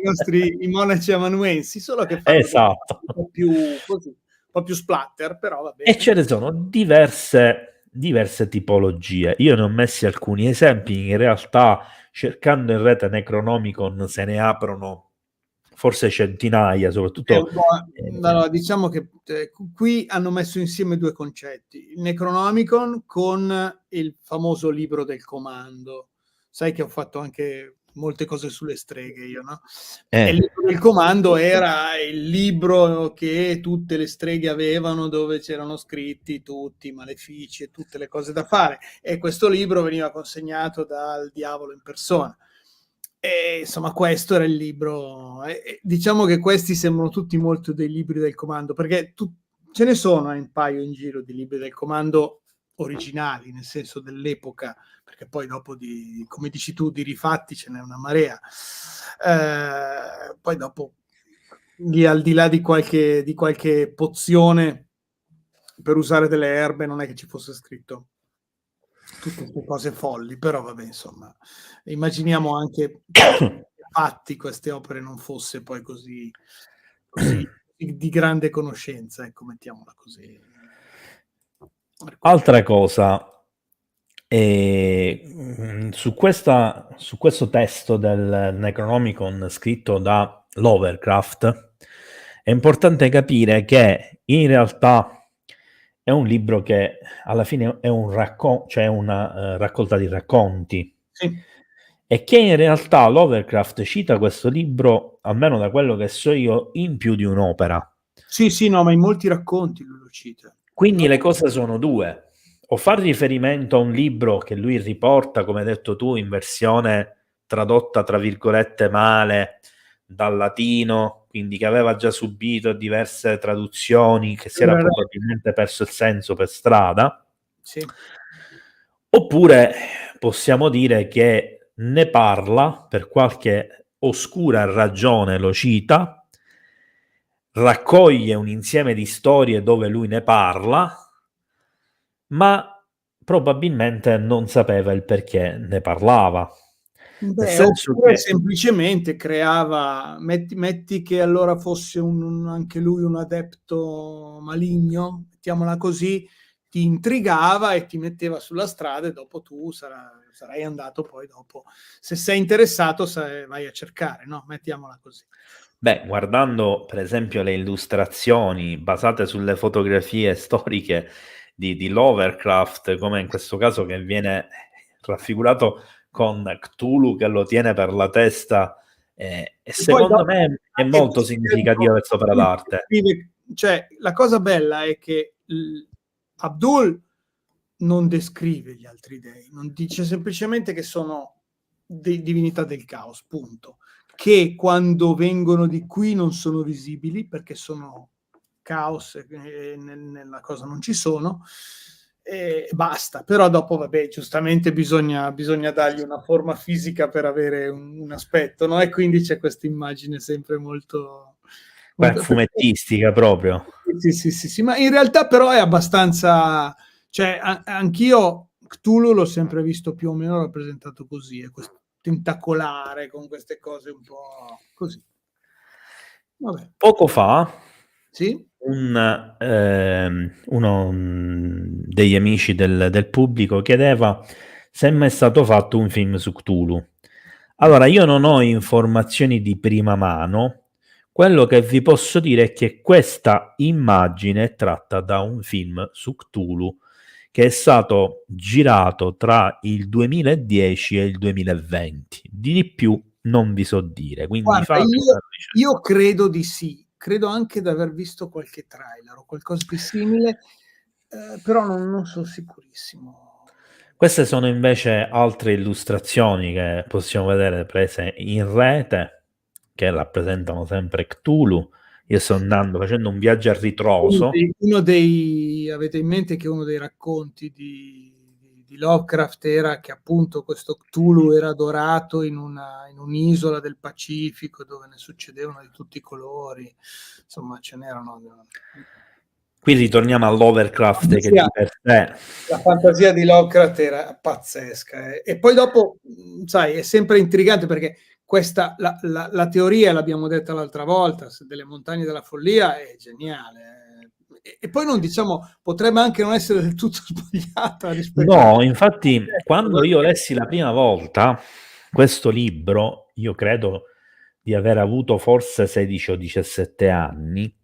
i monaci amanuensi, solo che fanno Esatto. un po' più così, un po' più splatter, però va E bene. ce ne sono diverse tipologie. Io ne ho messi alcuni esempi, in realtà cercando in rete Necronomicon se ne aprono forse centinaia, È soprattutto un po', allora, diciamo che qui hanno messo insieme due concetti: il Necronomicon con il famoso libro del comando. Sai che ho fatto anche molte cose sulle streghe io, no? E il libro del comando era il libro che tutte le streghe avevano, dove c'erano scritti tutti i malefici e tutte le cose da fare, e questo libro veniva consegnato dal diavolo in persona. E insomma, questo era il libro. E diciamo che questi sembrano tutti molto dei libri del comando, perché ce ne sono un paio in giro di libri del comando originali, nel senso dell'epoca, perché poi dopo, come dici tu, di rifatti ce n'è una marea. Poi dopo, lì, al di là di qualche pozione per usare delle erbe, non è che ci fosse scritto tutte queste cose folli, però vabbè, insomma, immaginiamo anche che fatti queste opere non fosse poi così di grande conoscenza, ecco, mettiamola così. altra cosa, su questo testo del Necronomicon scritto da Lovecraft, è importante capire che in realtà è un libro che alla fine è cioè una raccolta di racconti, Sì. e che in realtà Lovecraft cita questo libro, almeno da quello che so io, in più di un'opera. Sì, sì, no, ma in molti racconti lui lo cita. Quindi le cose sono due: o far riferimento a un libro che lui riporta, come hai detto tu, in versione tradotta tra virgolette male dal latino, quindi che aveva già subito diverse traduzioni, che si era probabilmente perso il senso per strada. Sì. Oppure possiamo dire che ne parla, per qualche oscura ragione lo cita, raccoglie un insieme di storie dove lui ne parla, ma probabilmente non sapeva il perché ne parlava. Nel Beh, senso oppure che semplicemente creava, metti che allora fosse anche lui un adepto maligno, mettiamola così, ti intrigava e ti metteva sulla strada e dopo tu sarai andato poi dopo. Se sei interessato vai a cercare, no? Mettiamola così. beh, guardando per esempio le illustrazioni basate sulle fotografie storiche di Lovecraft, come in questo caso che viene raffigurato con Cthulhu che lo tiene per la testa, e E poi secondo dopo me è anche molto significativa questa opera lui d'arte. descrive, cioè la cosa bella è che Abdul non descrive gli altri dei, non dice semplicemente che sono divinità del caos, punto. Che quando vengono di qui non sono visibili perché sono caos e nella cosa non ci sono, e basta. Però dopo, vabbè, giustamente bisogna dargli una forma fisica per avere un aspetto, no? E quindi c'è questa immagine sempre molto... Beh, fumettistica proprio. Sì, ma in realtà però è abbastanza... Cioè, anch'io Cthulhu l'ho sempre visto più o meno rappresentato così, è questo tentacolare con queste cose un po' così. Vabbè. Poco fa Sì? uno degli amici del pubblico chiedeva se è mai stato fatto un film su Cthulhu. Allora, io non ho informazioni di prima mano, quello che vi posso dire è che questa immagine è tratta da un film su Cthulhu che è stato girato tra il 2010 e il 2020. Di più non vi so dire, quindi Guarda, fate una ricerca. io credo di sì, credo anche di aver visto qualche trailer o qualcosa di simile, però non sono sicurissimo. Queste sono invece altre illustrazioni che possiamo vedere prese in rete, che rappresentano sempre Cthulhu. Io sto andando, facendo un viaggio a ritroso. Avete in mente che uno dei racconti di Lovecraft era che appunto questo Cthulhu era adorato in un'isola del Pacifico dove ne succedevano di tutti i colori, insomma ce n'erano. Qui ritorniamo all'Overcraft che di per sé... La fantasia di Lovecraft era pazzesca, e poi dopo, sai, è sempre intrigante perché questa, la teoria, l'abbiamo detta l'altra volta, delle montagne della follia è geniale, e poi non diciamo, potrebbe anche non essere del tutto sbagliata rispetto a... No, infatti, quando io lessi la prima volta questo libro, io credo di aver avuto forse 16 o 17 anni,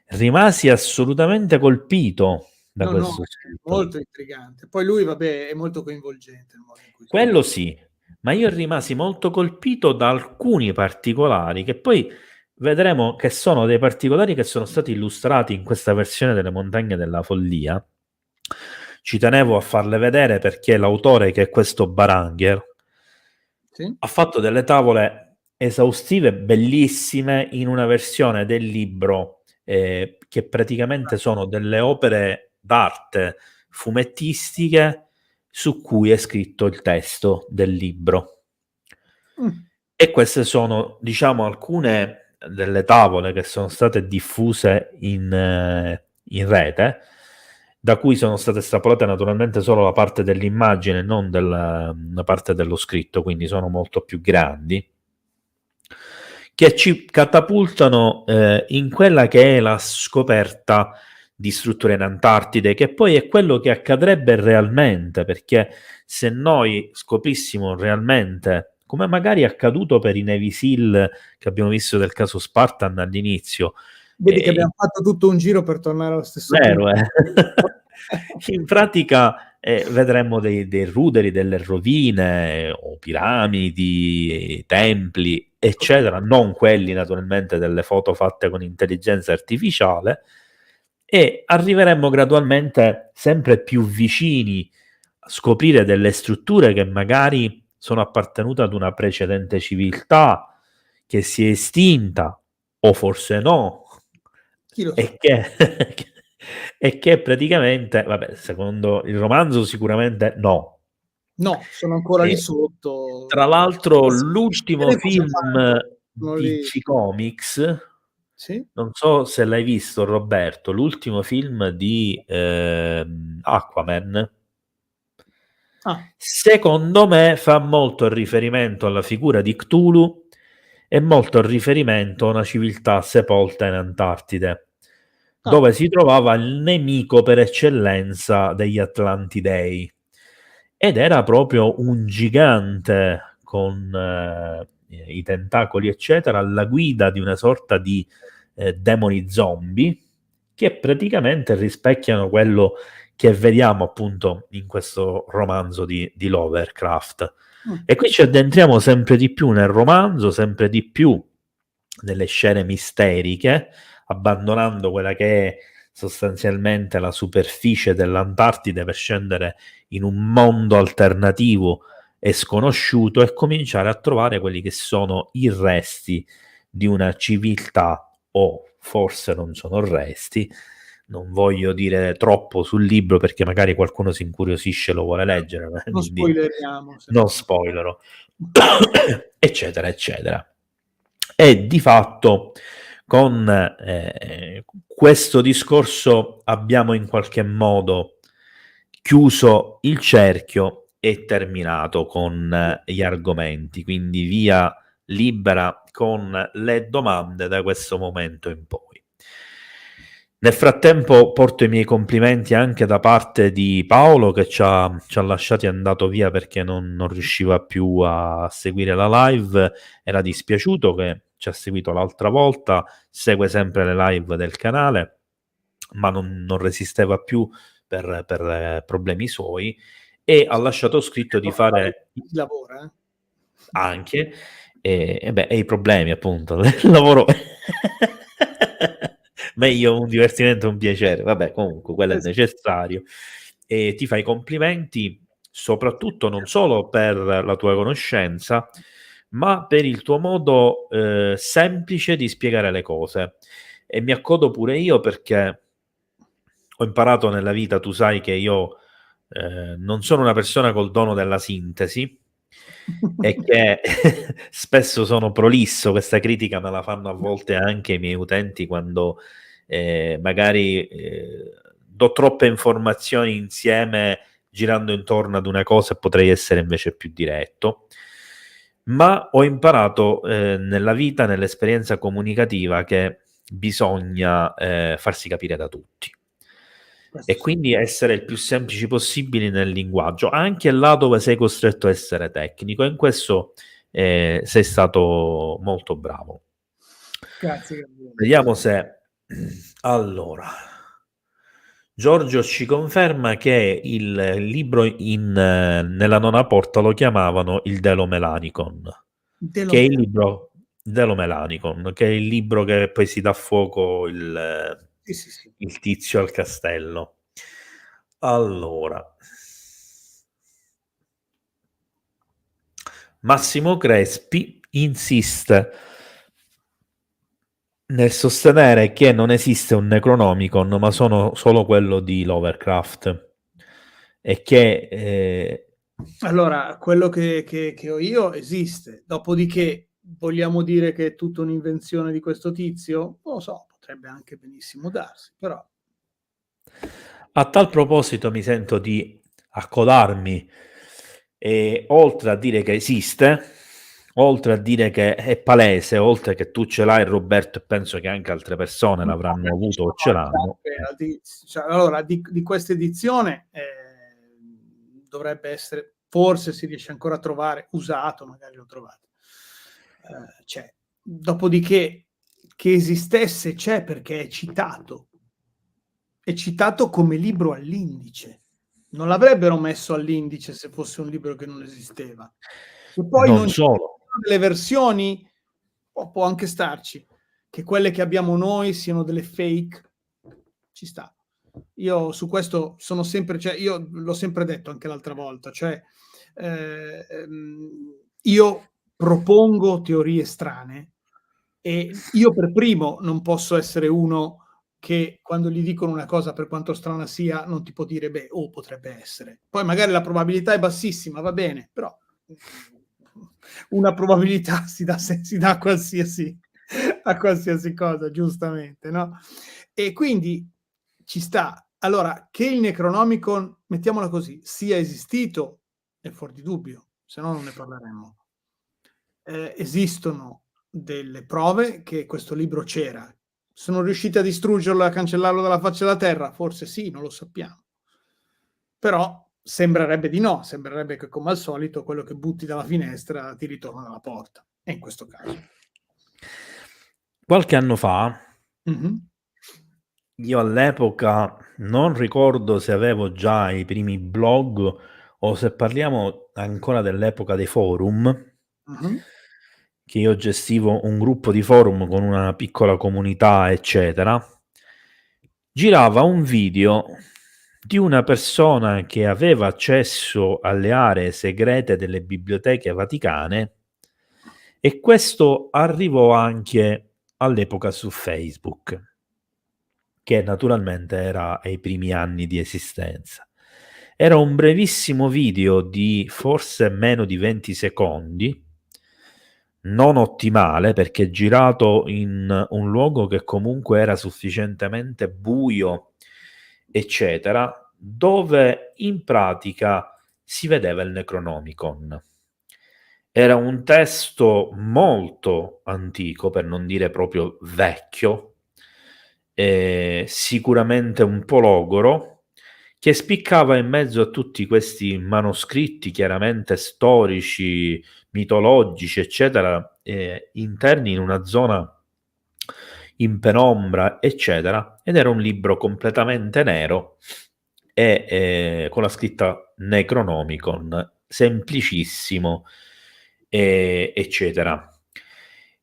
rimasi assolutamente colpito da No, no, questo è scritto. molto intrigante. Poi lui, vabbè, è molto coinvolgente nel modo in cui scrive. Quello sì, ma io rimasi molto colpito da alcuni particolari che poi vedremo che sono dei particolari che sono stati illustrati in questa versione delle Montagne della Follia. Ci tenevo a farle vedere perché l'autore, che è questo Baranger, Sì? ha fatto delle tavole esaustive bellissime in una versione del libro che praticamente sono delle opere d'arte fumettistiche su cui è scritto il testo del libro. Mm. E queste sono, diciamo, alcune delle tavole che sono state diffuse in rete, da cui sono state estrapolate naturalmente solo la parte dell'immagine, non la parte dello scritto, quindi sono molto più grandi, che ci catapultano in quella che è la scoperta di strutture in Antartide, che poi è quello che accadrebbe realmente, perché se noi scoprissimo realmente, come magari è accaduto per i Navy SEAL che abbiamo visto del caso Spartan all'inizio, Vedi che abbiamo fatto tutto un giro per tornare allo stesso punto. vero, in pratica vedremmo dei ruderi, delle rovine o piramidi, templi, eccetera, non quelli naturalmente delle foto fatte con intelligenza artificiale, e arriveremmo gradualmente sempre più vicini a scoprire delle strutture che magari sono appartenute ad una precedente civiltà che si è estinta, o forse no, Chi lo sa? e che, e che praticamente, vabbè, secondo il romanzo sicuramente no. No, sono ancora lì E, sotto. tra l'altro Ma l'ultimo sapete cosa film fanno? Sono di lì. DC Comics Sì? Non so se l'hai visto, Roberto, l'ultimo film di Aquaman. Ah, Secondo me fa molto riferimento alla figura di Cthulhu e molto riferimento a una civiltà sepolta in Antartide, ah, dove si trovava il nemico per eccellenza degli Atlantidei. Ed era proprio un gigante con i tentacoli, eccetera, alla guida di una sorta di demoni zombie che praticamente rispecchiano quello che vediamo appunto in questo romanzo di Lovecraft. mm, E qui ci addentriamo sempre di più nel romanzo, sempre di più nelle scene misteriche, abbandonando quella che è sostanzialmente la superficie dell'Antartide per scendere in un mondo alternativo e sconosciuto e cominciare a trovare quelli che sono i resti di una civiltà, o forse non sono resti. Non voglio dire troppo sul libro perché magari qualcuno si incuriosisce e lo vuole leggere, non quindi spoileriamo, se non no. spoilerò, eccetera, eccetera. E di fatto con questo discorso abbiamo in qualche modo chiuso il cerchio e terminato con gli argomenti, quindi via libera con le domande da questo momento in poi. Nel frattempo porto i miei complimenti anche da parte di Paolo che ci ha lasciati e è andato via perché non riusciva più a seguire la live, era dispiaciuto, che ci ha seguito l'altra volta, segue sempre le live del canale, ma non resisteva più per problemi suoi e ha lasciato scritto di fare Si lavora, eh? anche, e i problemi appunto del lavoro. Meglio un divertimento e un piacere, vabbè, comunque quello è Sì. necessario. E ti fai complimenti soprattutto non solo per la tua conoscenza, ma per il tuo modo semplice di spiegare le cose. E mi accodo pure io perché ho imparato nella vita, tu sai che io non sono una persona col dono della sintesi e che spesso sono prolisso, questa critica me la fanno a volte anche i miei utenti quando magari do troppe informazioni insieme girando intorno ad una cosa e potrei essere invece più diretto. Ma ho imparato nella vita, nell'esperienza comunicativa, che bisogna farsi capire da tutti e Questo sì. quindi essere il più semplici possibili nel linguaggio, anche là dove sei costretto a essere tecnico. E in questo sei stato molto bravo. Grazie, Gabriele. Vediamo se allora Giorgio ci conferma che il libro nella nona porta lo chiamavano il Delo Melanicon, che è il Delomela. libro Delo Melanicon, che è il libro che poi si dà fuoco Sì, sì, sì. il tizio al castello. Allora, Massimo Crespi insiste nel sostenere che non esiste un Necronomicon, ma sono solo quello di Lovecraft e che Allora, quello che ho io esiste. Dopodiché, vogliamo dire che è tutta un'invenzione di questo tizio? Non lo so, potrebbe anche benissimo darsi, però a tal proposito mi sento di accodarmi e oltre a dire che esiste, oltre a dire che è palese, oltre che tu ce l'hai Roberto e penso che anche altre persone l'avranno avuto o ce l'hanno, allora, di questa edizione dovrebbe essere, forse si riesce ancora a trovare, usato, magari lo trovate. C'è. Dopodiché, che esistesse c'è perché è citato come libro all'indice. Non l'avrebbero messo all'indice se fosse un libro che non esisteva. E poi non non ci solo. sono delle versioni, può anche starci, che quelle che abbiamo noi siano delle fake, ci sta. Io su questo sono sempre, cioè io l'ho sempre detto anche l'altra volta, cioè io propongo teorie strane e io per primo non posso essere uno che quando gli dicono una cosa, per quanto strana sia, non ti può dire: "Beh, oh, potrebbe essere". Poi magari la probabilità è bassissima, va bene, però una probabilità si dà a qualsiasi a qualsiasi cosa, giustamente, no? E quindi ci sta. Allora, che il Necronomicon, mettiamola così, sia esistito è fuor di dubbio, se no non ne parleremmo. Esistono delle prove che questo libro c'era. Sono riusciti a distruggerlo e a cancellarlo dalla faccia della terra? Forse sì, non lo sappiamo. Però sembrerebbe di no, sembrerebbe che come al solito quello che butti dalla finestra ti ritorna dalla porta. E in questo caso. Qualche anno fa, Mh-mh. io all'epoca non ricordo se avevo già i primi blog o se parliamo ancora dell'epoca dei forum, Mh-mh. che io gestivo un gruppo di forum con una piccola comunità, eccetera. Girava un video di una persona che aveva accesso alle aree segrete delle biblioteche vaticane e questo arrivò anche all'epoca su Facebook, che naturalmente era ai primi anni di esistenza. Era un brevissimo video di forse meno di 20 secondi, non ottimale perché girato in un luogo che comunque era sufficientemente buio, eccetera, dove in pratica si vedeva il Necronomicon. Era un testo molto antico, per non dire proprio vecchio, sicuramente un po' logoro, che spiccava in mezzo a tutti questi manoscritti chiaramente storici, mitologici, eccetera, interni in una zona in penombra, eccetera, ed era un libro completamente nero e con la scritta Necronomicon, semplicissimo, eccetera.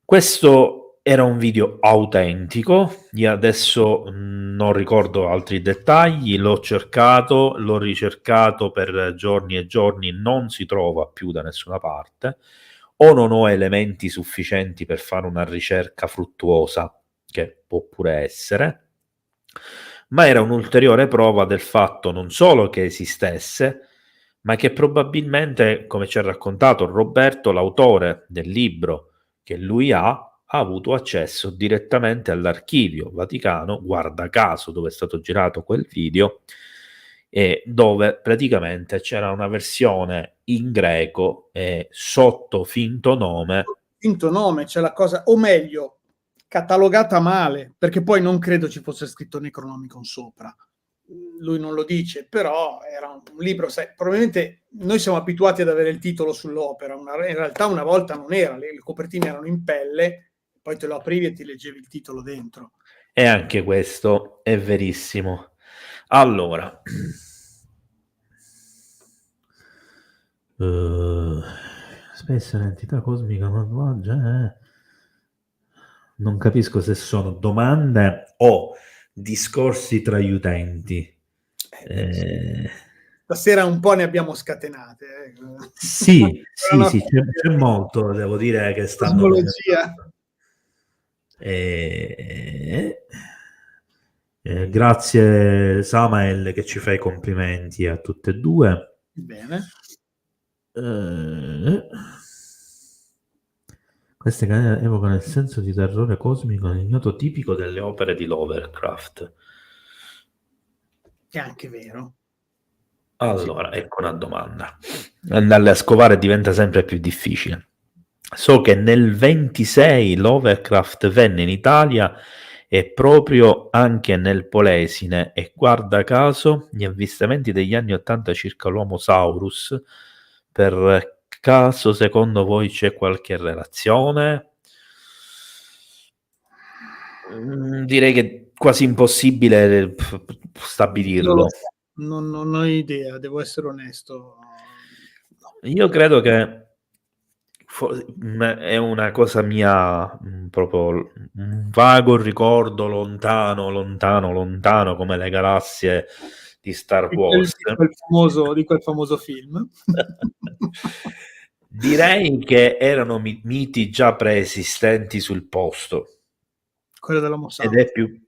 Questo era un video autentico, io adesso non ricordo altri dettagli, l'ho cercato, l'ho ricercato per giorni e giorni, non si trova più da nessuna parte, o non ho elementi sufficienti per fare una ricerca fruttuosa, che può pure essere, ma era un'ulteriore prova del fatto non solo che esistesse, ma che probabilmente, come ci ha raccontato Roberto, l'autore del libro che lui ha avuto accesso direttamente all'archivio Vaticano, guarda caso dove è stato girato quel video, e dove praticamente c'era una versione in greco sotto finto nome. Finto nome, c'è la cosa, o meglio, catalogata male, perché poi non credo ci fosse scritto Necronomicon sopra. Lui non lo dice, però era un libro, sai, probabilmente noi siamo abituati ad avere il titolo sull'opera, in realtà una volta non era, le copertine erano in pelle, poi te lo aprivi e ti leggevi il titolo dentro. E anche questo è verissimo. Allora, spesso l'entità cosmica malvagia, non capisco se sono domande o discorsi tra gli utenti. Stasera un po' ne abbiamo scatenate. Sì, sì, sì, c'è molto, devo dire, che stanno cosmologia. Grazie Samael che ci fai complimenti a tutte e due. Bene. Queste canali evocano il senso di terrore cosmico ignoto tipico delle opere di Lovecraft. È anche vero. Allora, ecco una domanda. Andarle a scovare diventa sempre più difficile. So che nel 26 Lovecraft venne in Italia e proprio anche nel Polesine e guarda caso gli avvistamenti degli anni 80 circa l'Homo Saurus, per caso secondo voi c'è qualche relazione? Direi che è quasi impossibile stabilirlo. Non ho idea, devo essere onesto. No. Io credo che è una cosa mia, proprio un vago ricordo lontano, lontano, lontano, come le galassie di Star Wars. Di quel famoso film. Direi che erano miti già preesistenti sul posto. Quello dell'Homo Ed è sapiens.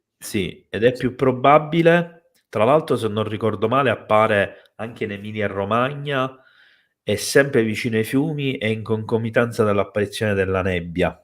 ed è più probabile, tra l'altro se non ricordo male appare anche in Emilia Romagna, è sempre vicino ai fiumi e in concomitanza dell'apparizione della nebbia.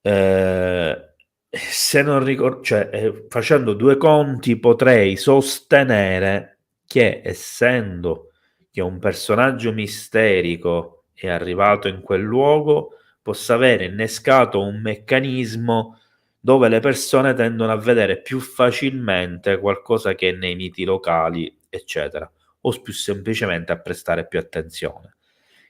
Se non ricordo, cioè, facendo due conti, potrei sostenere che, essendo che un personaggio misterico è arrivato in quel luogo, possa avere innescato un meccanismo dove le persone tendono a vedere più facilmente qualcosa che è nei miti locali, eccetera, o più semplicemente a prestare più attenzione,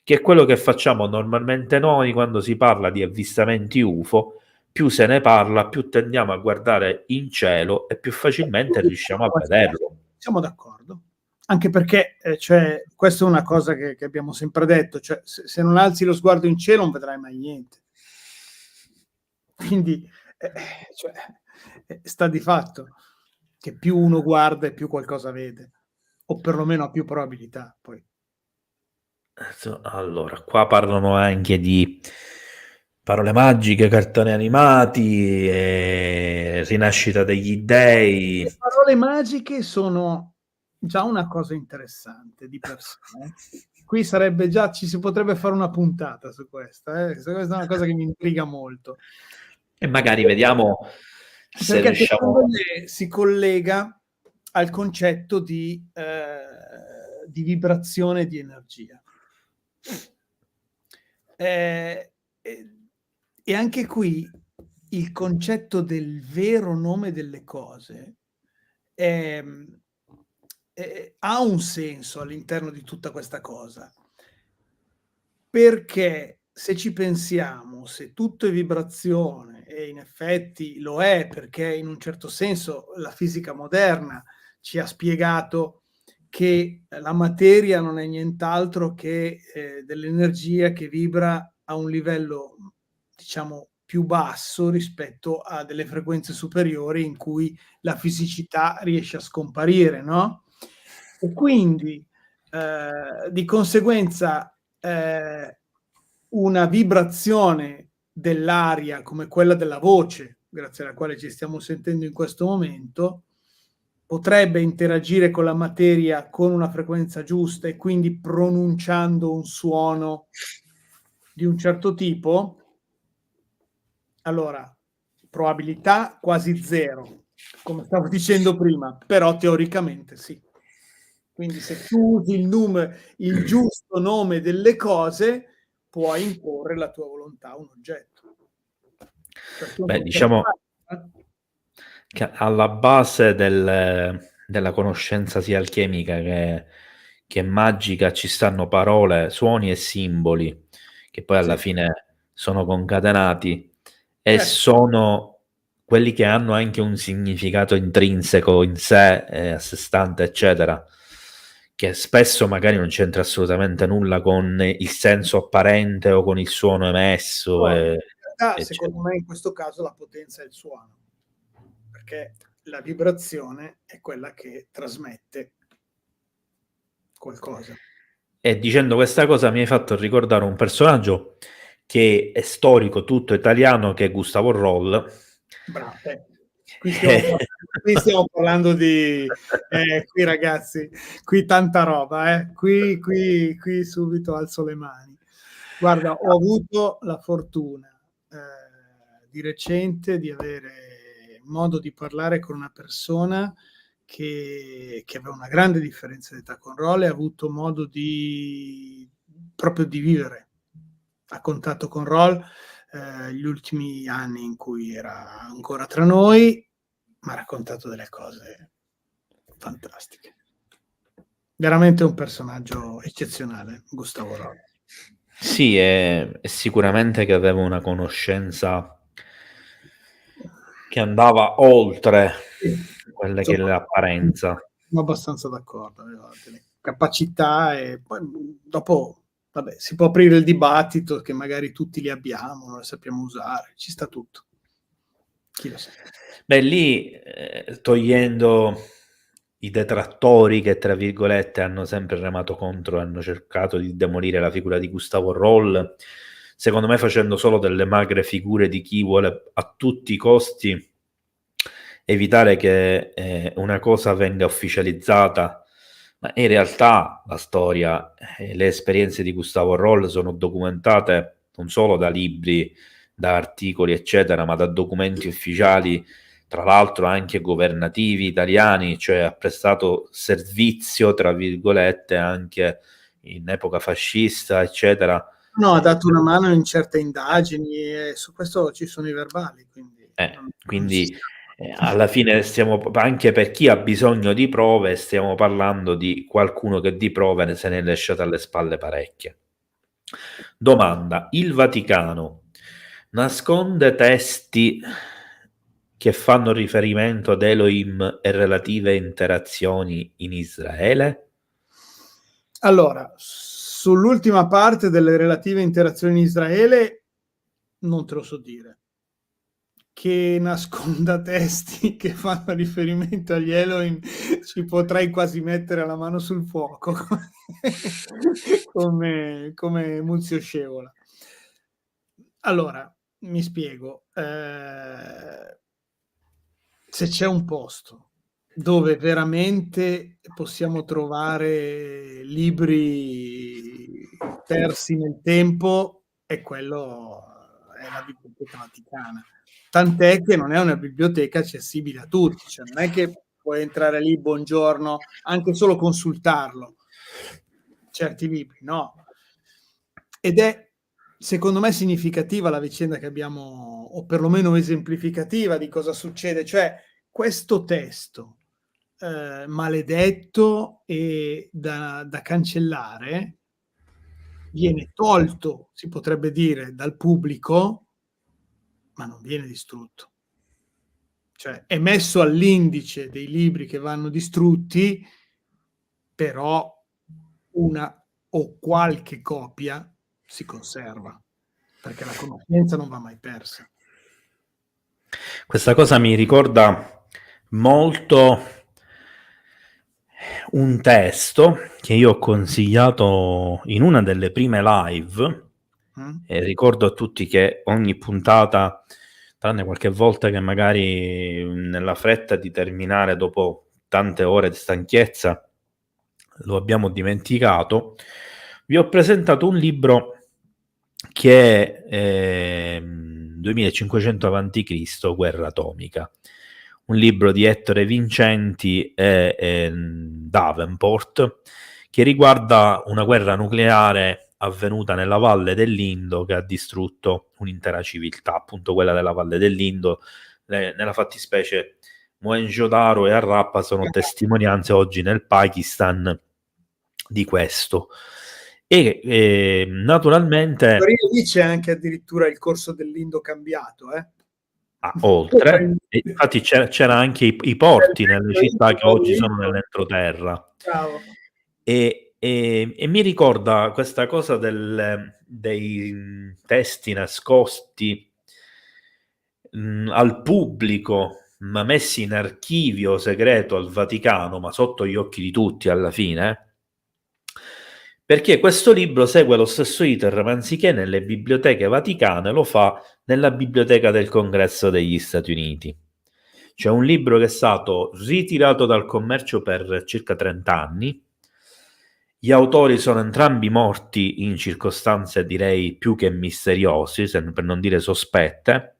che è quello che facciamo normalmente noi quando si parla di avvistamenti UFO. Più se ne parla, più tendiamo a guardare in cielo e più facilmente riusciamo a vederlo. Siamo d'accordo. Anche perché cioè, questa è una cosa che abbiamo sempre detto, cioè, se non alzi lo sguardo in cielo non vedrai mai niente. Quindi cioè, sta di fatto che più uno guarda e più qualcosa vede, o perlomeno ha più probabilità. Poi. Allora, qua parlano anche di parole magiche, cartoni animati, rinascita degli dei. Le parole magiche sono già una cosa interessante di per sé. Qui sarebbe già, ci si potrebbe fare una puntata su questa. Questa è una cosa che mi intriga molto. E magari vediamo se Perché riusciamo. secondo me si collega al concetto di vibrazione e di energia. E anche qui il concetto del vero nome delle cose ha un senso all'interno di tutta questa cosa. Perché se ci pensiamo, se tutto è vibrazione, e in effetti lo è, perché in un certo senso la fisica moderna ci ha spiegato che la materia non è nient'altro che dell'energia che vibra a un livello, diciamo, più basso rispetto a delle frequenze superiori in cui la fisicità riesce a scomparire, no? E quindi di conseguenza una vibrazione dell'aria come quella della voce, grazie alla quale ci stiamo sentendo in questo momento, potrebbe interagire con la materia con una frequenza giusta e quindi pronunciando un suono di un certo tipo. Allora, probabilità quasi zero, come stavo dicendo prima, però teoricamente sì. Quindi se tu usi il giusto nome delle cose, puoi imporre la tua volontà a un oggetto. Beh, diciamo che alla base della conoscenza sia alchemica che magica ci stanno parole, suoni e simboli che poi alla fine sono concatenati e sono quelli che hanno anche un significato intrinseco in sé, a sé stante, eccetera, che spesso magari non c'entra assolutamente nulla con il senso apparente o con il suono emesso. In realtà, secondo me, in questo caso la potenza è il suono, perché la vibrazione è quella che trasmette qualcosa. E dicendo questa cosa mi hai fatto ricordare un personaggio che è storico, tutto italiano, che è Gustavo Roll. Bravo. Qui stiamo parlando di qui ragazzi, qui tanta roba, qui subito alzo le mani. Guarda, ho avuto la fortuna di recente di avere modo di parlare con una persona che aveva una grande differenza d'età con Roll e ha avuto modo proprio di vivere a contatto con Roll gli ultimi anni in cui era ancora tra noi, mi ha raccontato delle cose fantastiche. Veramente un personaggio eccezionale, Gustavo Roll. Sì, è sicuramente che aveva una conoscenza che andava oltre quelle che è l'apparenza. Sono abbastanza d'accordo, aveva delle capacità e poi dopo vabbè, si può aprire il dibattito che magari tutti li abbiamo, non le sappiamo usare, ci sta tutto. Chi lo sa. Beh, lì togliendo i detrattori che, tra virgolette, hanno sempre remato contro, hanno cercato di demolire la figura di Gustavo Roll, secondo me facendo solo delle magre figure di chi vuole a tutti i costi evitare che una cosa venga ufficializzata. Ma in realtà la storia e le esperienze di Gustavo Roll sono documentate non solo da libri da articoli, eccetera, ma da documenti ufficiali, tra l'altro anche governativi italiani, cioè ha prestato servizio, tra virgolette, anche in epoca fascista, eccetera. No, ha dato una mano in certe indagini e su questo ci sono i verbali, quindi non si Quindi scappa. alla fine stiamo, anche per chi ha bisogno di prove, stiamo parlando di qualcuno che di prove se ne è lasciato alle spalle parecchie. Domanda: il Vaticano nasconde testi che fanno riferimento ad Elohim e relative interazioni in Israele? Allora, sull'ultima parte delle relative interazioni in Israele non te lo so dire. Che nasconda testi che fanno riferimento agli Elohim, ci potrei quasi mettere la mano sul fuoco come Muzio Scevola. Allora, mi spiego. Se c'è un posto dove veramente possiamo trovare libri persi nel tempo, è la Biblioteca Vaticana. Tant'è che non è una biblioteca accessibile a tutti, cioè non è che puoi entrare lì, buongiorno, anche solo consultarlo. Certi libri, no. Ed è, secondo me, significativa la vicenda che abbiamo, o perlomeno esemplificativa di cosa succede, cioè questo testo maledetto e da cancellare viene tolto, si potrebbe dire, dal pubblico, ma non viene distrutto. Cioè è messo all'indice dei libri che vanno distrutti, però una o qualche copia si conserva, perché la conoscenza non va mai persa. Questa cosa mi ricorda molto un testo che io ho consigliato in una delle prime live, e ricordo a tutti che ogni puntata, tranne qualche volta che magari nella fretta di terminare dopo tante ore di stanchezza lo abbiamo dimenticato, vi ho presentato un libro che è 2500 a.C., Guerra atomica, un libro di Ettore Vincenti e Davenport, che riguarda una guerra nucleare avvenuta nella valle dell'Indo che ha distrutto un'intera civiltà, appunto quella della valle dell'Indo. Nella fattispecie Mohenjo-Daro e Harappa sono testimonianze oggi nel Pakistan di questo. E naturalmente Lì c'è anche addirittura il corso dell'Indo cambiato, oltre, infatti c'era anche i porti nelle città che oggi sono nell'entroterra. E mi ricorda questa cosa dei testi nascosti al pubblico, ma messi in archivio segreto al Vaticano, ma sotto gli occhi di tutti alla fine, perché questo libro segue lo stesso iter, ma anziché nelle biblioteche vaticane lo fa nella biblioteca del Congresso degli Stati Uniti. C'è un libro che è stato ritirato dal commercio per circa 30 anni. Gli autori sono entrambi morti in circostanze direi più che misteriose, per non dire sospette.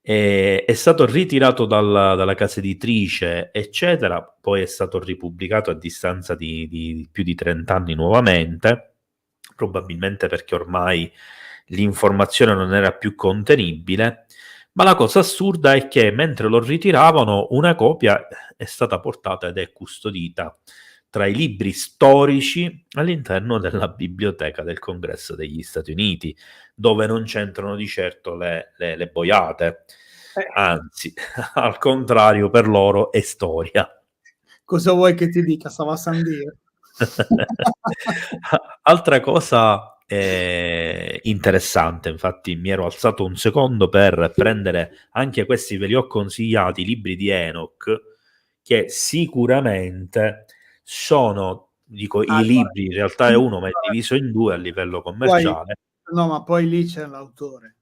È stato ritirato dalla casa editrice, eccetera, poi è stato ripubblicato a distanza di più di 30 anni nuovamente, probabilmente perché ormai l'informazione non era più contenibile. Ma la cosa assurda è che mentre lo ritiravano, una copia è stata portata ed è custodita tra i libri storici all'interno della biblioteca del Congresso degli Stati Uniti, dove non c'entrano di certo le boiate. Anzi, al contrario, per loro è storia. Cosa vuoi che ti dica? Stava a San Dio. Altra cosa interessante, infatti mi ero alzato un secondo per prendere anche questi, ve li ho consigliati, i libri di Enoch, che sicuramente sono, dico, i libri, in realtà è uno, ma è diviso in due a livello commerciale. No, ma poi lì c'è l'autore.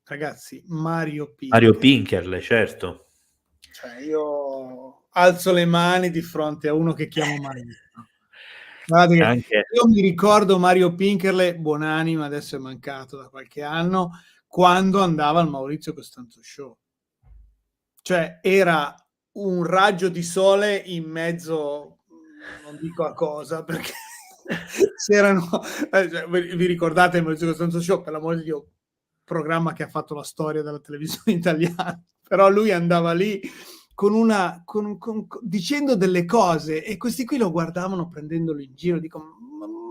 Ragazzi, Mario Pinkerle, certo. Cioè, io alzo le mani di fronte a uno che chiamo maestro. Io mi ricordo Mario Pinkerle, buonanima, adesso è mancato da qualche anno, quando andava al Maurizio Costanzo Show. Cioè era un raggio di sole in mezzo, non dico a cosa, perché c'erano, vi ricordate il Maurizio Costanzo Show, per l'amore di Dio, programma che ha fatto la storia della televisione italiana, però lui andava lì dicendo delle cose e questi qui lo guardavano prendendolo in giro, dico,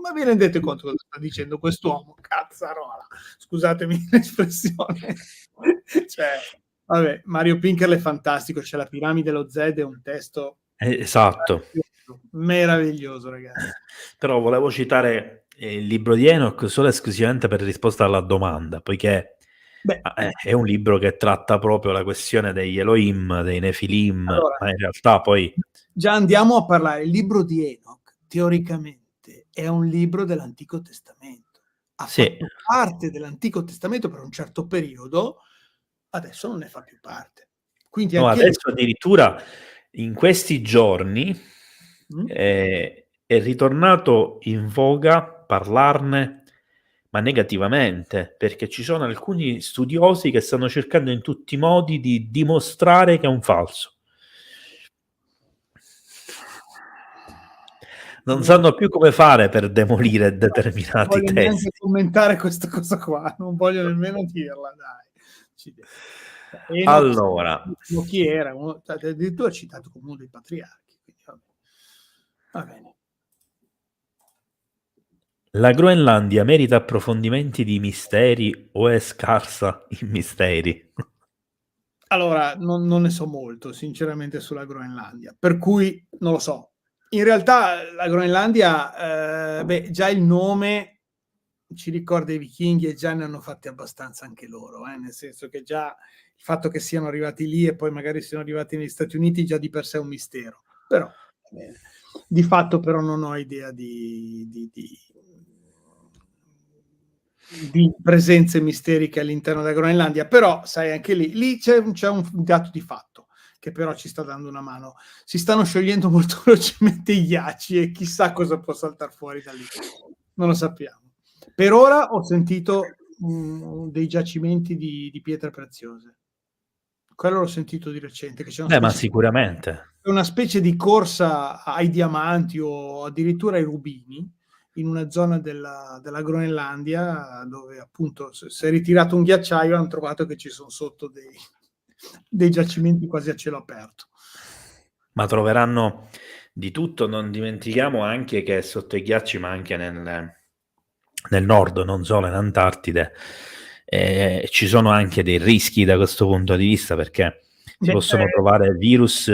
ma vi rendete conto cosa sta dicendo quest'uomo? Cazzarola, scusatemi l'espressione. Cioè, vabbè, Mario Pinkerle è fantastico, c'è La piramide dello Z, è un testo Esatto. meraviglioso, ragazzi. Però volevo citare il libro di Enoch solo e esclusivamente per risposta alla domanda, poiché è un libro che tratta proprio la questione degli Elohim, dei Nefilim, allora, ma in realtà poi... Già andiamo a parlare, il libro di Enoch, teoricamente, è un libro dell'Antico Testamento. Ha fatto parte dell'Antico Testamento per un certo periodo, adesso non ne fa più parte. Quindi anche adesso addirittura in questi giorni è ritornato in voga parlarne, ma negativamente, perché ci sono alcuni studiosi che stanno cercando in tutti i modi di dimostrare che è un falso. Non sanno più come fare per demolire determinati non voglio testi. neanche commentare questa cosa qua, non voglio nemmeno dirla, dai. Allora, chi era? Addirittura citato come uno dei patriarchi. Va bene. La Groenlandia merita approfondimenti di misteri o è scarsa in misteri? Allora, non ne so molto, sinceramente, sulla Groenlandia, per cui non lo so. In realtà la Groenlandia, già il nome ci ricorda i vichinghi e già ne hanno fatti abbastanza anche loro, nel senso che già il fatto che siano arrivati lì e poi magari siano arrivati negli Stati Uniti già di per sé è un mistero. Però, di fatto però non ho idea di presenze misteriche all'interno della Groenlandia, però sai anche lì c'è un dato di fatto che però ci sta dando una mano. Si stanno sciogliendo molto velocemente i ghiacci e chissà cosa può saltare fuori da lì. Non lo sappiamo. Per ora ho sentito dei giacimenti di pietre preziose. Quello l'ho sentito di recente. Che c'è ma sicuramente. Una specie di corsa ai diamanti o addirittura ai rubini in una zona della Groenlandia dove appunto si è ritirato un ghiacciaio e hanno trovato che ci sono sotto dei giacimenti quasi a cielo aperto. Ma troveranno di tutto, non dimentichiamo anche che sotto i ghiacci, ma anche nel nord, non solo in Antartide, ci sono anche dei rischi da questo punto di vista, perché si possono trovare virus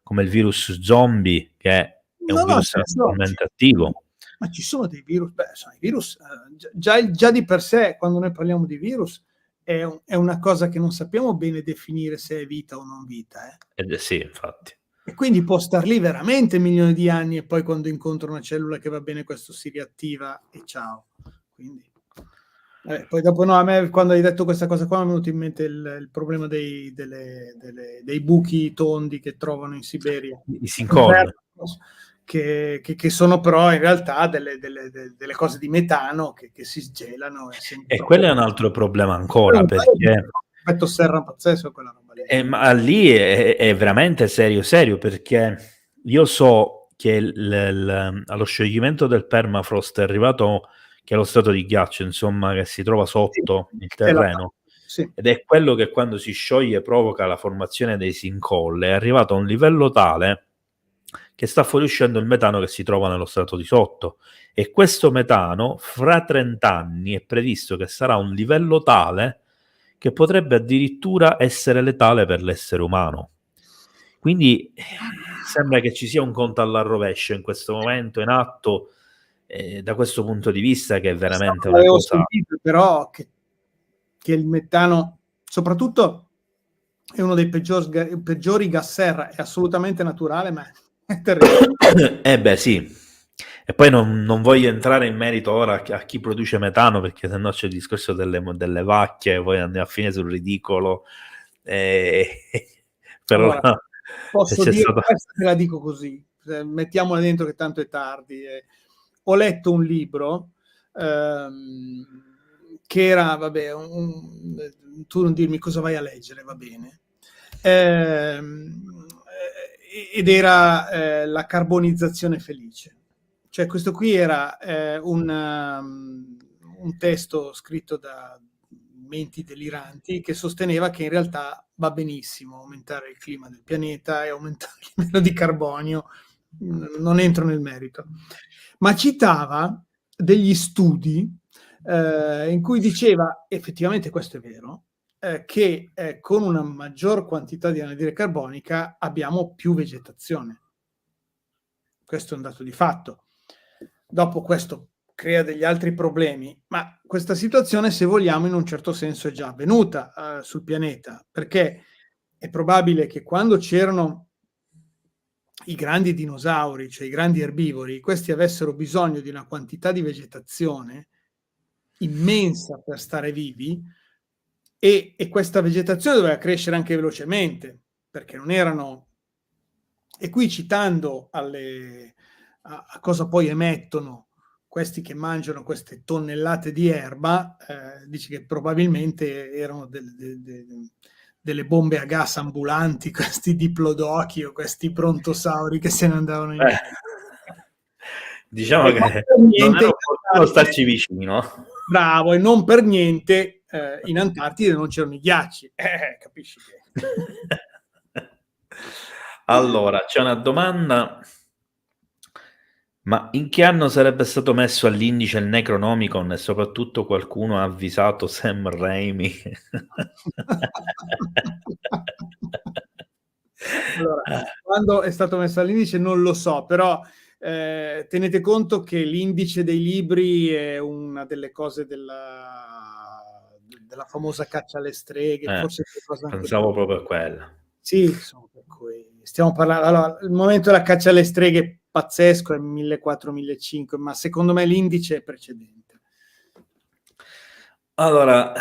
come il virus zombie, che è un virus attualmente attivo. Ma ci sono dei virus, i virus già di per sé, quando noi parliamo di virus, è una cosa che non sappiamo bene definire se è vita o non vita. Sì, infatti. E quindi può star lì veramente milioni di anni e poi quando incontra una cellula che va bene questo si riattiva e ciao. Quindi, poi dopo a me quando hai detto questa cosa qua mi è venuto in mente il problema dei buchi tondi che trovano in Siberia. I sinkhole. Che sono però in realtà delle cose di metano che si sgelano. E quello è un altro problema ancora, perché effetto serra pazzesco quella roba lì. Ma lì è veramente serio, perché io so che allo scioglimento del permafrost è arrivato, che è lo stato di ghiaccio, insomma, che si trova sotto il terreno, ed è quello che quando si scioglie provoca la formazione dei sinkhole. È arrivato a un livello tale che sta fuoriuscendo il metano che si trova nello strato di sotto, e questo metano fra 30 anni è previsto che sarà a un livello tale che potrebbe addirittura essere letale per l'essere umano. Quindi sembra che ci sia un conto alla rovescia in questo momento in atto, da questo punto di vista, che è veramente una cosa... Sentito, però che il metano, soprattutto, è uno dei peggiori gas serra, è assolutamente naturale, ma è terribile. Sì. E poi non voglio entrare in merito ora a chi produce metano, perché sennò c'è il discorso delle vacche, poi andiamo a finire sul ridicolo. Però allora, posso dire, questa te la dico così, mettiamola dentro che tanto è tardi. Ho letto un libro che che era, vabbè, tu non dirmi cosa vai a leggere, va bene. Ed era la carbonizzazione felice. Cioè questo qui era un testo scritto da menti deliranti che sosteneva che in realtà va benissimo aumentare il clima del pianeta e aumentare il livello di carbonio. Non entro nel merito, ma citava degli studi in cui diceva, effettivamente questo è vero, che con una maggior quantità di anidride carbonica abbiamo più vegetazione. Questo è un dato di fatto. Dopo questo crea degli altri problemi, ma questa situazione, se vogliamo, in un certo senso è già avvenuta sul pianeta, perché è probabile che quando c'erano i grandi dinosauri, cioè i grandi erbivori, questi avessero bisogno di una quantità di vegetazione immensa per stare vivi e questa vegetazione doveva crescere anche velocemente, perché non erano... E qui citando a cosa poi emettono questi che mangiano queste tonnellate di erba, dice che probabilmente erano delle bombe a gas ambulanti, questi diplodocchi o questi brontosauri che se ne andavano in giro. Diciamo E che per non niente era opportuno starci vicino. bravo, e non per niente in Antartide non c'erano i ghiacci. Capisci che... Allora, c'è una domanda, ma in che anno sarebbe stato messo all'indice il Necronomicon e soprattutto qualcuno ha avvisato Sam Raimi? Allora, quando è stato messo all'indice non lo so, però tenete conto che l'indice dei libri è una delle cose della famosa caccia alle streghe, forse qualcosa anche Pensavo più. proprio a quella. Sì, insomma, per cui stiamo parlando. Allora, il momento della caccia alle streghe pazzesco è 1400-1500, ma secondo me l'indice è precedente. Allora,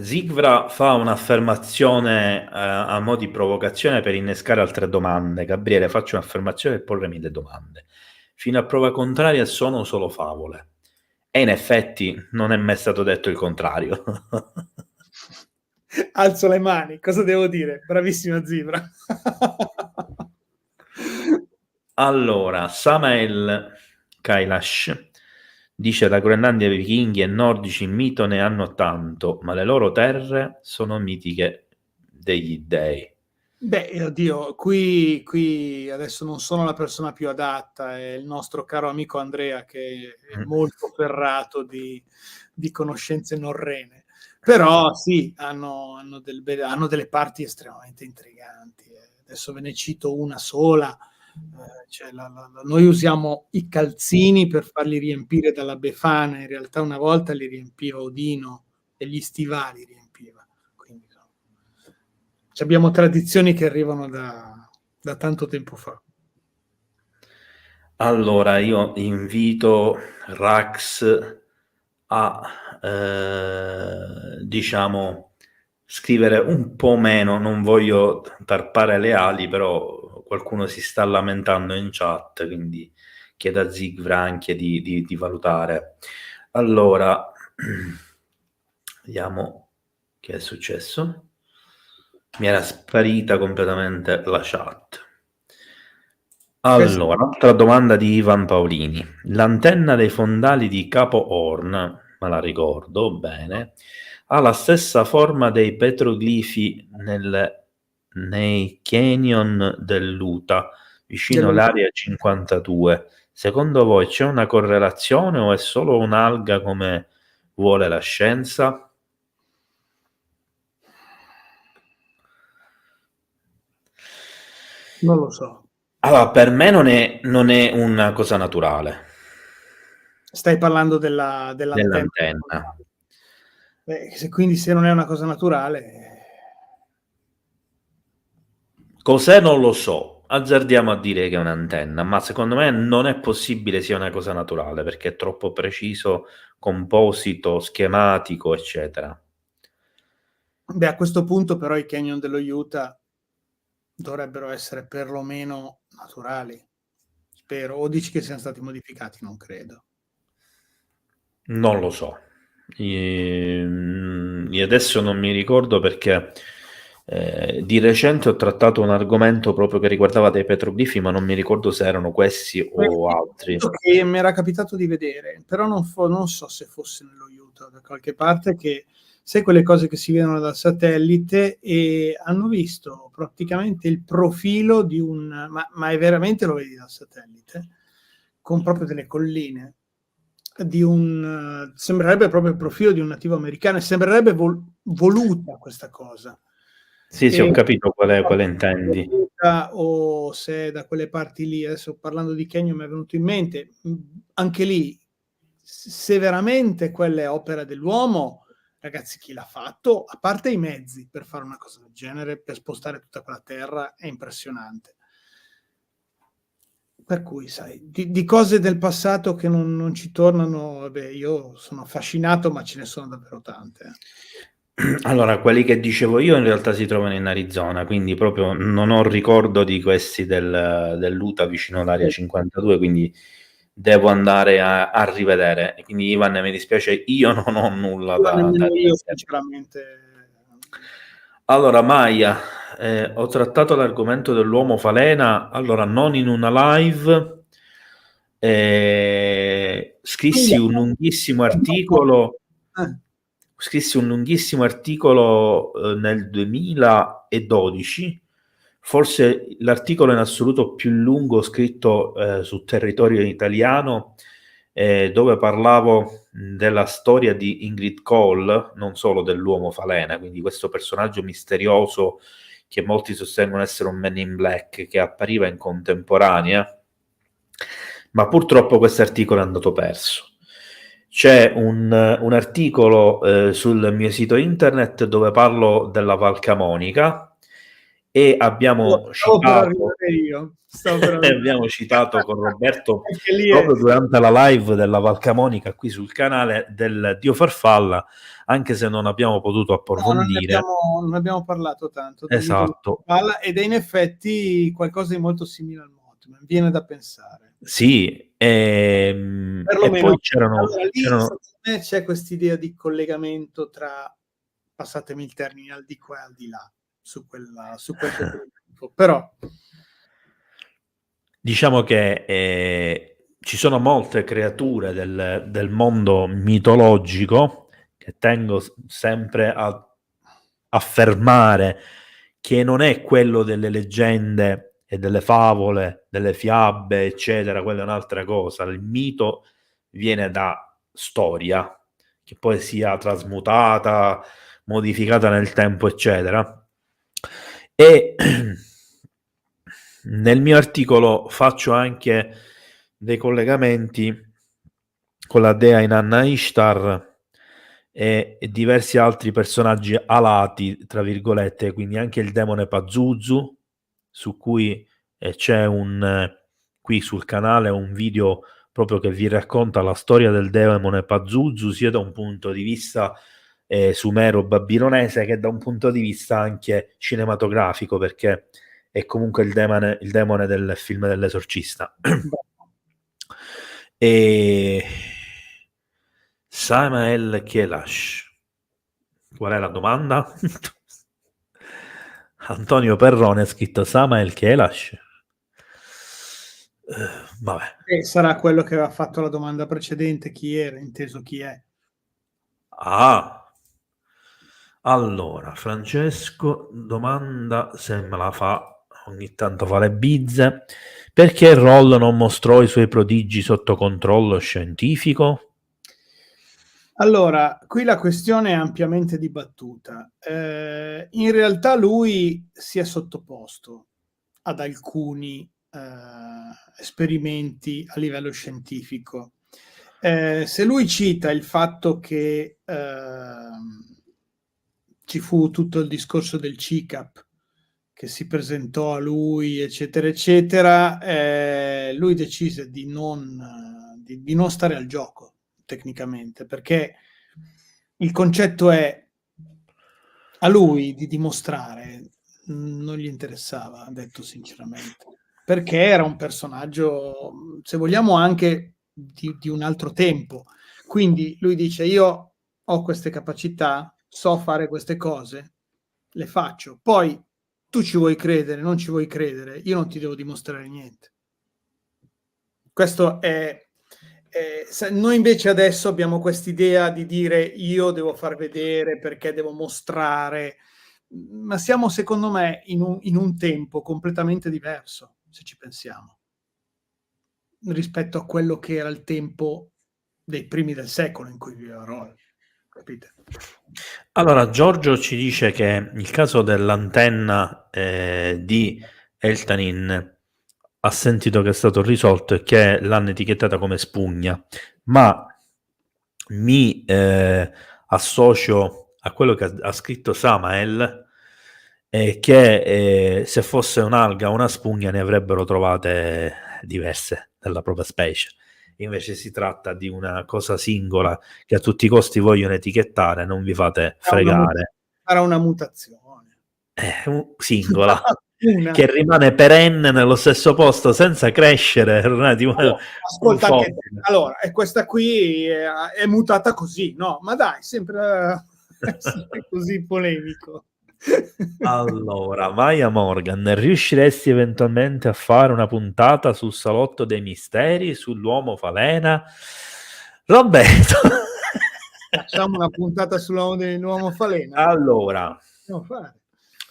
Zigvra fa un'affermazione a mo' di provocazione per innescare altre domande. Gabriele, faccio un'affermazione e porremi le domande. Fino a prova contraria sono solo favole. E in effetti non è mai stato detto il contrario. Alzo le mani, cosa devo dire? Bravissima Zibra. Allora, Samael Kailash dice la Groenlandia, i vichinghi e nordici in mito ne hanno tanto, ma le loro terre sono mitiche degli dei. Beh, oddio, qui adesso non sono la persona più adatta, è il nostro caro amico Andrea che è molto ferrato di conoscenze norrene, però sì, hanno delle parti estremamente intriganti. Adesso ve ne cito una sola, cioè noi usiamo i calzini per farli riempire dalla Befana, in realtà una volta li riempiva Odino e gli stivali riempiva. Quindi, abbiamo tradizioni che arrivano da tanto tempo fa. Allora, io invito Rax a, diciamo, scrivere un po' meno, non voglio tarpare le ali, però qualcuno si sta lamentando in chat, quindi chiedo a Zigvra anche di valutare. Allora, vediamo che è successo. Mi era sparita completamente la chat. Allora, altra domanda di Ivan Paolini. L'antenna dei fondali di Capo Horn, me la ricordo bene, ha la stessa forma dei petroglifi nei canyon dell'Utah, vicino all'area 52. Secondo voi c'è una correlazione o è solo un'alga come vuole la scienza? Non lo so. Allora, per me non è una cosa naturale, Stai parlando dell'antenna. dell'antenna. Beh, quindi se non è una cosa naturale... Cos'è non lo so, azzardiamo a dire che è un'antenna, ma secondo me non è possibile sia una cosa naturale perché è troppo preciso, composito, schematico, eccetera. Beh, a questo punto però i canyon dello Utah dovrebbero essere perlomeno naturali. Spero. O dici che siano stati modificati? Non credo. Non lo so. Io adesso non mi ricordo perché di recente ho trattato un argomento proprio che riguardava dei petroglifi, ma non mi ricordo se erano questi o altri. Che mi era capitato di vedere, però non so se fosse nello Utah da qualche parte, che sai quelle cose che si vedono dal satellite e hanno visto praticamente il profilo di un, ma è veramente lo vedi dal satellite, con proprio delle colline, di un, sembrerebbe proprio il profilo di un nativo americano e sembrerebbe voluta questa cosa. Sì, sì, ho capito quale intendi. O se da quelle parti lì, adesso parlando di Kenya mi è venuto in mente, anche lì, se veramente quella è opera dell'uomo, ragazzi, chi l'ha fatto, a parte i mezzi per fare una cosa del genere, per spostare tutta quella terra, è impressionante. Per cui, sai, di cose del passato che non ci tornano, vabbè, io sono affascinato, ma ce ne sono davvero tante. Allora, quelli che dicevo io in realtà si trovano in Arizona, quindi proprio non ho ricordo di questi dell'Utah vicino all'area 52, quindi devo andare a rivedere. Quindi Ivan, mi dispiace, io non ho nulla da Nemmeno io, dire. sinceramente. Allora, Maia, ho trattato l'argomento dell'uomo falena, allora non in una live, scrissi un lunghissimo articolo. Nel 2012, forse l'articolo in assoluto più lungo scritto sul territorio italiano, dove parlavo della storia di Ingrid Cole, non solo dell'uomo falena, quindi questo personaggio misterioso che molti sostengono essere un Man in Black che appariva in contemporanea, ma purtroppo questo articolo è andato perso. C'è un articolo sul mio sito internet dove parlo della Val Camonica e abbiamo Stavo per citato, arrivare io. abbiamo citato con Roberto Anche lì proprio durante la live della Val Camonica qui sul canale del Dio Farfalla, anche se non abbiamo potuto approfondire. non abbiamo parlato tanto Esatto. ed è in effetti qualcosa di molto simile al Mothman, viene da pensare. Sì, e Perlomeno, poi c'erano, allora lì secondo me c'è quest'idea di collegamento tra, passatemi il termine, al di qua e al di là, su quel però diciamo che ci sono molte creature del mondo mitologico che tengo sempre a affermare che non è quello delle leggende e delle favole, delle fiabe, eccetera, quella è un'altra cosa. Il mito viene da storia, che poi sia trasmutata, modificata nel tempo, eccetera. E nel mio articolo faccio anche dei collegamenti con la dea Inanna Ishtar e diversi altri personaggi alati, tra virgolette, quindi anche il demone Pazuzu, su cui c'è qui sul canale un video proprio che vi racconta la storia del demone Pazuzu, sia da un punto di vista sumero-babilonese che da un punto di vista anche cinematografico, perché è comunque il demone del film dell'esorcista. E Samael Kelash. Qual è la domanda? Antonio Perrone ha scritto Samael Kelash. Vabbè. sarà quello che aveva fatto la domanda precedente, chi era, inteso chi è. Allora, Francesco domanda se me la fa, ogni tanto fa le bizze. Perché Roll non mostrò i suoi prodigi sotto controllo scientifico? Allora, qui la questione è ampiamente dibattuta. In realtà lui si è sottoposto ad alcuni esperimenti a livello scientifico. Se lui cita il fatto che ci fu tutto il discorso del CICAP che si presentò a lui, eccetera, eccetera, lui decise di non stare al gioco tecnicamente, perché il concetto è a lui di dimostrare non gli interessava, detto sinceramente, perché era un personaggio, se vogliamo, anche di un altro tempo. Quindi lui dice: io ho queste capacità, so fare queste cose, le faccio. Poi tu ci vuoi credere, non ci vuoi credere, io non ti devo dimostrare niente. Questo è noi invece adesso abbiamo quest'idea di dire io devo far vedere perché devo mostrare, ma siamo secondo me in un tempo completamente diverso, se ci pensiamo, rispetto a quello che era il tempo dei primi del secolo in cui viveva Roll, capite? Allora, Giorgio ci dice che il caso dell'antenna di Eltanin ha sentito che è stato risolto e che l'hanno etichettata come spugna, ma mi associo a quello che ha scritto Samael, che se fosse un'alga o una spugna ne avrebbero trovate diverse della propria specie. Invece si tratta di una cosa singola che a tutti i costi vogliono etichettare, non vi fate fregare. Sarà una mutazione. Singola, Una. che rimane perenne nello stesso posto senza crescere, tipo un Ascolta anche te. fossile. Allora, e questa qui è mutata così, no? Ma dai, sempre così polemico. Allora, Maya Morgan, riusciresti eventualmente a fare una puntata sul Salotto dei Misteri, sull'uomo falena? Roberto. Facciamo una puntata sull'uomo falena? Allora, No, fare.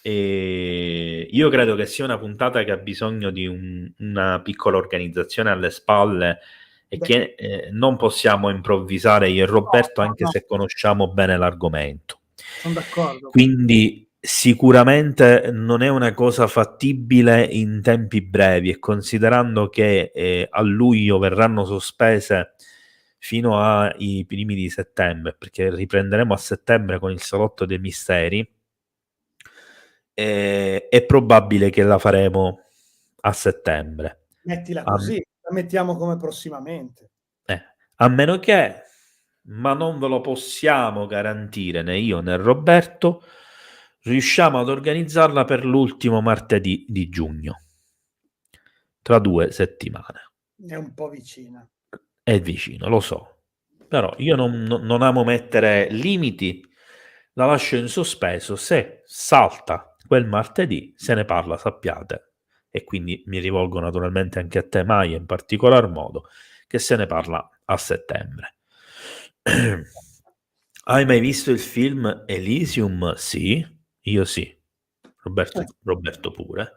io credo che sia una puntata che ha bisogno di una piccola organizzazione alle spalle e Beh, che non possiamo improvvisare io e Roberto, anche no, se conosciamo bene l'argomento. sono d'accordo. Quindi sicuramente non è una cosa fattibile in tempi brevi, e considerando che a luglio verranno sospese fino ai primi di settembre, perché riprenderemo a settembre con il Salotto dei Misteri, è probabile che la faremo a settembre. Mettila A, così, la mettiamo come prossimamente. eh, a meno che, ma non ve lo possiamo garantire né io né Roberto, riusciamo ad organizzarla per l'ultimo martedì di giugno, tra 2 settimane. È un po' vicina. È vicino, lo so, però io non amo mettere limiti, la lascio in sospeso. Se salta quel martedì se ne parla, sappiate, e quindi mi rivolgo naturalmente anche a te, Maia, in particolar modo, che se ne parla a settembre. Hai mai visto il film Elysium? Sì, io sì, Roberto pure.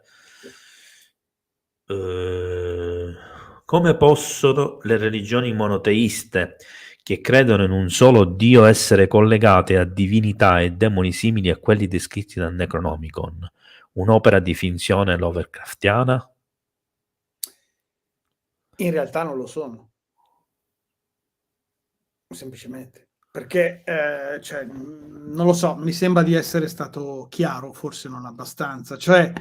Come possono le religioni monoteiste, che credono in un solo Dio, essere collegate a divinità e demoni simili a quelli descritti dal Necronomicon? Un'opera di finzione Lovecraftiana? In realtà non lo sono. Semplicemente. Perché, cioè, non lo so, mi sembra di essere stato chiaro, forse non abbastanza. Cioè,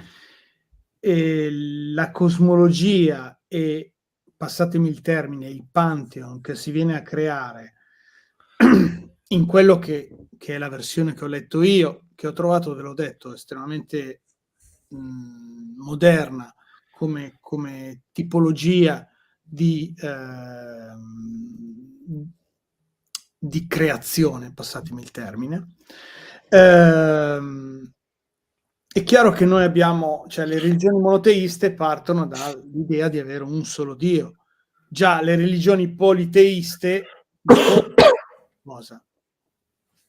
la cosmologia e, passatemi il termine, il pantheon che si viene a creare in quello che è la versione che ho letto io, che ho trovato, ve l'ho detto, estremamente moderna come tipologia di creazione, passatemi il termine. È chiaro che noi abbiamo, cioè le religioni monoteiste partono dall'idea di avere un solo Dio. Già le religioni politeiste cosa?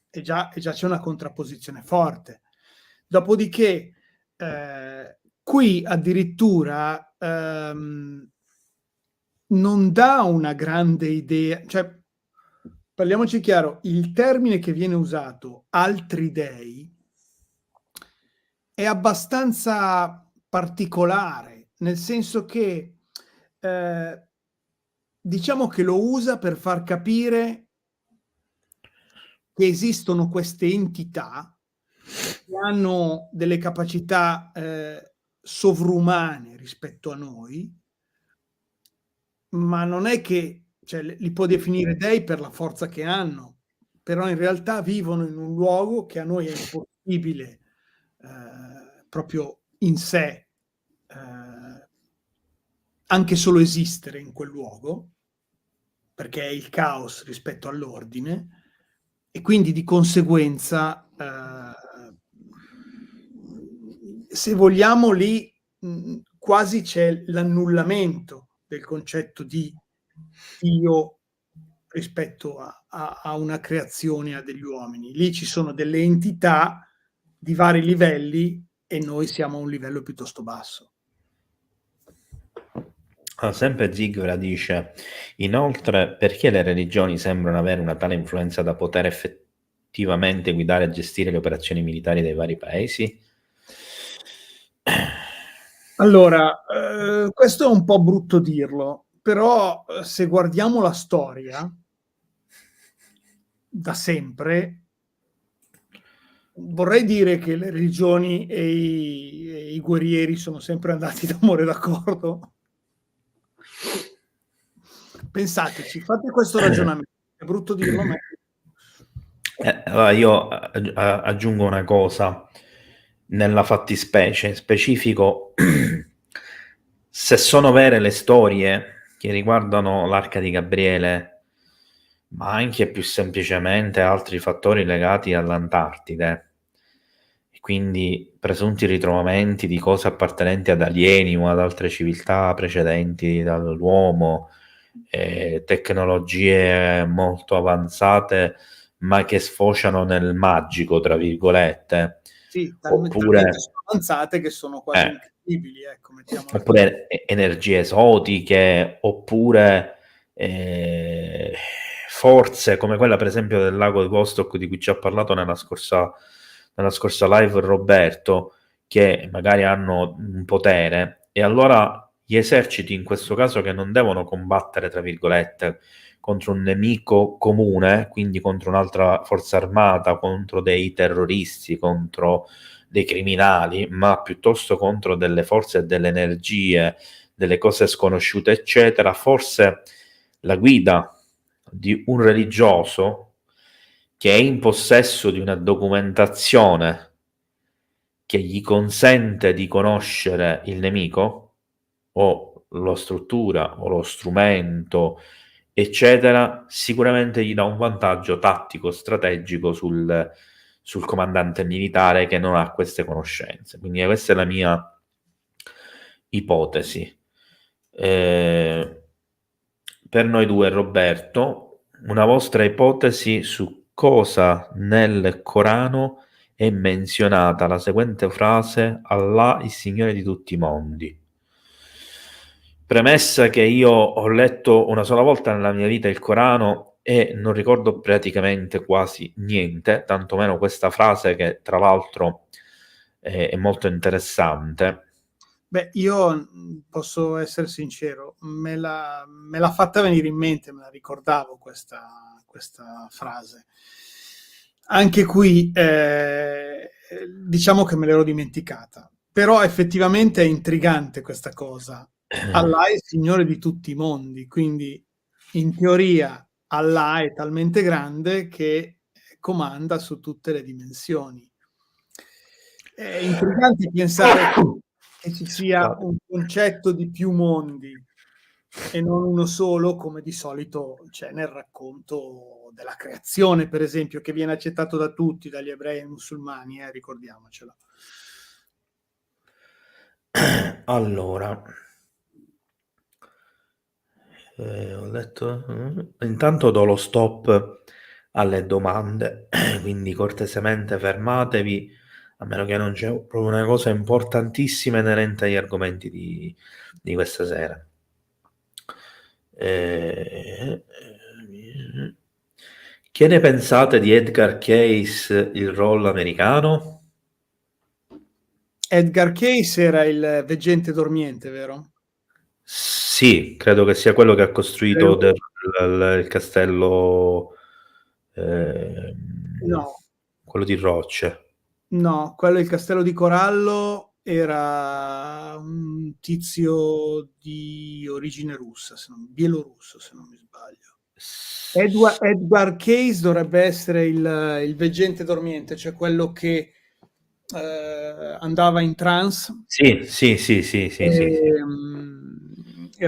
E già c'è una contrapposizione forte. Dopodiché, qui addirittura non dà una grande idea, cioè, parliamoci chiaro, il termine che viene usato, altri dei, è abbastanza particolare, nel senso che diciamo che lo usa per far capire che esistono queste entità che hanno delle capacità sovrumane rispetto a noi, ma non è che, cioè, li può definire dei per la forza che hanno, però in realtà vivono in un luogo che a noi è impossibile proprio in sé anche solo esistere in quel luogo, perché è il caos rispetto all'ordine, e quindi di conseguenza, se vogliamo, lì quasi c'è l'annullamento del concetto di Dio rispetto a una creazione, a degli uomini. Lì ci sono delle entità di vari livelli e noi siamo a un livello piuttosto basso. Sempre Zigfrida dice: inoltre, perché le religioni sembrano avere una tale influenza da poter effettivamente guidare e gestire le operazioni militari dei vari paesi? Allora, questo è un po' brutto dirlo, però se guardiamo la storia, da sempre, vorrei dire che le religioni e i guerrieri sono sempre andati d'amore d'accordo. Pensateci, fate questo ragionamento. È brutto dirlo, ma Allora io aggiungo una cosa nella fattispecie, in specifico, se sono vere le storie che riguardano l'Arca di Gabriele, ma anche più semplicemente altri fattori legati all'Antartide, e quindi presunti ritrovamenti di cose appartenenti ad alieni o ad altre civiltà precedenti dall'uomo, tecnologie molto avanzate ma che sfociano nel magico, tra virgolette, sì, talmente oppure, sono avanzate che sono quasi incredibili, ecco, mettiamola così. oppure energie esotiche, oppure forze come quella per esempio del lago di Vostok di cui ci ha parlato nella scorsa live Roberto, che magari hanno un potere, e allora gli eserciti in questo caso, che non devono combattere, tra virgolette, contro un nemico comune, quindi contro un'altra forza armata, contro dei terroristi, contro dei criminali, ma piuttosto contro delle forze e delle energie, delle cose sconosciute, eccetera. Forse la guida di un religioso che è in possesso di una documentazione che gli consente di conoscere il nemico o la struttura o lo strumento, eccetera, sicuramente gli dà un vantaggio tattico, strategico sul comandante militare che non ha queste conoscenze. Quindi questa è la mia ipotesi. Per noi due, Roberto, una vostra ipotesi su cosa nel Corano è menzionata la seguente frase: Allah, il Signore di tutti i mondi. Premessa che io ho letto una sola volta nella mia vita il Corano e non ricordo praticamente quasi niente, tantomeno questa frase, che tra l'altro è molto interessante. Beh, io posso essere sincero, me l'ha fatta venire in mente, me la ricordavo questa frase. Anche qui, diciamo che me l'ero dimenticata, però effettivamente è intrigante questa cosa. Allah è il Signore di tutti i mondi, quindi in teoria Allah è talmente grande che comanda su tutte le dimensioni. È intrigante pensare che ci sia un concetto di più mondi e non uno solo, come di solito c'è nel racconto della creazione, per esempio, che viene accettato da tutti, dagli ebrei ai musulmani, ricordiamocelo. Allora, ho letto. Intanto do lo stop alle domande, quindi cortesemente fermatevi, a meno che non c'è proprio una cosa importantissima inerente agli argomenti di questa sera. Che ne pensate di Edgar Cayce, il roll americano? Edgar Cayce era il veggente dormiente, vero? Sì, credo che sia quello che ha costruito il castello, No, quello di rocce. no, quello il castello di Corallo era un tizio di origine russa, bielorusso, se non mi sbaglio. Edgar Cayce dovrebbe essere il veggente dormiente, cioè quello che andava in trance Sì.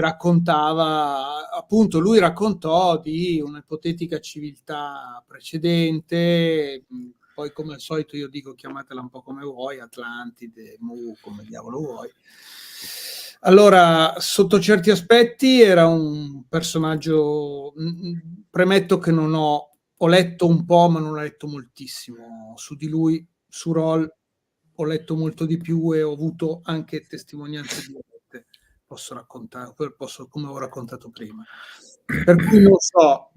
raccontava, appunto, lui raccontò di un'ipotetica civiltà precedente, poi come al solito io dico chiamatela un po' come vuoi, Atlantide, Mu, come diavolo vuoi. Allora, sotto certi aspetti era un personaggio, premetto che ho letto un po', ma non ho letto moltissimo su di lui, su Roll ho letto molto di più e ho avuto anche testimonianze dirette, posso raccontare, come ho raccontato prima. Per cui non so,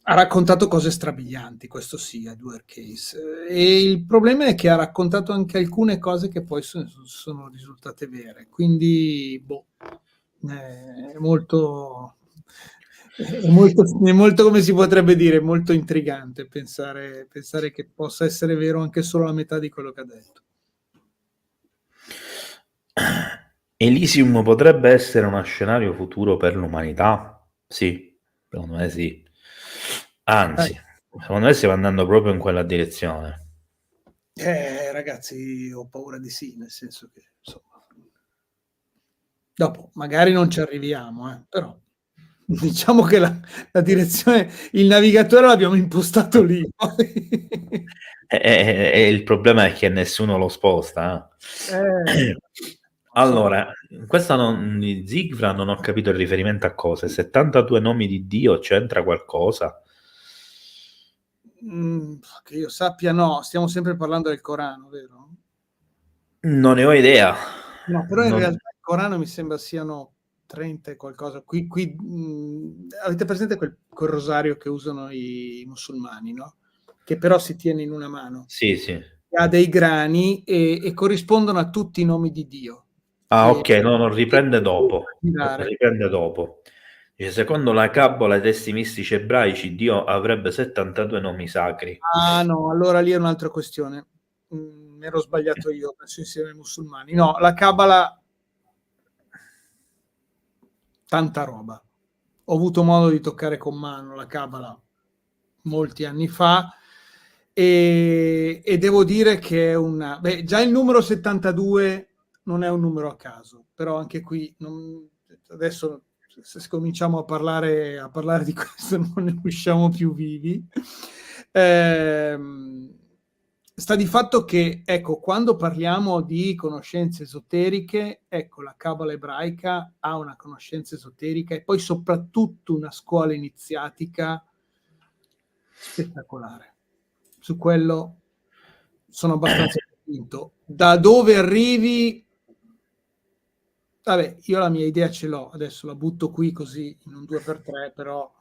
ha raccontato cose strabilianti, questo sì, Edward Case. E il problema è che ha raccontato anche alcune cose che poi sono risultate vere. Quindi, è molto, come si potrebbe dire, molto intrigante pensare che possa essere vero anche solo la metà di quello che ha detto. Elysium potrebbe essere uno scenario futuro per l'umanità? Sì, secondo me sì. Anzi, secondo me stiamo andando proprio in quella direzione. Ragazzi, ho paura di sì, nel senso che, insomma, dopo magari non ci arriviamo, però diciamo che la direzione, il navigatore l'abbiamo impostato lì. E il problema è che nessuno lo sposta. Allora, questa di Zigfra non ho capito il riferimento a cosa. 72 nomi di Dio, c'entra qualcosa? Che io sappia, no, stiamo sempre parlando del Corano, vero? Non ne ho idea. No, però in realtà il Corano mi sembra siano 30 e qualcosa. Qui avete presente quel rosario che usano i musulmani, no? Che però si tiene in una mano. Sì, sì. Ha dei grani e corrispondono a tutti i nomi di Dio. Ah, ok, no, non riprende dopo. Riprende dopo. Secondo la Cabala e i testi mistici ebraici, Dio avrebbe 72 nomi sacri. Ah no, allora lì è un'altra questione. Mi ero sbagliato io, penso insieme ai musulmani. No, la Cabala, tanta roba. Ho avuto modo di toccare con mano la Cabala molti anni fa e devo dire che è già il numero 72 non è un numero a caso, però anche qui adesso se cominciamo a parlare di questo non ne usciamo più vivi. Sta di fatto che, ecco, quando parliamo di conoscenze esoteriche, ecco, la Cabala ebraica ha una conoscenza esoterica e poi soprattutto una scuola iniziatica spettacolare. Su quello sono abbastanza convinto. Da dove arrivi? Vabbè, io la mia idea ce l'ho, adesso la butto qui così in un 2x3, però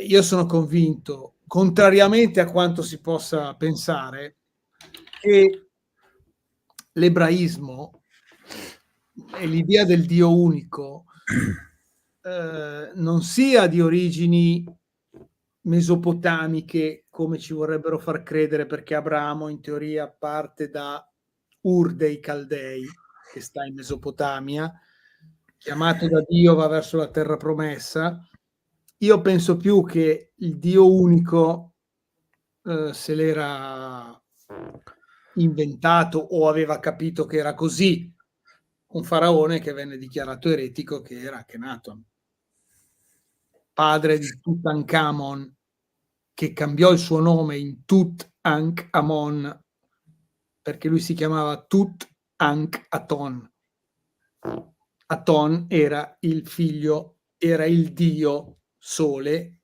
io sono convinto, contrariamente a quanto si possa pensare, che l'ebraismo e l'idea del Dio unico non sia di origini mesopotamiche come ci vorrebbero far credere, perché Abramo in teoria parte da Ur dei Caldei, che sta in Mesopotamia, chiamato da Dio va verso la terra promessa. Io penso più che il Dio unico se l'era inventato o aveva capito che era così un faraone che venne dichiarato eretico, che era Akhenaton, padre di Tutankhamon, che cambiò il suo nome in Tutankhamon perché lui si chiamava Tutankhaton. Aton era il figlio, era il dio sole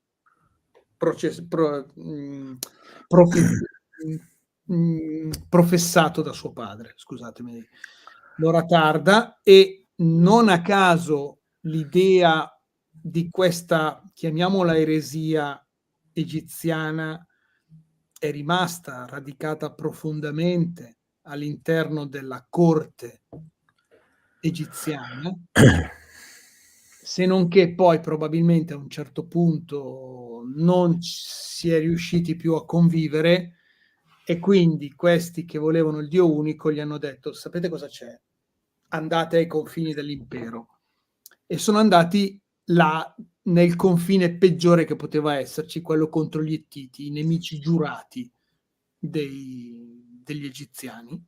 professato da suo padre, scusatemi l'ora tarda, e non a caso l'idea di questa, chiamiamola eresia egiziana, è rimasta radicata profondamente all'interno della corte egiziana, se non che poi probabilmente a un certo punto non si è riusciti più a convivere e quindi questi che volevano il Dio unico gli hanno detto: sapete cosa c'è? Andate ai confini dell'impero. E sono andati là nel confine peggiore che poteva esserci, quello contro gli Ettiti, i nemici giurati degli egiziani.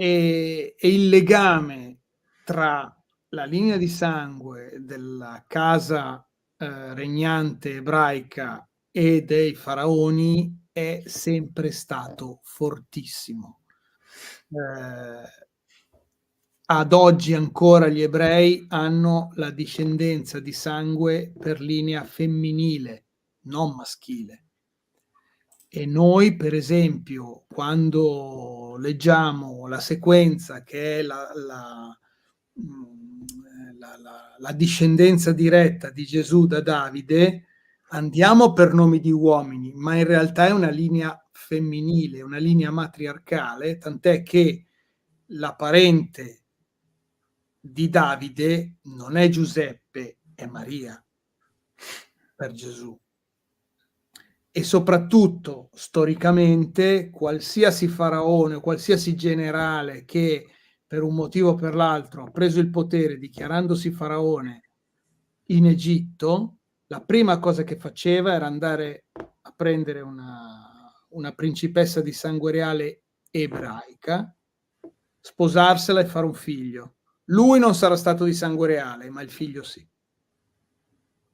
e il legame tra la linea di sangue della casa regnante ebraica e dei faraoni è sempre stato fortissimo. Ad oggi ancora gli ebrei hanno la discendenza di sangue per linea femminile, non maschile. E noi, per esempio, quando leggiamo la sequenza che è la discendenza diretta di Gesù da Davide, andiamo per nomi di uomini, ma in realtà è una linea femminile, una linea matriarcale, tant'è che la parente di Davide non è Giuseppe, è Maria per Gesù. E soprattutto storicamente qualsiasi faraone o qualsiasi generale che per un motivo o per l'altro ha preso il potere dichiarandosi faraone in Egitto, la prima cosa che faceva era andare a prendere una principessa di sangue reale ebraica, sposarsela e fare un figlio. Lui non sarà stato di sangue reale, ma il figlio sì.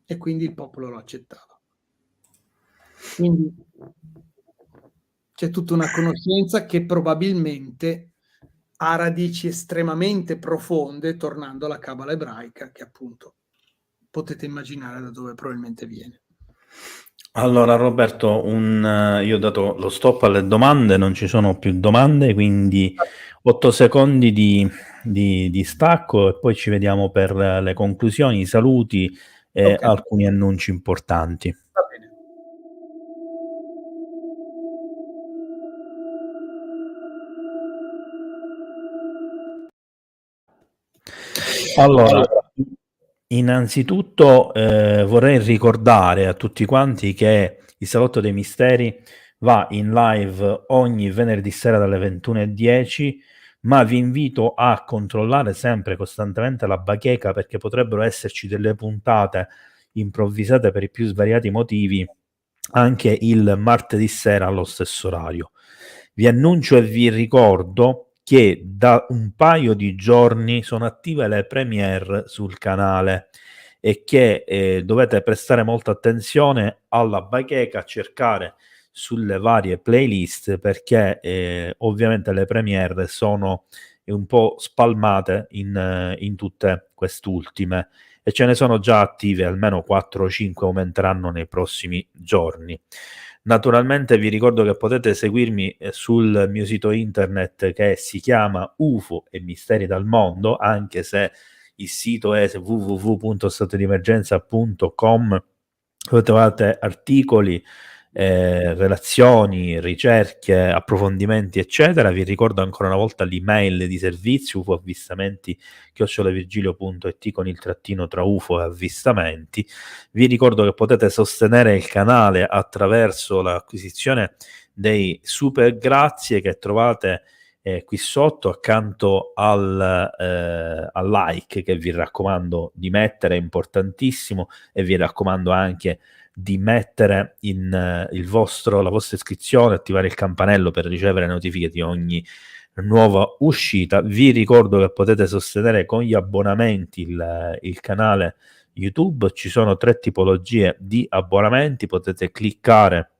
E quindi il popolo lo accettava. Quindi c'è tutta una conoscenza che probabilmente ha radici estremamente profonde, tornando alla Cabala ebraica, che appunto potete immaginare da dove probabilmente viene. Allora Roberto, io ho dato lo stop alle domande, non ci sono più domande, quindi 8 secondi di stacco e poi ci vediamo per le conclusioni, i saluti e Ok. alcuni annunci importanti. Va bene. Allora, innanzitutto vorrei ricordare a tutti quanti che il Salotto dei Misteri va in live ogni venerdì sera dalle 21:10, ma vi invito a controllare sempre costantemente la bacheca perché potrebbero esserci delle puntate improvvisate per i più svariati motivi anche il martedì sera allo stesso orario. Vi annuncio e vi ricordo che da un paio di giorni sono attive le premiere sul canale e che dovete prestare molta attenzione alla bacheca, cercare sulle varie playlist perché ovviamente le premiere sono un po' spalmate in tutte quest'ultime e ce ne sono già attive almeno 4 o 5, aumenteranno nei prossimi giorni. Naturalmente vi ricordo che potete seguirmi sul mio sito internet che si chiama UFO e Misteri dal Mondo, anche se il sito è www.statodiemergenza.com, dove trovate articoli, relazioni, ricerche, approfondimenti, eccetera. Vi ricordo ancora una volta l'email di servizio ufoavvistamenti@virgilio.it con il trattino tra UFO e avvistamenti. Vi ricordo che potete sostenere il canale attraverso l'acquisizione dei super grazie che trovate qui sotto accanto al like, che vi raccomando di mettere, è importantissimo, e vi raccomando anche di mettere la vostra iscrizione, attivare il campanello per ricevere notifiche di ogni nuova uscita. Vi ricordo che potete sostenere con gli abbonamenti il canale YouTube. Ci sono 3 tipologie di abbonamenti, potete cliccare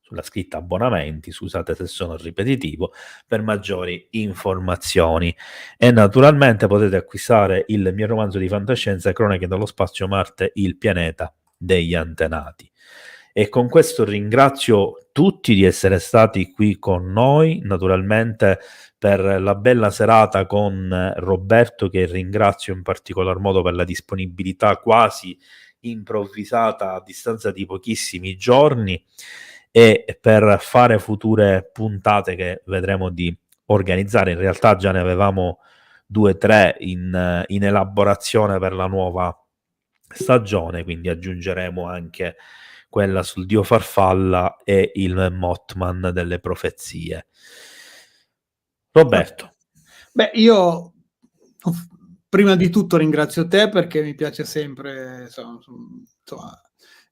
sulla scritta abbonamenti, scusate se sono ripetitivo, per maggiori informazioni. E naturalmente potete acquistare il mio romanzo di fantascienza Cronache dallo spazio Marte, il pianeta degli antenati. E con questo ringrazio tutti di essere stati qui con noi, naturalmente per la bella serata con Roberto, che ringrazio in particolar modo per la disponibilità quasi improvvisata a distanza di pochissimi giorni, e per fare future puntate che vedremo di organizzare. In realtà già ne avevamo 2 o 3 in elaborazione per la nuova stagione, quindi aggiungeremo anche quella sul dio farfalla e il Mothman delle profezie. Roberto. Beh, io prima di tutto ringrazio te perché mi piace sempre insomma,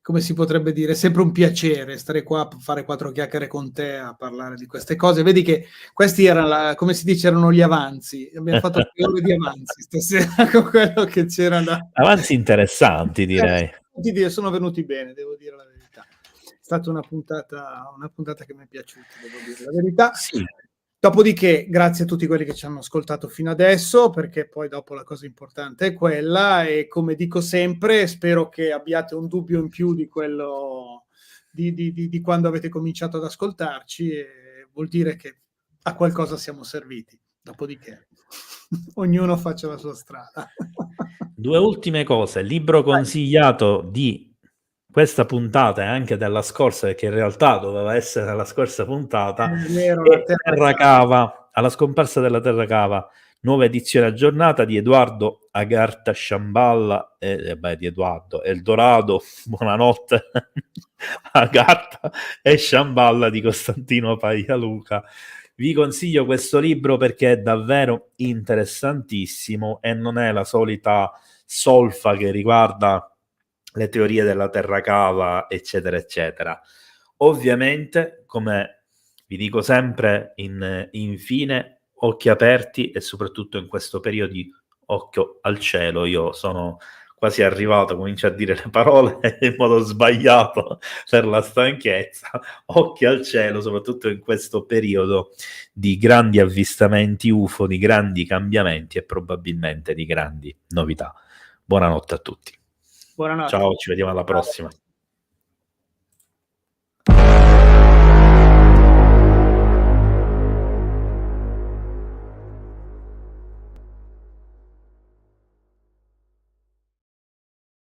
come si potrebbe dire, è sempre un piacere stare qua a fare 4 chiacchiere con te, a parlare di queste cose. Vedi che questi erano, come si dice, erano gli avanzi. Abbiamo fatto 3 ore di avanzi stasera con quello che c'era da... Avanzi interessanti, direi. Sono venuti bene, devo dire la verità. È stata una puntata che mi è piaciuta, devo dire la verità. Sì. Dopodiché, grazie a tutti quelli che ci hanno ascoltato fino adesso, perché poi dopo la cosa importante è quella, e come dico sempre, spero che abbiate un dubbio in più di quello di quando avete cominciato ad ascoltarci, e vuol dire che a qualcosa siamo serviti. Dopodiché, ognuno faccia la sua strada. 2 ultime cose. Libro consigliato di questa puntata e anche della scorsa, perché in realtà doveva essere la scorsa puntata, È vero, è la Terra Cava, alla scomparsa della Terra Cava, nuova edizione aggiornata di Edoardo Agartha Shamballa, di Edoardo Eldorado, buonanotte, Agartha e Shamballa di Costantino Paglialuca. Vi consiglio questo libro perché è davvero interessantissimo e non è la solita solfa che riguarda le teorie della terra cava, eccetera, eccetera. Ovviamente, come vi dico sempre, infine, occhi aperti e soprattutto in questo periodo di occhio al cielo. Io sono quasi arrivato, comincio a dire le parole in modo sbagliato per la stanchezza. Occhi al cielo, soprattutto in questo periodo di grandi avvistamenti UFO, di grandi cambiamenti e probabilmente di grandi novità. Buonanotte a tutti. Buonanotte. Ciao, ci vediamo alla prossima.